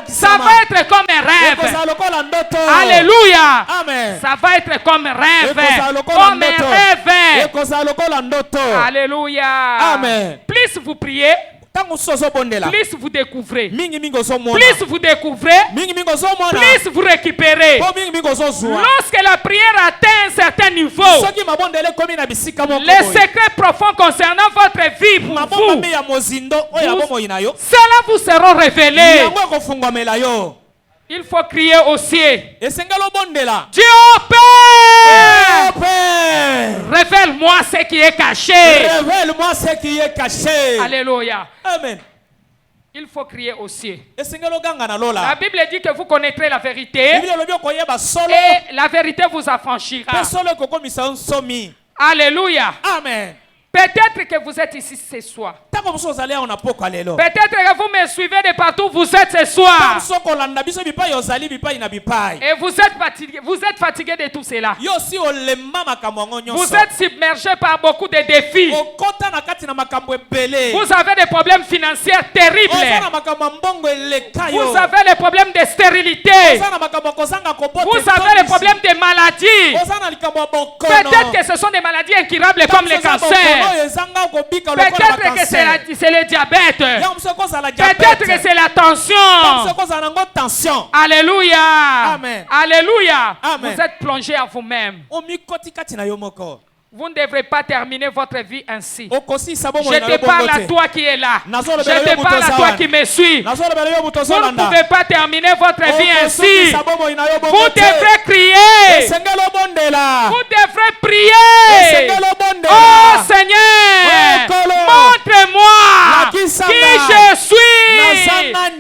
[SPEAKER 1] Ça va être comme un rêve. Alléluia. Ça va être comme un rêve. Comme un rêve. Alléluia. Plus vous priez, plus vous découvrez. Plus vous découvrez, plus vous récupérez. Lorsque la prière atteint un certain niveau, les secrets profonds concernant votre vie pour vous, cela vous sera révélé. Il faut crier au ciel. Dieu Père, révèle-moi ce qui est caché.
[SPEAKER 5] Révèle-moi ce qui est caché.
[SPEAKER 1] Alléluia.
[SPEAKER 5] Amen.
[SPEAKER 1] Il faut crier au ciel.
[SPEAKER 5] La
[SPEAKER 1] La Bible dit que vous connaîtrez la vérité et la vérité vous affranchira. Alléluia.
[SPEAKER 5] Amen.
[SPEAKER 1] Peut-être que vous êtes ici ce soir. Peut-être que vous me suivez de partout où vous êtes ce soir. Et vous êtes fatigué de tout cela. Vous êtes submergé par beaucoup de défis. Vous avez des problèmes financiers terribles. Vous avez des problèmes de stérilité. Vous avez des problèmes de maladies. Peut-être que ce sont des maladies incurables comme le cancer. Peut-être que c'est le diabète. Peut-être que c'est la tension. Alléluia.
[SPEAKER 5] Amen.
[SPEAKER 1] Alléluia.
[SPEAKER 5] Amen.
[SPEAKER 1] Vous êtes plongé à vous-même. Vous ne devrez pas terminer votre vie ainsi. Je te parle à toi qui es là. Je te parle à toi qui me suis. Vous ne pouvez pas terminer votre vie ainsi. Vous devrez crier. Vous devrez prier. Oh Seigneur, montre-moi qui je suis.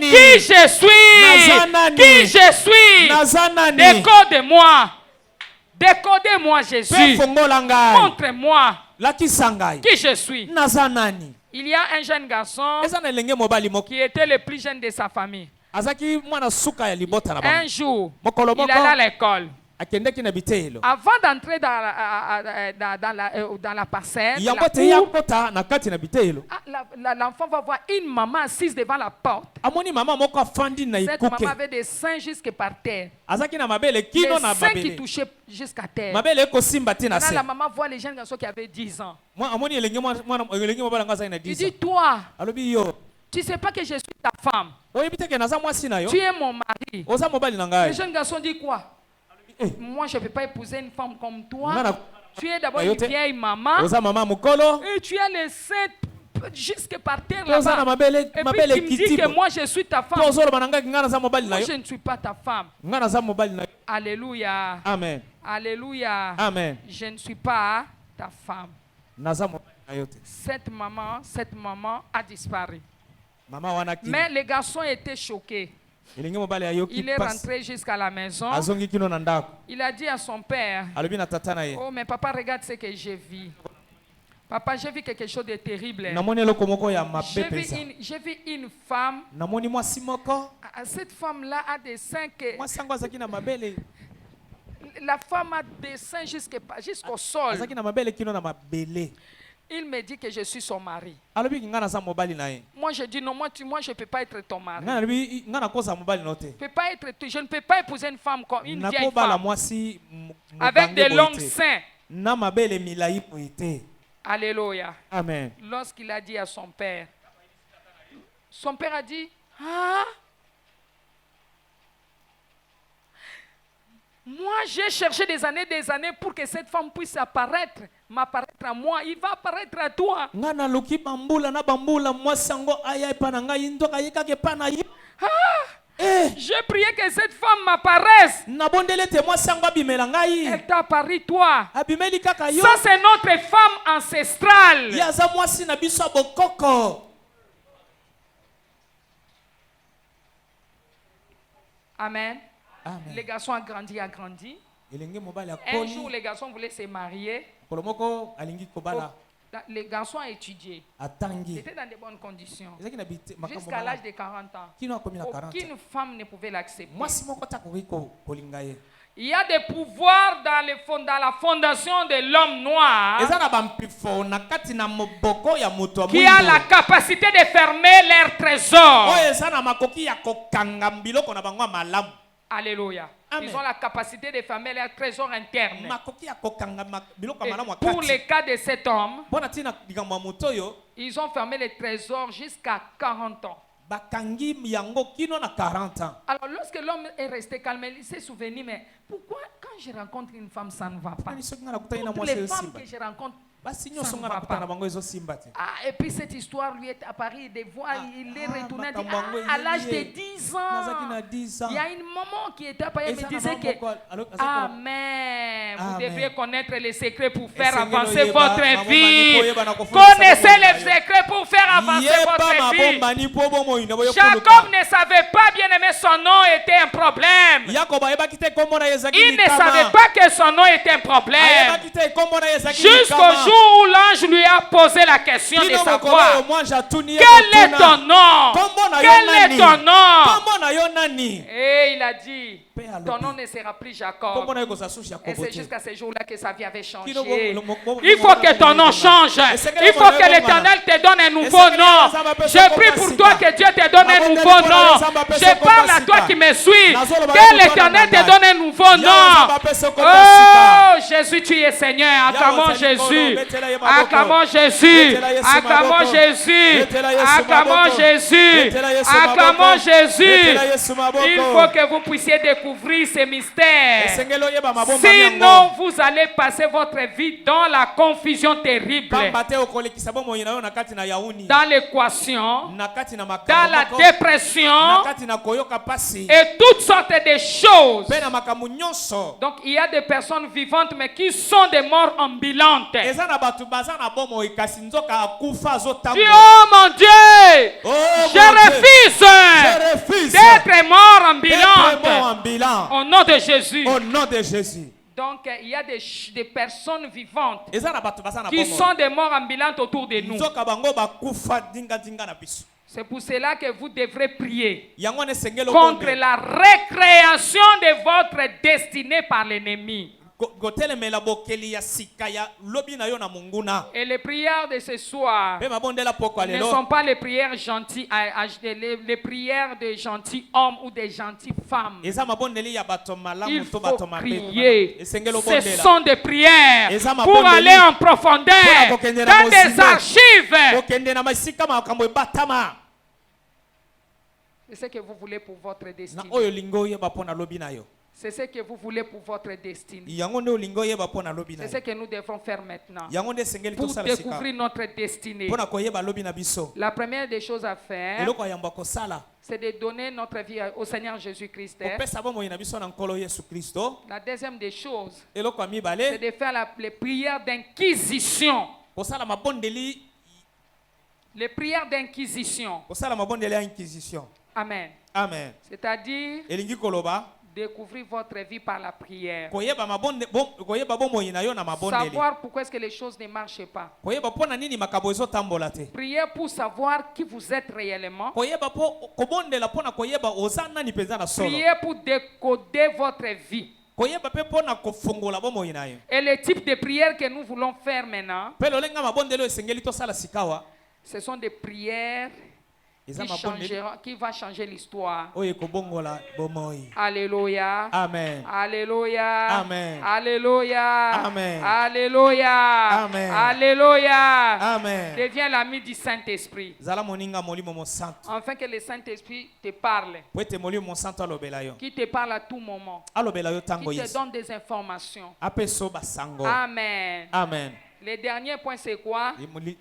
[SPEAKER 1] Qui je suis. Qui je suis. Décode-moi. Décodez-moi Jésus. Montre-moi qui je suis. Il y a un jeune garçon qui était le plus jeune de sa famille. Un jour, il allait à l'école. Avant d'entrer dans la parcelle, l'enfant va voir une maman assise devant la porte. Cette maman avait des seins jusque par terre. Des seins qui touchaient jusqu'à terre. Maintenant, la maman voit les jeunes garçons qui avaient 10 ans. Il dit, toi, tu ne sais pas que je suis ta femme. Tu es mon mari. Le jeune garçon dit quoi? Moi, je ne peux pas épouser une femme comme toi. Tu es d'abord une vieille maman. Et tu as les seins jusque par terre là-bas. Et puis tu me dis que moi, je suis ta femme. Moi, je ne suis pas ta femme. Alléluia.
[SPEAKER 5] Amen.
[SPEAKER 1] Alléluia.
[SPEAKER 5] Amen.
[SPEAKER 1] Je ne suis pas ta femme. Cette maman a disparu. Mais les garçons étaient choqués. Il est rentré jusqu'à la maison. Il a dit à son père, oh mais papa, regarde ce que j'ai vu. Papa, j'ai vu quelque chose de terrible. J'ai vu une femme. Cette femme-là a des seins que... La femme a des seins jusqu'au sol. Il me dit que je suis son mari. Moi, je dis non, moi je ne peux pas être ton mari. Je ne peux pas épouser une femme comme une vieille femme avec des longs seins. Alléluia.
[SPEAKER 5] Amen.
[SPEAKER 1] Lorsqu'il a dit à son père a dit, ah, moi j'ai cherché des années pour que cette femme puisse m'apparaître à moi. Il va apparaître à toi. J'ai prié que cette femme m'apparaisse. Elle t'a apparu toi. Ça c'est notre femme ancestrale. Amen.
[SPEAKER 5] Amen.
[SPEAKER 1] Les garçons ont grandi. Un jour, les garçons voulaient se marier. Les garçons ont étudié. Ils étaient dans de bonnes conditions. Jusqu'à l'âge de 40 ans. Aucune femme ne pouvait l'accepter. Il y a des pouvoirs dans la fondation de l'homme noir qui a la capacité de fermer leurs trésors. Alléluia. Amen. Ils ont la capacité de fermer leurs trésors internes. Pour le cas de cet homme, ils ont fermé les trésors jusqu'à 40 ans. Alors lorsque l'homme est resté calme, il s'est souvenu, mais pourquoi quand je rencontre une femme, ça ne va pas? Toutes les femmes que je rencontre, ça ne va pas. Et puis cette histoire lui est apparue des voix, il est retourné à l'âge de 10 ans. Il y a une maman qui était apparue et me disait que Amen, vous devriez connaître les secrets pour faire avancer votre vie. Connaissez les secrets pour faire avancer votre vie. Jacob ne savait pas, bien aimé, son nom était un problème. Il ne savait pas que son nom était un problème. Jusqu'au jour où l'ange lui a posé la question de savoir quel est ton nom? Quel est ton nom? Et il a dit, ton nom ne sera plus Jacob. Et c'est jusqu'à ce jour-là que sa vie avait changé. Il faut que ton nom change. Il faut que l'Éternel te donne un nouveau nom. Je prie pour toi que Dieu te donne un nouveau nom. Je parle à toi qui me suis. Que l'Éternel te donne un nouveau nom. Oh Jésus, tu es Seigneur. Acclamons Jésus. Acclamons Jésus. Acclamons Jésus. Acclamons Jésus. Acclamons Jésus. Il faut que vous puissiez découvrir ces mystères. Sinon, vous allez passer votre vie dans la confusion terrible, dans l'équation, dans la dépression et toutes sortes de choses. Donc, il y a des personnes vivantes, mais qui sont des morts ambulantes. Dieu, oh mon Dieu, je refuse d'être mort ambulant. Au nom de Jésus.
[SPEAKER 5] Au nom de Jésus.
[SPEAKER 1] Donc, il y a des personnes vivantes qui sont des morts ambulantes autour de nous. C'est pour cela que vous devrez prier contre la récréation de votre destinée par l'ennemi. Et les prières de ce soir ne sont pas les prières gentilles, les prières de gentils hommes ou de gentilles femmes. Il faut prier. Ce sont des prières pour aller en profondeur dans des archives. C'est ce que vous voulez pour votre destinée. C'est ce que vous voulez pour votre destinée. C'est ce que nous devons faire maintenant pour découvrir notre destinée. La première des choses à faire, c'est de donner notre vie au Seigneur Jésus-Christ. La deuxième des choses, c'est de faire les prières d'inquisition. Les prières d'inquisition.
[SPEAKER 5] Amen.
[SPEAKER 1] Amen.
[SPEAKER 5] Amen.
[SPEAKER 1] C'est-à-dire découvrir votre vie par la prière.
[SPEAKER 5] koyeba mabonde koyeba bomoi na yo na mabondeli
[SPEAKER 1] Savoir pourquoi est-ce que les choses ne marchent pas.
[SPEAKER 5] koyeba pona nini makabo ezotambola te
[SPEAKER 1] Priez pour savoir qui vous êtes réellement.
[SPEAKER 5] koyeba po kobondela pona koyeba oza nani penza na solo
[SPEAKER 1] Priez pour décoder votre vie.
[SPEAKER 5] koyeba pe pona kofongola bomoi na yo
[SPEAKER 1] Et le type de prière que nous voulons faire maintenant,
[SPEAKER 5] pe lolenga mabondelo esengeli tosala sikawa
[SPEAKER 1] ce sont des prières
[SPEAKER 5] eza mabondeli
[SPEAKER 1] qui va changer l'histoire.
[SPEAKER 5] oyo ekobongola bomoi.
[SPEAKER 1] Alléluia.
[SPEAKER 5] Amen.
[SPEAKER 1] Alléluia.
[SPEAKER 5] Amen.
[SPEAKER 1] Alléluia.
[SPEAKER 5] Amen.
[SPEAKER 1] Alléluia.
[SPEAKER 5] Amen.
[SPEAKER 1] Alléluia.
[SPEAKER 5] Amen.
[SPEAKER 1] Deviens l'ami du Saint-Esprit.
[SPEAKER 5] zala moninga molimo mosantu
[SPEAKER 1] Afin que le Saint-Esprit te parle.
[SPEAKER 5] po ete molimo mosantu alobela yo
[SPEAKER 1] Qui te parle à tout moment.
[SPEAKER 5] alobela yo ntango
[SPEAKER 1] Qui te
[SPEAKER 5] yesu
[SPEAKER 1] donne des informations.
[SPEAKER 5] apeso basango.
[SPEAKER 1] Amen.
[SPEAKER 5] Amen.
[SPEAKER 1] Le dernier point, c'est quoi?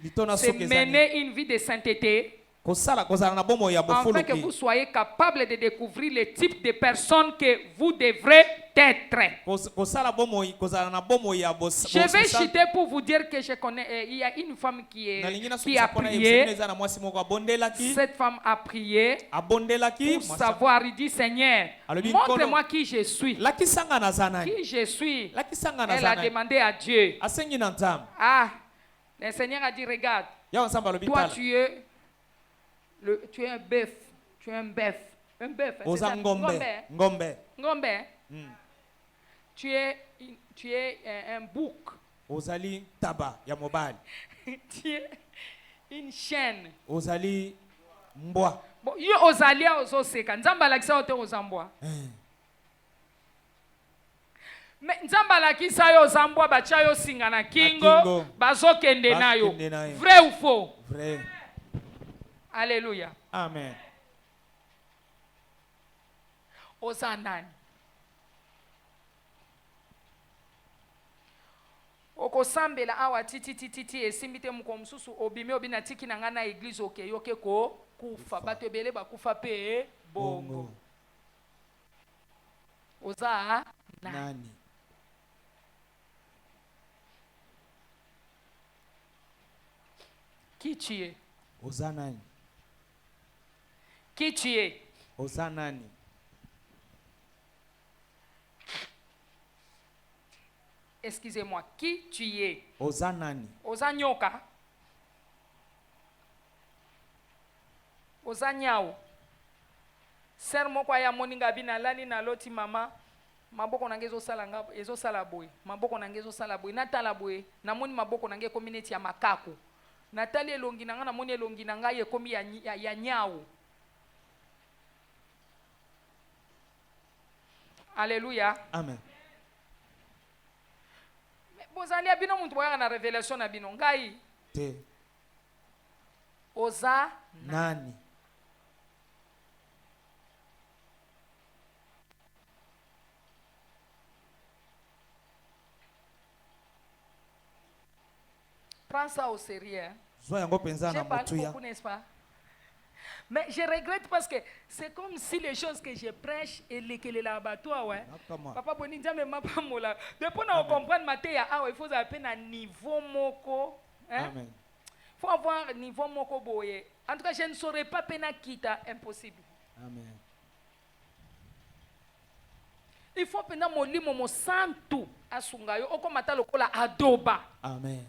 [SPEAKER 5] litona
[SPEAKER 1] C'est
[SPEAKER 5] soki ezali
[SPEAKER 1] mener une vie de sainteté.
[SPEAKER 5] kosala kozala na bomoi ya
[SPEAKER 1] Afin que vous
[SPEAKER 5] bofuluki
[SPEAKER 1] soyez capable de découvrir le type de personnes que vous devrez être.
[SPEAKER 5] kosala bomoi kozala na bomoi ya
[SPEAKER 1] Je vais chuter pour vous dire que je connais. Il y a une femme qui a prié.
[SPEAKER 5] eza na mwasi moko abondelaki
[SPEAKER 1] Cette femme a prié
[SPEAKER 5] abondelaki
[SPEAKER 1] pour savoir. Il dit, Seigneur,
[SPEAKER 5] Alobi,
[SPEAKER 1] montre-moi qui je suis.
[SPEAKER 5] lakisanga naza nani
[SPEAKER 1] Qui je suis.
[SPEAKER 5] lakisanga
[SPEAKER 1] Elle
[SPEAKER 5] naza
[SPEAKER 1] a
[SPEAKER 5] nani
[SPEAKER 1] demandé à Dieu.
[SPEAKER 5] asengi na nzambe
[SPEAKER 1] Ah, le Seigneur a dit, regarde,
[SPEAKER 5] yawa nzambe alobi
[SPEAKER 1] toi
[SPEAKER 5] tala
[SPEAKER 1] tu es un bœuf. Tu es un bœuf. Un bœuf. hein, c'est
[SPEAKER 5] oza
[SPEAKER 1] ça?
[SPEAKER 5] ngombe ngombe
[SPEAKER 1] Ngombe.
[SPEAKER 5] Mm.
[SPEAKER 1] Tu es un bouc.
[SPEAKER 5] ozali taba ya mobali
[SPEAKER 1] Tu es une chaîne.
[SPEAKER 5] ozali mbwa
[SPEAKER 1] Bon, yo ozalia ozoseka. Nzamba alakisa yo te ozambwa. Mais nzamba alakisa yo ozambwa batia yo singa na kingo bazokende na yo. Vrai ou faux?
[SPEAKER 5] vrai.
[SPEAKER 1] Alléluia.
[SPEAKER 5] Amen.
[SPEAKER 1] Oza nani? Okosambela awa titi esimbi te muko mususu obimi obina tiki na nga na église okeyoke ko kufa bato ebele bakufa pe bongo. Oza nani? Qui tu es?
[SPEAKER 5] Oza nani?
[SPEAKER 1] Qui tu es?
[SPEAKER 5] Oza nani?
[SPEAKER 1] Excusez-moi, qui tu es?
[SPEAKER 5] Oza nani?
[SPEAKER 1] Oza nyoka? Oza nyao? Ser moko ya moninga bina lali na loti mama maboko nange ezosala boye maboko nange ezosala boye natala boye namoni maboko nange komi neti ya makako natali elongi nanga namoni elongi nanga ekomi ya nyao. Alléluia.
[SPEAKER 5] Amen.
[SPEAKER 1] Bozali abino muntu boyaka na révélation na bino ngai
[SPEAKER 5] te
[SPEAKER 1] oza
[SPEAKER 5] nani?
[SPEAKER 1] Prends ça au sérieux.
[SPEAKER 5] Zwa yango penza na
[SPEAKER 1] J'ai parlé
[SPEAKER 5] motuya.
[SPEAKER 1] beaucoup, n'est-ce pas? Mais je regrette parce que c'est comme si les choses que je prêche et lesquelles là-bas, ouais. Papa Boni Nzambe mapa mola. Depuis on comprendre matéya il faut appeler un niveau moko, hein?
[SPEAKER 5] Amen.
[SPEAKER 1] Faut avoir un niveau moko boye. En tout cas, je ne saurais pas pena kita impossible.
[SPEAKER 5] Amen.
[SPEAKER 1] Il faut pena molimo mo santu asungayo okomata lokola adoba.
[SPEAKER 5] Amen.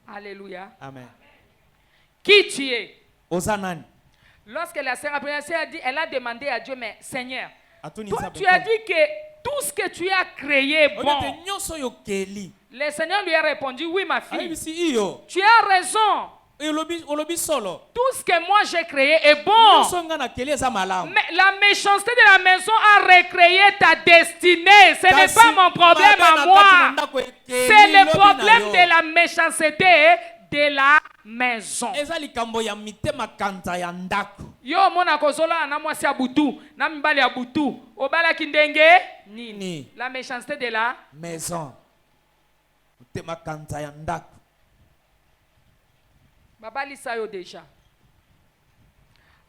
[SPEAKER 1] Alléluia.
[SPEAKER 5] Amen.
[SPEAKER 1] Qui tu es?
[SPEAKER 5] Oza nani?
[SPEAKER 1] Lorsque la sœur a prié, elle a demandé à Dieu, mais Seigneur,
[SPEAKER 5] Atuni
[SPEAKER 1] toi,
[SPEAKER 5] nzambe
[SPEAKER 1] tu as
[SPEAKER 5] ko.
[SPEAKER 1] dit que tout ce que tu as créé est bon.
[SPEAKER 5] Oyete nyonso yo keli.
[SPEAKER 1] Le Seigneur lui a répondu, oui ma fille,
[SPEAKER 5] Ayebisi iyo.
[SPEAKER 1] tu as raison.
[SPEAKER 5] Olobi solo.
[SPEAKER 1] Tout ce que moi j'ai créé est bon.
[SPEAKER 5] Nyonso nga na keli eza malamu.
[SPEAKER 1] Mais la méchanceté de la maison a recréé ta destinée. Ce n'est pas mon problème à moi. C'est le problème de la méchanceté de la maison.
[SPEAKER 5] Eza likambo ya mitema kanza ya ndako.
[SPEAKER 1] Yo mona kozola na mwasi ya butu, na mbali ya butu. Obala kindenge nini? La méchanceté de la
[SPEAKER 5] maison. Mitema kanza ya ndako.
[SPEAKER 1] Babali sayo déjà.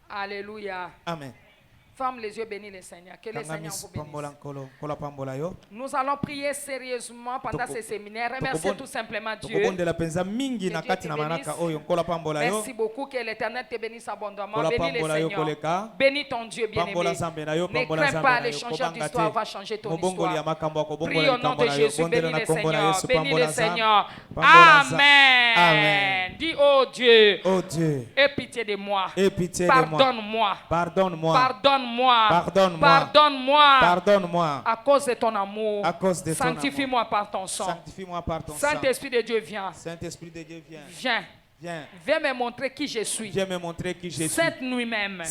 [SPEAKER 1] Alléluia.
[SPEAKER 5] Amen.
[SPEAKER 1] Ferme les yeux, bénis le Seigneur. Que le Seigneur vous bénisse.
[SPEAKER 5] bénisse.
[SPEAKER 1] Nous allons prier sérieusement pendant ce séminaire. Remerciez tout simplement Dieu. Merci beaucoup, que l'Éternel te bénisse abondamment. Bénis le Seigneur. Bénis ton Dieu bien-aimé. Ne crains pas, le changeur d'histoire va changer ton histoire. Prie au nom de Jésus. Bénis le Seigneur. Bénis le Seigneur. Amen. Dis, oh Dieu, aie pitié de moi. Pardonne-moi. Pardonne-moi. À cause de ton amour. Sanctifie-moi par ton sang. Saint-Esprit de Dieu, viens. Viens. Viens me montrer qui je suis. Cette nuit même.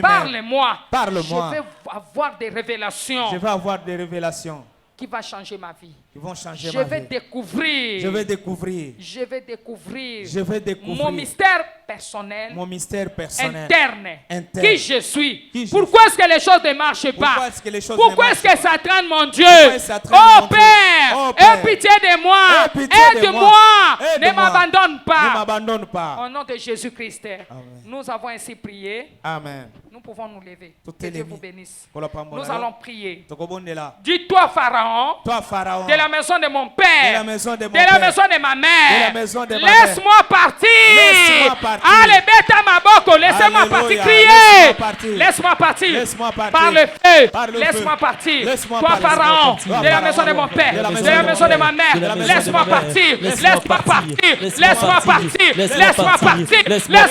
[SPEAKER 1] Parle-moi. Je vais avoir des révélations. Qui va changer ma vie. Je vais découvrir. Mon mystère personnel. Interne. Qui je suis. Pourquoi est-ce que les choses ne marchent pas? Pourquoi est-ce que ça traîne, mon Dieu? Oh Père, aie pitié de moi. Aide-moi. Ne m'abandonne pas. Au nom de Jésus-Christ. Nous avons ainsi prié.
[SPEAKER 5] Amen.
[SPEAKER 1] Nous pouvons nous lever. Que Dieu vous bénisse. Nous
[SPEAKER 5] allons
[SPEAKER 1] allons prier. Dis-toi, Pharaon, de la maison de mon père, de la maison de ma mère, laisse-moi partir. Allez, bêta ma boko, laissez-moi partir, criez. Laisse-moi partir. Par le feu, laisse-moi partir. Toi, Pharaon, de la maison de mon père, de la maison de ma mère, laisse-moi partir. Laisse-moi partir. Laisse-moi partir. Laisse-moi partir. Laisse-moi.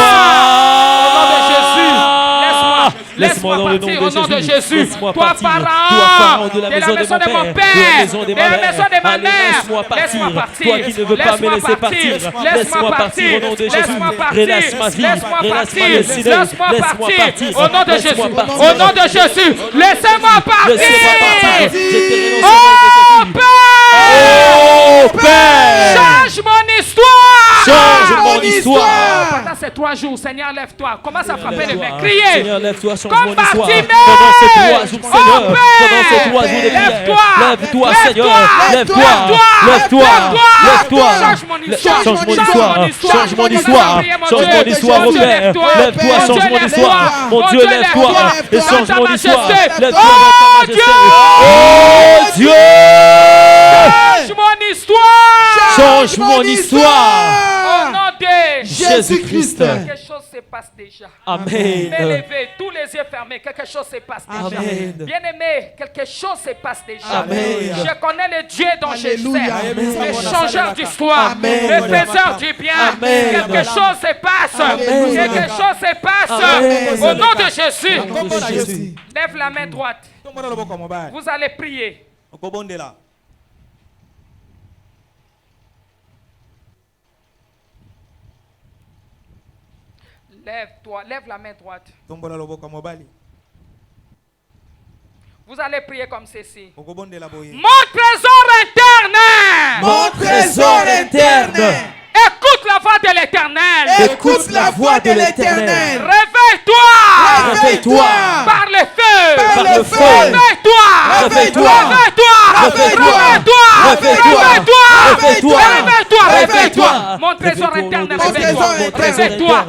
[SPEAKER 1] Au nom de Jésus, laisse-moi partir au nom de Jésus. Toi, Pharaon, de la maison de mon père, de la maison de ma mère, laisse-moi partir.
[SPEAKER 2] Toi qui ne veux pas me laisser partir, laisse-moi partir au nom de Jésus. Relâche ma vie, relâche ma destinée, laisse-moi partir au nom de Jésus. Au nom de Jésus, laissez-moi partir. Oh Père, change mon histoire.
[SPEAKER 1] Change mon histoire. Pendant ces 3 jours, Seigneur, lève-toi. Commence à frapper les mains. Criez.
[SPEAKER 2] Seigneur, lève-toi, change
[SPEAKER 1] comme
[SPEAKER 2] mon histoire.
[SPEAKER 1] Bartimée.
[SPEAKER 2] Pendant ces 3 jours, Seigneur. Pendant ces 3 jours de prière. Lève-toi, Seigneur. Lève-toi.
[SPEAKER 1] Change mon histoire.
[SPEAKER 2] Change mon histoire. Change mon histoire. Change mon histoire, mon Père. Lève-toi, change mon histoire. Mon Dieu, lève-toi. Et change mon histoire. Lève-toi,
[SPEAKER 1] oh Dieu.
[SPEAKER 2] Oh Dieu.
[SPEAKER 1] Change mon histoire.
[SPEAKER 2] Change mon histoire.
[SPEAKER 1] Au nom de
[SPEAKER 2] Jésus-Christ.
[SPEAKER 1] Quelque chose se passe déjà.
[SPEAKER 2] Amen.
[SPEAKER 1] Levez, tous les yeux fermés, quelque chose se passe déjà.
[SPEAKER 2] Amen.
[SPEAKER 1] Bien-aimé, quelque chose se passe déjà.
[SPEAKER 2] Amen.
[SPEAKER 1] Je connais le Dieu dont je sers,
[SPEAKER 2] Amen.
[SPEAKER 1] le changeur d'histoire,
[SPEAKER 2] Amen.
[SPEAKER 1] le faiseur du bien.
[SPEAKER 2] Amen.
[SPEAKER 1] Quelque chose se passe.
[SPEAKER 2] Amen.
[SPEAKER 1] Quelque chose se passe.
[SPEAKER 2] Amen.
[SPEAKER 1] Au nom de Jésus.
[SPEAKER 2] Au nom de Jésus.
[SPEAKER 1] Lève la main droite. Vous allez prier. Lève-toi, lève la main droite. Vous allez prier comme ceci. Mon trésor interne.
[SPEAKER 2] Mon trésor interne.
[SPEAKER 1] Écoute la voix de l'Éternel.
[SPEAKER 2] Écoute la voix de l'Éternel.
[SPEAKER 1] Réveille-toi.
[SPEAKER 2] Réveille-toi.
[SPEAKER 1] Par le feu.
[SPEAKER 2] Par le feu.
[SPEAKER 1] Réveille-toi.
[SPEAKER 2] Réveille-toi.
[SPEAKER 1] Réveille-toi.
[SPEAKER 2] Réveille-toi.
[SPEAKER 1] Réveille-toi.
[SPEAKER 2] Réveille-toi.
[SPEAKER 1] Réveille-toi. Mon trésor interne. Réveille-toi. Réveille-toi.
[SPEAKER 2] Réveille-toi.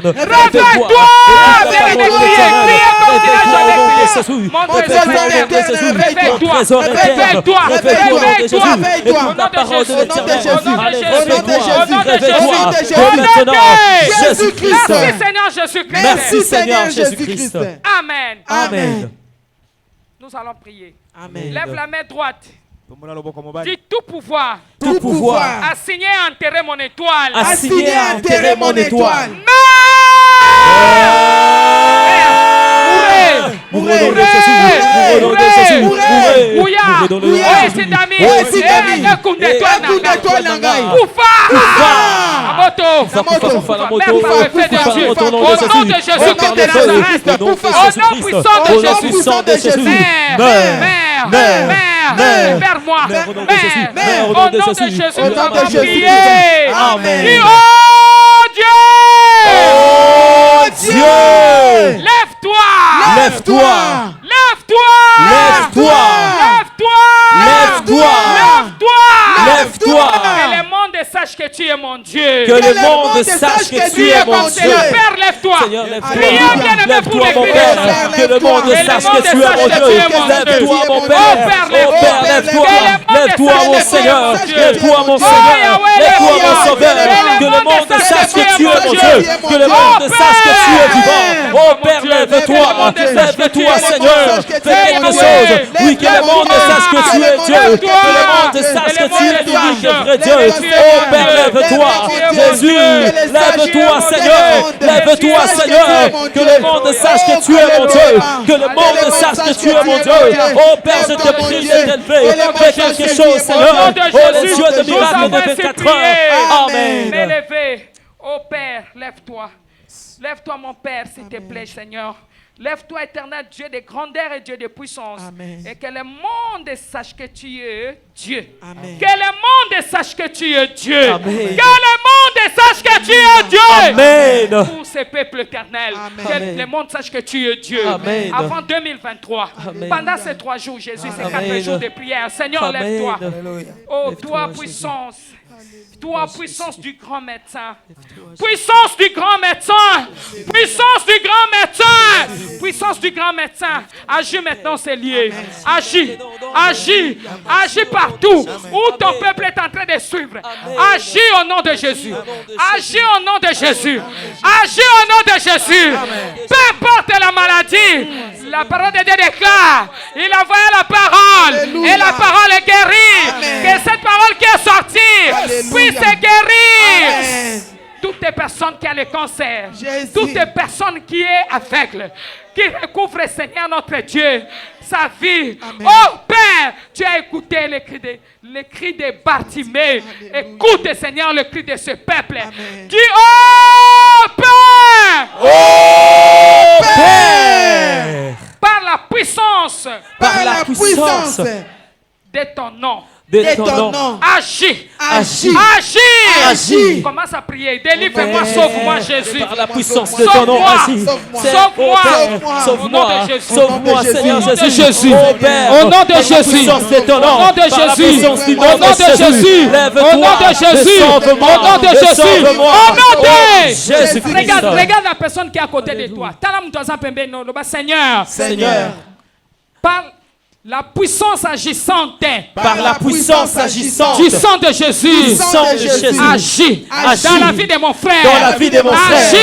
[SPEAKER 1] Mon trésor interne. Réveille-toi. Réveille-toi. Réveille-toi. Au nom de Jésus. Au nom de Jésus.
[SPEAKER 2] Jésus-Christ.
[SPEAKER 1] Merci Seigneur Jésus-Christ.
[SPEAKER 2] Merci Seigneur Jésus-Christ.
[SPEAKER 1] Amen.
[SPEAKER 2] Amen.
[SPEAKER 1] Nous allons prier.
[SPEAKER 2] Amen.
[SPEAKER 1] Lève la main droite. Dis tout pouvoir.
[SPEAKER 2] Tout pouvoir.
[SPEAKER 1] Assigné à enterrer mon étoile.
[SPEAKER 2] Assigné à enterrer mon étoile.
[SPEAKER 1] Mourez. Vers moi. Au nom de Jésus, nous allons prier.
[SPEAKER 2] Amen.
[SPEAKER 1] Oh Dieu.
[SPEAKER 2] Oh Dieu.
[SPEAKER 1] Lève-toi.
[SPEAKER 2] Lève-toi.
[SPEAKER 1] Lève-toi.
[SPEAKER 2] Lève-toi.
[SPEAKER 1] Lève-toi.
[SPEAKER 2] Lève-toi.
[SPEAKER 1] Lève-toi.
[SPEAKER 2] Lève-toi.
[SPEAKER 1] Que le monde sache que tu es mon Dieu.
[SPEAKER 2] Que le monde sache que tu es mon Dieu.
[SPEAKER 1] Seigneur, Père, lève-toi.
[SPEAKER 2] Seigneur, lève-toi.
[SPEAKER 1] Priez bien-aimé pour
[SPEAKER 2] Lève-toi, mon
[SPEAKER 1] l'église.
[SPEAKER 2] Père. Que le monde sache que tu es mon Dieu. Lève-toi, mon Père. Oh, Père, lève-toi. Lève-toi, mon Seigneur. Lève-toi, mon Seigneur. Lève-toi, mon Sauveur. Que le monde sache que tu es mon Dieu. Que le monde sache que tu es vivant. Oh, Père, lève-toi. Lève-toi, Seigneur. Fais quelque chose. Oui, que le monde sache que tu es Dieu. Que le monde sache que tu es l'unique et vrai Dieu. Oh, Père, lève-toi. Jésus, lève-toi, Seigneur. Lève-toi, Seigneur. Que le monde sache que tu es mon Dieu. Que le monde sache que tu es mon Dieu. Oh, Père, je te prie de t'élever. Fais quelque chose, Seigneur. Oh, les yeux de miracle de 24 heures. Amen.
[SPEAKER 1] M'élever. Oh, Père, lève-toi. Lève-toi, mon Père, s'il te plaît, Seigneur. Lève-toi, éternel Dieu de grandeur et Dieu de puissance.
[SPEAKER 3] Amen.
[SPEAKER 1] Et que le monde sache que tu es Dieu.
[SPEAKER 3] Amen.
[SPEAKER 1] Que le monde sache que tu es Dieu.
[SPEAKER 2] Amen.
[SPEAKER 1] Que le monde sache que tu es Dieu.
[SPEAKER 2] Amen.
[SPEAKER 1] Pour ces peuples éternels.
[SPEAKER 3] Amen.
[SPEAKER 1] Que
[SPEAKER 2] Amen.
[SPEAKER 1] le monde sache que tu es Dieu.
[SPEAKER 2] Amen.
[SPEAKER 1] Avant 2023.
[SPEAKER 2] Amen.
[SPEAKER 1] Pendant ces 3 jours, Jésus, ces 4
[SPEAKER 2] Amen.
[SPEAKER 1] jours de prière. Seigneur,
[SPEAKER 2] Amen.
[SPEAKER 1] lève-toi.
[SPEAKER 5] Alléluia.
[SPEAKER 1] Oh,
[SPEAKER 2] Lève-toi,
[SPEAKER 1] toi,
[SPEAKER 2] Jésus.
[SPEAKER 1] puissance. Toi, puissance du grand médecin. Puissance du grand médecin. Puissance du grand médecin. Puissance du grand médecin. Agis maintenant, c'est lié. Agis. Agis. Agis partout où ton peuple est en train de suivre. Agis au nom de Jésus. Agis au nom de Jésus. Agis au nom de Jésus. Peu importe la maladie, la parole de Dieu déclare. Il a envoyé la parole. Et la parole est guérie. Que cette parole qui est sortie puisse guérir.
[SPEAKER 3] Amen.
[SPEAKER 1] Toutes les personnes qui ont le cancer,
[SPEAKER 3] Jésus.
[SPEAKER 1] toutes les personnes qui sont aveugles, qui recouvrent, Seigneur notre Dieu, sa vie.
[SPEAKER 3] Amen.
[SPEAKER 1] Oh Père, tu as écouté le cri de Bartimée. Écoute, Seigneur, le cri de ce peuple.
[SPEAKER 3] Amen.
[SPEAKER 1] Dis, oh Père,
[SPEAKER 2] Oh, Père.
[SPEAKER 1] par la puissance
[SPEAKER 3] Par la puissance
[SPEAKER 1] de ton nom,
[SPEAKER 2] De
[SPEAKER 3] de
[SPEAKER 2] ton
[SPEAKER 3] ton
[SPEAKER 2] nom.
[SPEAKER 3] nom.
[SPEAKER 1] agis.
[SPEAKER 3] Agis.
[SPEAKER 1] Agis.
[SPEAKER 3] Agis.
[SPEAKER 1] Commence à prier. Délivre-moi,
[SPEAKER 2] Père,
[SPEAKER 1] sauve-moi, Jésus.
[SPEAKER 2] Par la puissance de ton nom,
[SPEAKER 1] Sauve-moi.
[SPEAKER 2] agis.
[SPEAKER 1] Sauve-moi.
[SPEAKER 2] Oh, Père,
[SPEAKER 3] Sauve-moi.
[SPEAKER 2] sauve-moi.
[SPEAKER 1] Au nom de Jésus.
[SPEAKER 2] Sauve-moi,
[SPEAKER 3] Au nom de
[SPEAKER 2] Seigneur
[SPEAKER 3] Jésus.
[SPEAKER 2] Jésus. Oh, Père,
[SPEAKER 1] Au nom de
[SPEAKER 2] par la
[SPEAKER 1] Jésus.
[SPEAKER 2] puissance de ton
[SPEAKER 1] Au
[SPEAKER 2] nom.
[SPEAKER 1] nom de
[SPEAKER 2] Par la
[SPEAKER 1] Jésus.
[SPEAKER 2] puissance du
[SPEAKER 1] Au nom de Jésus.
[SPEAKER 2] Lève-toi.
[SPEAKER 1] Au nom de Jésus.
[SPEAKER 2] Sauve-moi.
[SPEAKER 1] Au nom de Jésus.
[SPEAKER 2] Sauve-moi.
[SPEAKER 1] Au nom de
[SPEAKER 2] Jésus-Christ.
[SPEAKER 1] Regarde la personne qui est à côté de toi. Seigneur,
[SPEAKER 3] Seigneur,
[SPEAKER 1] par la puissance agissante
[SPEAKER 2] Par la puissance agissante
[SPEAKER 1] du sang de Jésus,
[SPEAKER 3] Du sang de Jésus.
[SPEAKER 1] agis
[SPEAKER 3] Agis.
[SPEAKER 1] dans la vie de mon frère,
[SPEAKER 2] dans la vie de mon frère.
[SPEAKER 1] agis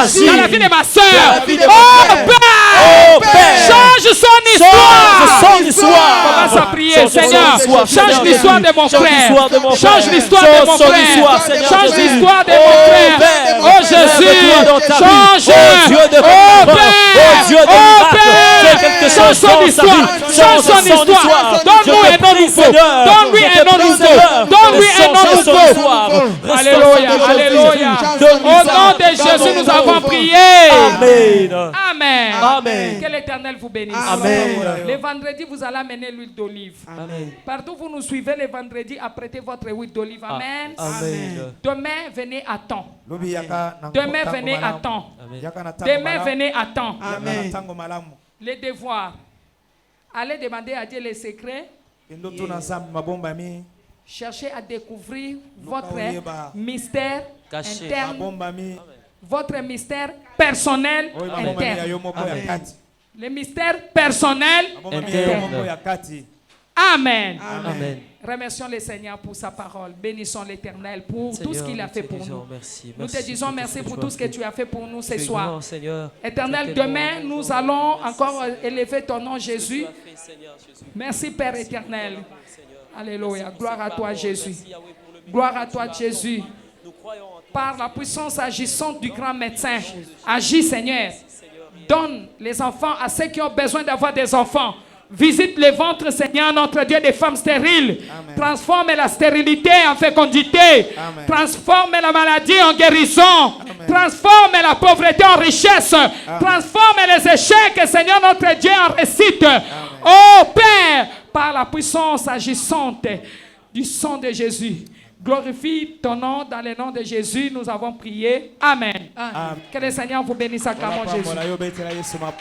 [SPEAKER 3] Agis.
[SPEAKER 1] dans la vie de ma soeur.
[SPEAKER 2] Dans la vie de mon
[SPEAKER 1] Oh
[SPEAKER 2] frère.
[SPEAKER 1] Père,
[SPEAKER 2] Oh, Père.
[SPEAKER 1] change son histoire.
[SPEAKER 2] Change son histoire.
[SPEAKER 1] Commence à prier,
[SPEAKER 2] Change son
[SPEAKER 1] Seigneur.
[SPEAKER 2] histoire,
[SPEAKER 1] Change
[SPEAKER 2] Seigneur.
[SPEAKER 1] l'histoire de mon
[SPEAKER 2] Change
[SPEAKER 1] frère.
[SPEAKER 2] l'histoire de mon
[SPEAKER 1] Change
[SPEAKER 2] frère.
[SPEAKER 1] l'histoire de
[SPEAKER 2] Change
[SPEAKER 1] mon
[SPEAKER 2] son
[SPEAKER 1] frère.
[SPEAKER 2] histoire, Seigneur
[SPEAKER 1] Change
[SPEAKER 2] Jésus.
[SPEAKER 1] l'histoire de
[SPEAKER 2] Oh,
[SPEAKER 1] mon frère.
[SPEAKER 2] Père.
[SPEAKER 1] Oh Jésus.
[SPEAKER 2] Lève-toi dans ta vie.
[SPEAKER 1] Change.
[SPEAKER 2] Oh, Dieu de
[SPEAKER 1] Oh
[SPEAKER 2] miracle.
[SPEAKER 1] Père.
[SPEAKER 2] Oh, Dieu de
[SPEAKER 1] Oh
[SPEAKER 2] miracle.
[SPEAKER 1] Père.
[SPEAKER 2] Fais quelque
[SPEAKER 1] Change
[SPEAKER 2] chose
[SPEAKER 1] son
[SPEAKER 2] dans sa
[SPEAKER 1] histoire.
[SPEAKER 2] vie.
[SPEAKER 1] Change son histoire. Donne-nous un nom nouveau. Donne-lui un nom nouveau. Donne-lui un nom nouveau. Alléluia. Alléluia. Au nom de Jésus, nous avons prié.
[SPEAKER 2] Amen.
[SPEAKER 1] Amen.
[SPEAKER 2] Amen.
[SPEAKER 1] Que l'Éternel vous bénisse.
[SPEAKER 2] Amen.
[SPEAKER 1] Les vendredis, vous allez amener l'huile d'olive.
[SPEAKER 2] Amen.
[SPEAKER 1] Partout où vous nous suivez les vendredis, apprêtez votre huile d'olive. Amen.
[SPEAKER 2] Amen.
[SPEAKER 1] Demain, venez à temps.
[SPEAKER 5] Lobi yaka na
[SPEAKER 1] Demain,
[SPEAKER 5] tango
[SPEAKER 1] venez à
[SPEAKER 5] malamu.
[SPEAKER 1] temps.
[SPEAKER 5] Yaka na tango
[SPEAKER 1] Demain,
[SPEAKER 5] malamu.
[SPEAKER 1] venez à temps.
[SPEAKER 5] Yaka na
[SPEAKER 3] Amen.
[SPEAKER 5] tango malamu.
[SPEAKER 1] Les devoirs. Allez demander à Dieu les secrets.
[SPEAKER 5] Kendo tuna nzambe mabomba mi.
[SPEAKER 1] Cherchez à découvrir votre
[SPEAKER 5] oyeba.
[SPEAKER 1] mystère
[SPEAKER 2] Caché.
[SPEAKER 1] interne,
[SPEAKER 5] Mabomba mi.
[SPEAKER 1] votre mystère personnel
[SPEAKER 5] Oyo mabomba mi ya
[SPEAKER 1] interne.
[SPEAKER 5] yo moko ya
[SPEAKER 3] Amen.
[SPEAKER 5] kati.
[SPEAKER 1] Le mystère personnel.
[SPEAKER 5] Mabomba mi ya yo
[SPEAKER 2] Interne.
[SPEAKER 5] moko ya kati.
[SPEAKER 1] Amen.
[SPEAKER 2] Amen.
[SPEAKER 1] Remercions le Seigneur pour sa parole. Bénissons l'Éternel pour tout ce qu'il a fait pour nous.
[SPEAKER 2] Merci.
[SPEAKER 1] Nous te disons merci pour tout ce que tu as fait pour nous ce soir.
[SPEAKER 2] Seigneur.
[SPEAKER 1] Éternel, demain, nous allons encore élever ton nom, Jésus. Merci, Père éternel. Alléluia. Gloire à toi, Jésus. Gloire à toi, Jésus. Par la puissance agissante du grand médecin, agis, Seigneur. Donne les enfants à ceux qui ont besoin d'avoir des enfants. Visite les ventres, Seigneur, notre Dieu, des femmes stériles.
[SPEAKER 5] Amen.
[SPEAKER 1] Transforme la stérilité en fécondité.
[SPEAKER 5] Amen.
[SPEAKER 1] Transforme la maladie en guérison.
[SPEAKER 5] Amen.
[SPEAKER 1] Transforme la pauvreté en richesse. Transforme les échecs, Seigneur, notre Dieu, en réussite. Oh Père, par la puissance agissante du sang de Jésus. Glorifie ton nom dans le nom de Jésus. Nous avons prié. Amen.
[SPEAKER 5] Amen.
[SPEAKER 1] Que le Seigneur vous bénisse à Jésus.
[SPEAKER 5] Pambola yo betela Yesu map.